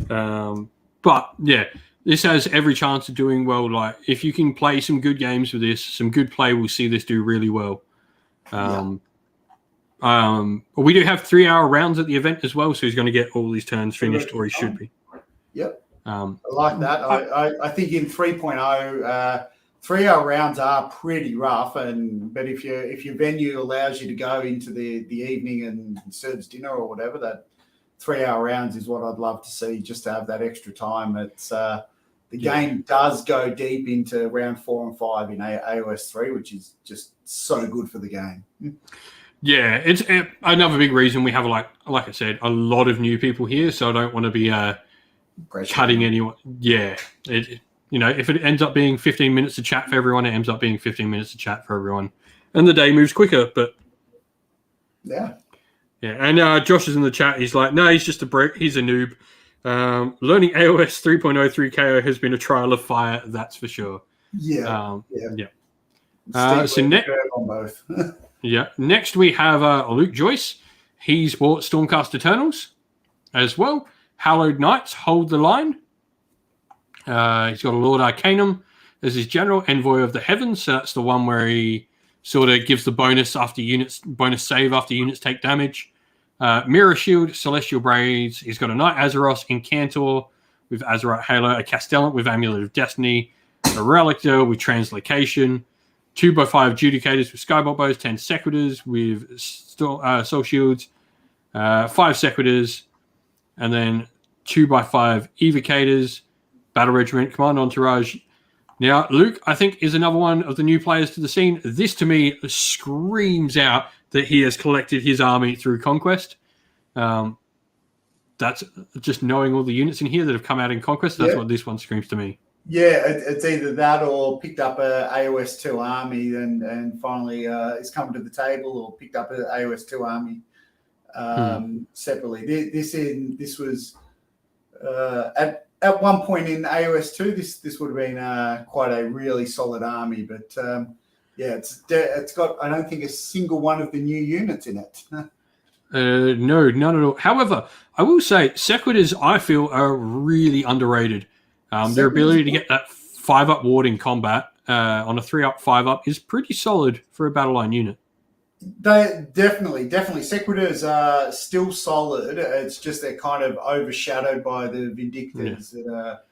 But yeah, this has every chance of doing well. Like, if you can play some good games with this, some good play, we'll see this do really well. We do have 3-hour rounds at the event as well, so he's going to get all these turns finished, or he should be. Yep. I like that. I think in 3.0, 3-hour rounds are pretty rough, but if your venue allows you to go into the evening and serves dinner or whatever, that 3-hour rounds is what I'd love to see, just to have that extra time. It's the game does go deep into round 4 and 5 in AOS 3, which is just so good for the game. Yeah, it's another big reason we have, like I said, a lot of new people here, so I don't want to be cutting anyone. Yeah, if it ends up being 15 minutes to chat for everyone, it ends up being 15 minutes to chat for everyone. And the day moves quicker, but... Yeah. Yeah, and Josh is in the chat. He's like, no, he's just he's a noob. Learning AOS 3.0 through KO has been a trial of fire, that's for sure. Yeah. So on both. Next we have Luke Joyce. He's bought Stormcast Eternals as well. Hallowed Knights hold the line. He's got a Lord Arcanum as his general, Envoy of the Heavens. So that's the one where he sort of gives the bonus save after units take damage. Mirror Shield, Celestial Braids. He's got a Knight Azeroth Incantor with Azerite Halo, a Castellan with Amulet of Destiny, a Relictor with Translocation, 2x5 Judicators with Skybolt Bows, 10 Sequitors with Soul Shields, 5 Sequitors, and then 2x5 Evocators, Battle Regiment, Command Entourage. Now, Luke, I think, is another one of the new players to the scene. This, to me, screams out that he has collected his army through Conquest. That's just knowing all the units in here that have come out in Conquest. That's what this one screams to me. Yeah, it's either that or picked up a AOS 2 army and finally is coming to the table, or picked up an AOS 2 army separately. This was at one point in AOS 2. This would have been quite a really solid army, but it's got, I don't think, a single one of the new units in it. No, none at all. However, I will say Sequitors, I feel, are really underrated. Their ability to get that 5-up ward in combat on a 3-up, 5-up is pretty solid for a battle line unit. They definitely. Sequitors are still solid. It's just they're kind of overshadowed by the Vindictors that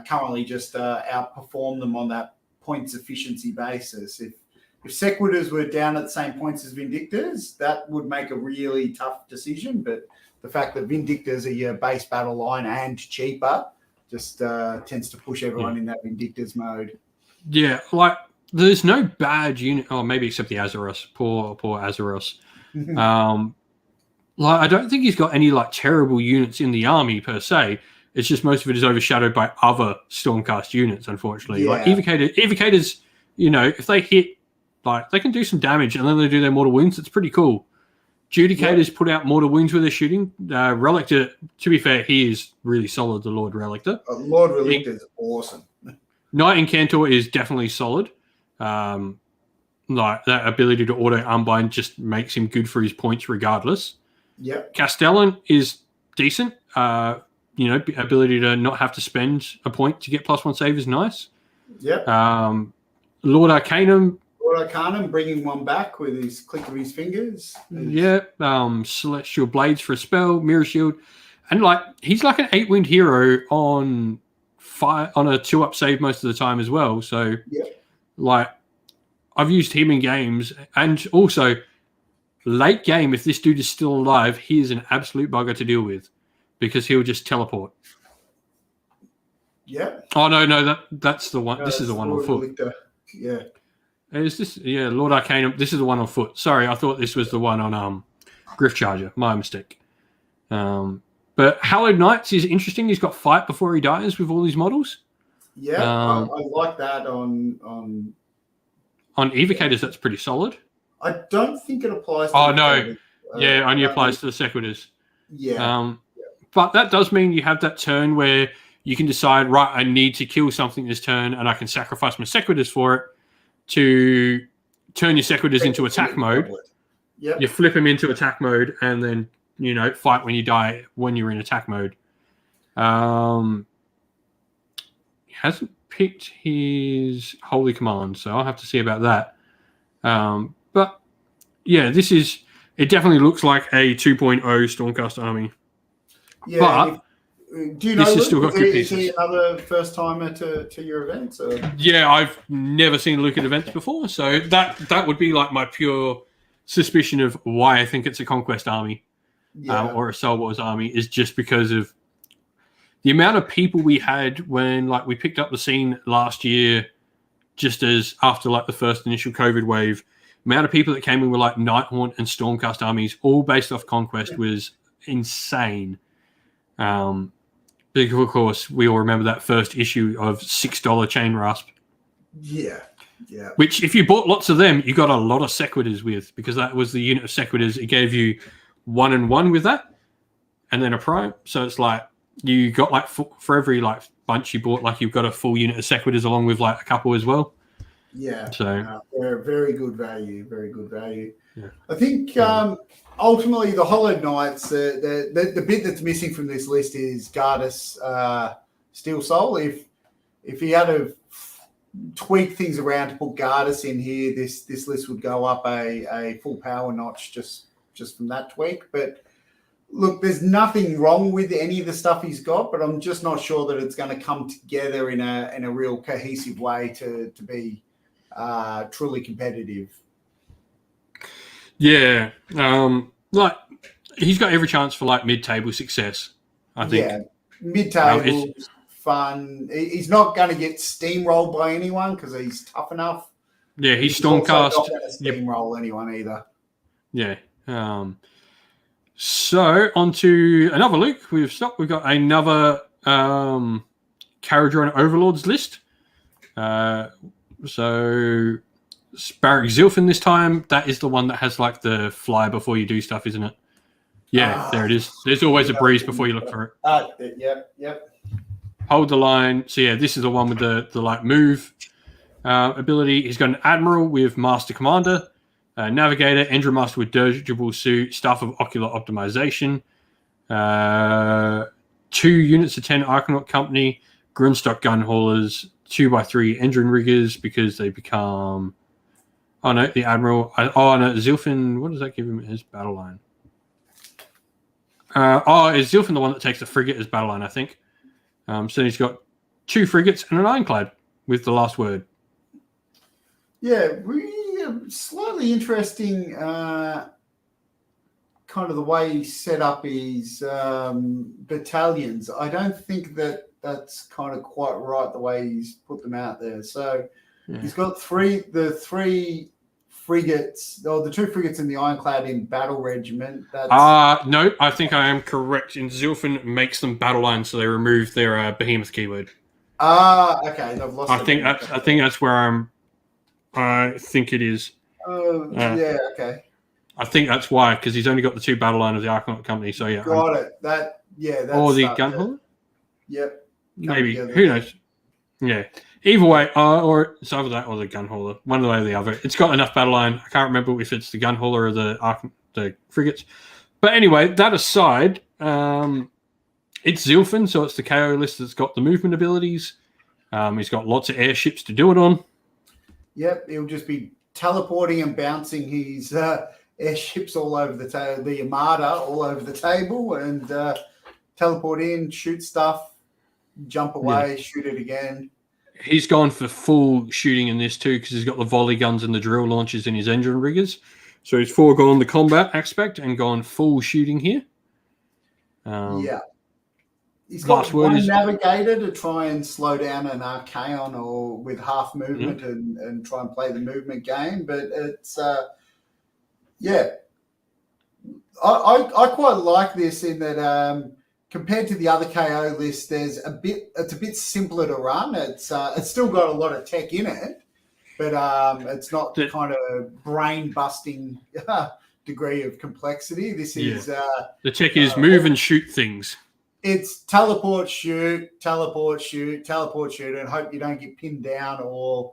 currently just outperform them on that points efficiency basis. if Sequitors were down at the same points as Vindictors, that would make a really tough decision. But the fact that Vindictors are your base battle line and cheaper just tends to push everyone in that Vindictors mode. Yeah, like there's no bad unit. Oh, maybe except the Azeroth. Poor Azeroth. Like I don't think he's got any like terrible units in the army per se. It's just most of it is overshadowed by other Stormcast units, unfortunately. Yeah. Like Evocators, you know, if they hit, like they can do some damage and then they do their mortal wounds. It's pretty cool. Judicators put out mortal wounds with their shooting. Relictor, to be fair, he is really solid. The Lord Relictor. Lord Relictor is awesome. Knight Incantor is definitely solid. Like that ability to auto unbind just makes him good for his points regardless. Yep. Castellan is decent. You know, ability to not have to spend a point to get +1 save is nice. Yep. Lord Arcanum. Lord Arcanum bringing one back with his click of his fingers. Yeah. Celestial Blades for a spell, Mirror Shield. And like he's like an 8-wind hero on a 2-up save most of the time as well. So like I've used him in games, and also late game, if this dude is still alive, he is an absolute bugger to deal with because he'll just teleport. Yeah. Oh no, that's the one. This is the one on foot. Yeah. Is this? Yeah, Lord Arcanum. This is the one on foot. Sorry, I thought this was the one on Griff Charger. My mistake. But Hallowed Knights is interesting. He's got fight before he dies with all these models. Yeah, I like that on Evocators. That's pretty solid. I don't think it applies to only applies to the Sequitors. Yeah. But that does mean you have that turn where you can decide, right, I need to kill something this turn and I can sacrifice my Sequitors for it to turn your Sequitors into attack mode. Yep. You flip him into attack mode and then, you know, fight when you die when you're in attack mode. He hasn't picked his Holy Command, so I'll have to see about that. But yeah, it definitely looks like a 2.0 Stormcast army. Yeah. But do you know, this still got good is pieces. he another first timer to your events? Or? Yeah, I've never seen Luke at events before, so that would be like my pure suspicion of why I think it's a Conquest army or a Soul Wars army is just because of the amount of people we had when like we picked up the scene last year, just as after like the first initial COVID wave. Amount of people that came in were like Nighthaunt and Stormcast armies, all based off Conquest, was insane. Because of course we all remember that first issue of $6 Chain Rasp. Yeah. Yeah. Which, if you bought lots of them, you got a lot of Sequitors with, because that was the unit of Sequitors. It gave you 1 and 1 with that, and then a Prime. So it's like you got like for every like bunch you bought, like you've got a full unit of Sequitors along with like a couple as well. Yeah. So they're very good value. Very good value. Yeah. I think ultimately the Hollowed Knights, the bit that's missing from this list is Gardas Steel Soul. If he had to tweak things around to put Gardas in here, this list would go up a full power notch just from that tweak. But look, there's nothing wrong with any of the stuff he's got, but I'm just not sure that it's going to come together in a real cohesive way to be truly competitive. yeah, like he's got every chance for like mid-table success, I think. Yeah, mid-table, fun. He's not going to get steamrolled by anyone because he's tough enough. Yeah, he's also Stormcast. not going to steamroll anyone either. Yeah. So on to another Luke. We've got another Kharadron Overlords list. So Barrack Zilfin this time. That is the one that has like the fly before you do stuff, isn't it? Yeah, there it is. There's always a breeze before you look for it. Yep. Hold the line. So yeah, this is the one with the like move ability. He's got an Admiral with Master Commander, Navigator, Endra Master with Dirigible Suit, Staff of Ocular Optimization, 2 units of 10 Archanaut Company, Grunstock Gun Haulers, 2x3 Endrin Riggers because they become. Oh no, the Admiral. Zilfin. What does that give him as battle line? Is Zilfin the one that takes the frigate as battle line? I think. So he's got 2 frigates and an ironclad with the last word. Yeah, slightly interesting kind of the way he set up his battalions. I don't think that's kind of quite right the way he's put them out there. So he's got the three frigates, or the 2 frigates in the Ironclad in Battle Regiment. No, I think I am correct. In Zilfin makes them battle lines, so they remove their Behemoth keyword. Okay. They've lost. I think that's where I think it is. Okay. I think that's why, because he's only got the 2 battle line of the Archon Company. So yeah, got it. That's or the Gunhauler. Yep. Maybe. Who knows? Yeah. Either way, or it's either that or the Gunhauler. One way or the other. It's got enough battle line. I can't remember if it's the Gunhauler or the frigates. But anyway, that aside, it's Zilfin, so it's the KO list that's got the movement abilities. He's got lots of airships to do it on. Yep, he'll just be teleporting and bouncing his airships all over the table, the Armada all over the table, and teleport in, shoot stuff, jump away, shoot it again. He's gone for full shooting in this too, because he's got the volley guns and the drill launchers in his engine riggers. So he's foregone the combat aspect and gone full shooting here. He's got one navigator to try and slow down an Archaon or with half movement and try and play the movement game. But it's, I quite like this in that compared to the other KO list, it's a bit simpler to run. It's still got a lot of tech in it, but it's not the kind of brain-busting degree of complexity. This is... the tech is move and shoot things. It's teleport, shoot, and hope you don't get pinned down, or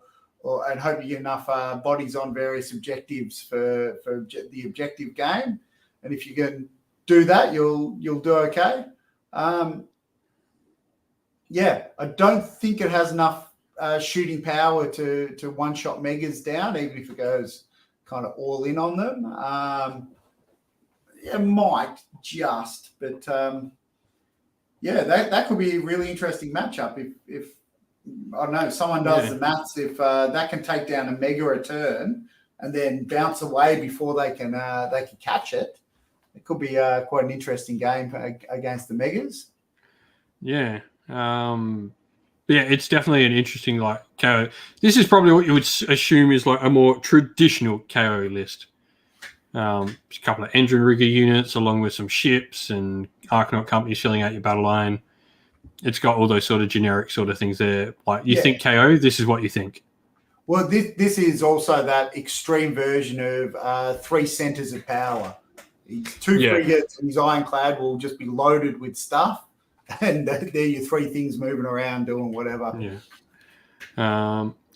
and hope you get enough bodies on various objectives for the objective game. And if you can do that, you'll do okay. I don't think it has enough shooting power to one-shot megas down, even if it goes kind of all in on them. It might just, but. That could be a really interesting matchup if I don't know, someone does the maths. If that can take down a mega a turn and then bounce away before they can catch it, it could be quite an interesting game against the megas. Yeah, it's definitely an interesting KO. This is probably what you would assume is a more traditional KO list. A couple of engine rigger units along with some ships and Archon companies filling out your battle line. It's got all those sort of generic sort of things there. You think KO, this is what you think. Well, this is also that extreme version of 3 centers of power. 2 frigates and his Ironclad will just be loaded with stuff, and they're your 3 things moving around doing whatever.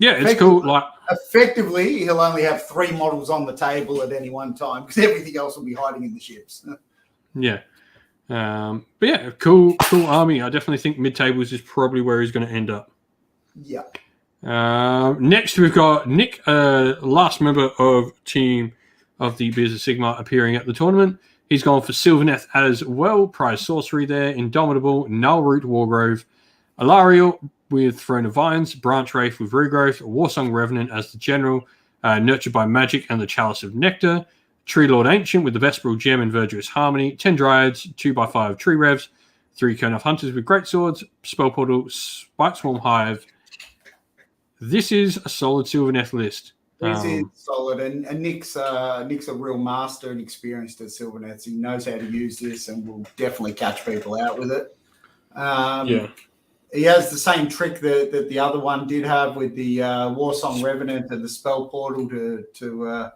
It's cool. Effectively, he'll only have 3 models on the table at any one time because everything else will be hiding in the ships. Cool army. I definitely think mid-tables is probably where he's going to end up. Yeah. Next, we've got Nick, last member of team of the Beers of Sigmar, appearing at the tournament. He's gone for Sylvaneth as well. Prize sorcery there. Indomitable, Nullroot Wargrove, Alariel with Throne of Vines, Branch Wraith with Regrowth, Warsong Revenant as the general, Nurtured by Magic and the Chalice of Nectar, Tree Lord Ancient with the Vesperal Gem and Verdurous Harmony, 10 Dryads, 2x5 Tree Revs, 3 Kernoth Hunters with Great Swords, Spell Portal, Spite Swarm Hive. This is a solid Sylvaneth list. This is solid, and Nick's a real master and experienced at Sylvaneth. He knows how to use this and will definitely catch people out with it. He has the same trick that the other one did have with the Warsong Revenant and the Spell Portal to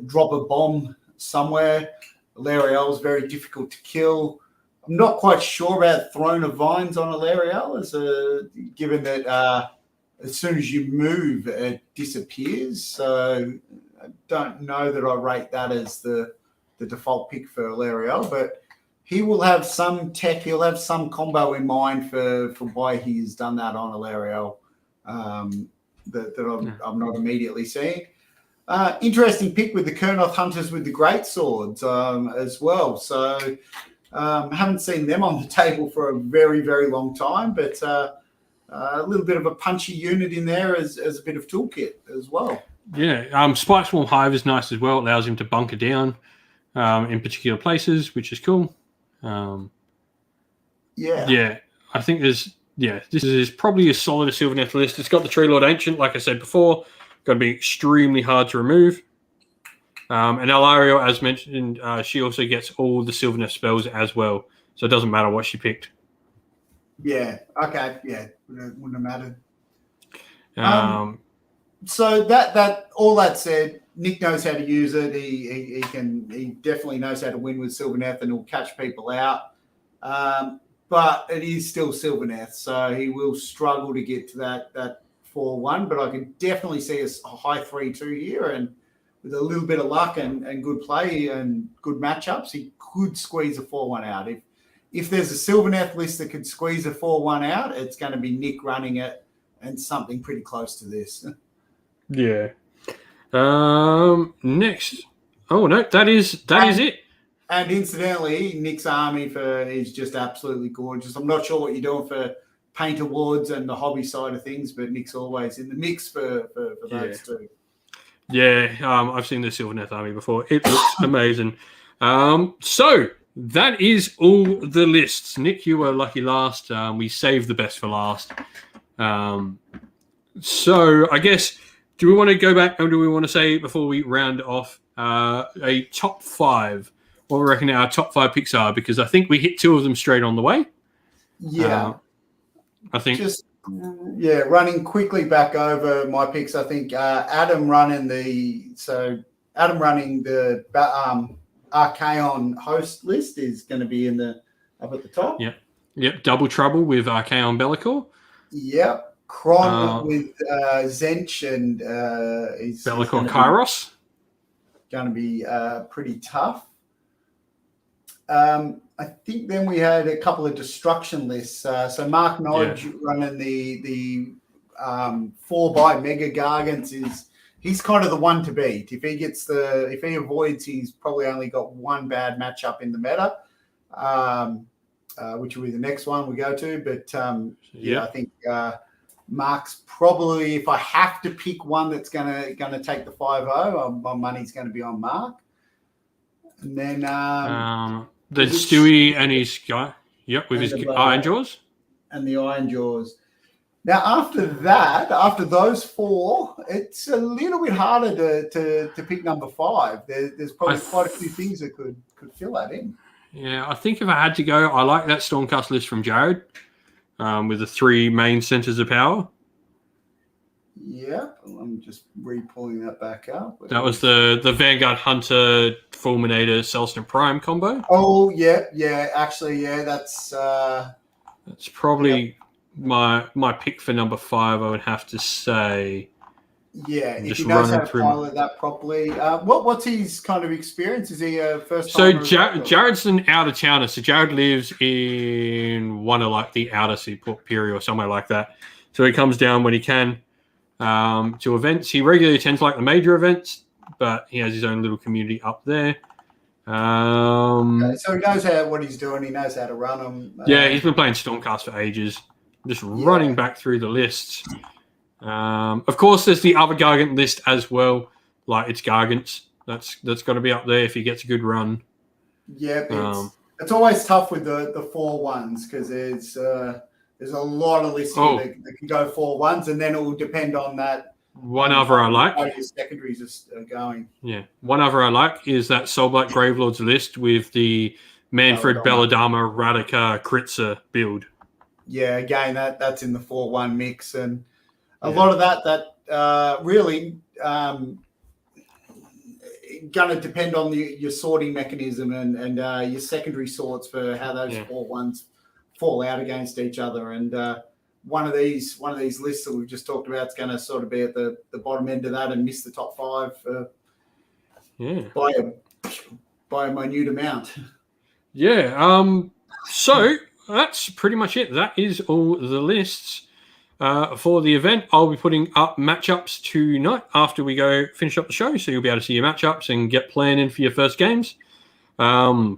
drop a bomb somewhere. Alariel is very difficult to kill. I'm not quite sure about Throne of Vines on Alariel, given that as soon as you move, it disappears. So I don't know that I rate that as the default pick for Alariel, but he will have some tech. He'll have some combo in mind for why he's done that on Alariel that I'm not immediately seeing. Interesting pick with the Kernoth Hunters with the Great Swords as well. So haven't seen them on the table for a very, very long time, but a little bit of a punchy unit in there as a bit of toolkit as well. Yeah, Spike Swarm Hive is nice as well. It allows him to bunker down in particular places, which is cool. Yeah, I think this is probably as solid a Sylvaneth list. It's got the Tree Lord Ancient, like I said before, going to be extremely hard to remove. And Alario, as mentioned, she also gets all the Sylvaneth spells as well, so it doesn't matter what she picked. Yeah. Okay. Yeah. Wouldn't have mattered. So that all that said, Nick knows how to use it. He definitely knows how to win with Sylvaneth, and he'll catch people out. But it is still Sylvaneth, so he will struggle to get to that 4-1. But I can definitely see a high 3-2 here, and with a little bit of luck and good play and good matchups, he could squeeze a 4-1 out. If there's a Sylvaneth list that could squeeze a 4-1 out, it's going to be Nick running it and something pretty close to this. Yeah. Next. Oh no, that is it. And incidentally, Nick's army is just absolutely gorgeous. I'm not sure what you're doing for paint awards and the hobby side of things, but Nick's always in the mix for those two. Yeah, I've seen the Sylvaneth army before. It looks amazing. So that is all the lists. Nick, you were lucky last. We saved the best for last. So I guess, do we want to go back, or do we want to say before we round off a top 5? What we reckon our top 5 picks are? Because I think we hit 2 of them straight on the way. Yeah, I think running quickly back over my picks. I think Adam running the Archaon host list is going to be up at the top. Yep. Double Trouble with Archaon Be'lakor. Yep. Khorne with Zench and Be'lakor Kairos. Going to be pretty tough. I think then we had a couple of destruction lists. So Mark Nodge running the 4x Mega Gargants he's kind of the one to beat. If he avoids, he's probably only got one bad matchup in the meta, which will be the next one we go to. But I think Mark's probably, if I have to pick one that's gonna take the 5-0, my money's going to be on Mark. And then the Stewie and his guy, with his Ironjawz. And the Ironjawz. Now, after those 4, it's a little bit harder to pick number 5. There's probably quite a few things that could fill that in. Yeah, I think if I had to go, I like that Stormcast list from Jared with the 3 main centers of power. Yeah, I'm just re-pulling that back up. That was the Vanguard Hunter Fulminator Celestin Prime combo. Oh, yeah. Actually, that's probably my pick for number 5, I would have to say. Yeah, if he knows how to pilot that properly. What's his kind of experience? Is he a first time? So Jared's an out-of-towner. So Jared lives in one of like the outer Seaport Pirie or somewhere like that. So he comes down when he can to events. He regularly attends like the major events, but he has his own little community up there. So he knows what he's doing. He knows how to run them. He's been playing Stormcast for ages. Just running back through the lists. Of course, there's the other Gargant list as well. Like it's Gargants. That's got to be up there if he gets a good run. Yeah, it's always tough with the 4-1s because there's a lot of lists that can go 4-1s, and then it will depend on that. One other I like. How your secondaries are going. Yeah, one other I like is that Soulblight Gravelords list with the Manfred Belladama Radika Kritza build. Yeah, again, that's in the 4-1 mix, and a lot of that really going to depend on your sorting mechanism and your secondary sorts for how those 4-1s fall out against each other. And one of these lists that we've just talked about is going to sort of be at the bottom end of that and miss the top 5 by a minute amount. Yeah. So that's pretty much it. That is all the lists for the event. I'll be putting up matchups tonight after we go finish up the show, so you'll be able to see your matchups and get planning for your first games. I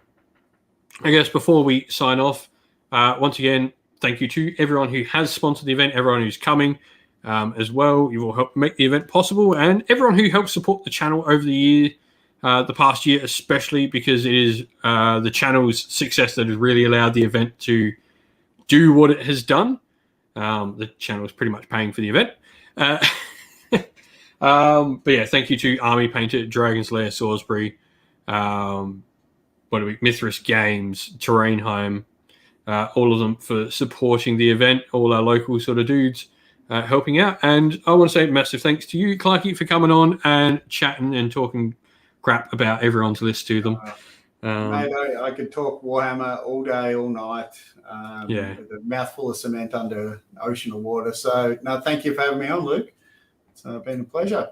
guess before we sign off, once again, thank you to everyone who has sponsored the event, everyone who's coming. as well. You will help make the event possible, and everyone who helps support the channel over the year, the past year especially, because it is the channel's success that has really allowed the event to do what it has done. The channel is pretty much paying for the event. But yeah, thank you to Army Painter, Dragon Slayer, Salisbury, Mithras Games, Terrainheim, all of them for supporting the event, all our local sort of dudes helping out. And I want to say massive thanks to you, Clarky, for coming on and chatting and talking crap about everyone's list to them. Mate, I could talk Warhammer all day, all night. With a mouthful of cement under an ocean of water. So, no, thank you for having me on, Luke. It's been a pleasure.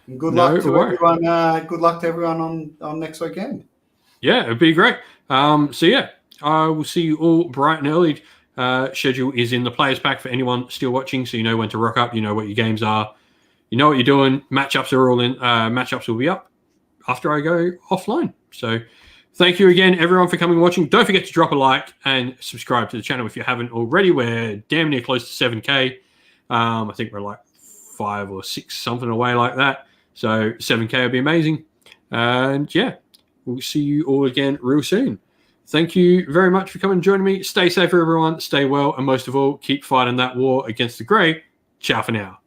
And good luck to everyone. Good luck to everyone on next weekend. Yeah, it'd be great. So yeah, I will see you all bright and early. Schedule is in the players pack for anyone still watching, so you know when to rock up. You know what your games are. You know what you're doing. Matchups are all in. Matchups will be up after I go offline. So thank you again, everyone, for coming and watching. Don't forget to drop a like and subscribe to the channel if you haven't already. We're damn near close to 7K. I think we're like 5 or 6 something away like that. So 7K would be amazing. And yeah, we'll see you all again real soon. Thank you very much for coming and joining me. Stay safe, everyone. Stay well. And most of all, keep fighting that war against the grey. Ciao for now.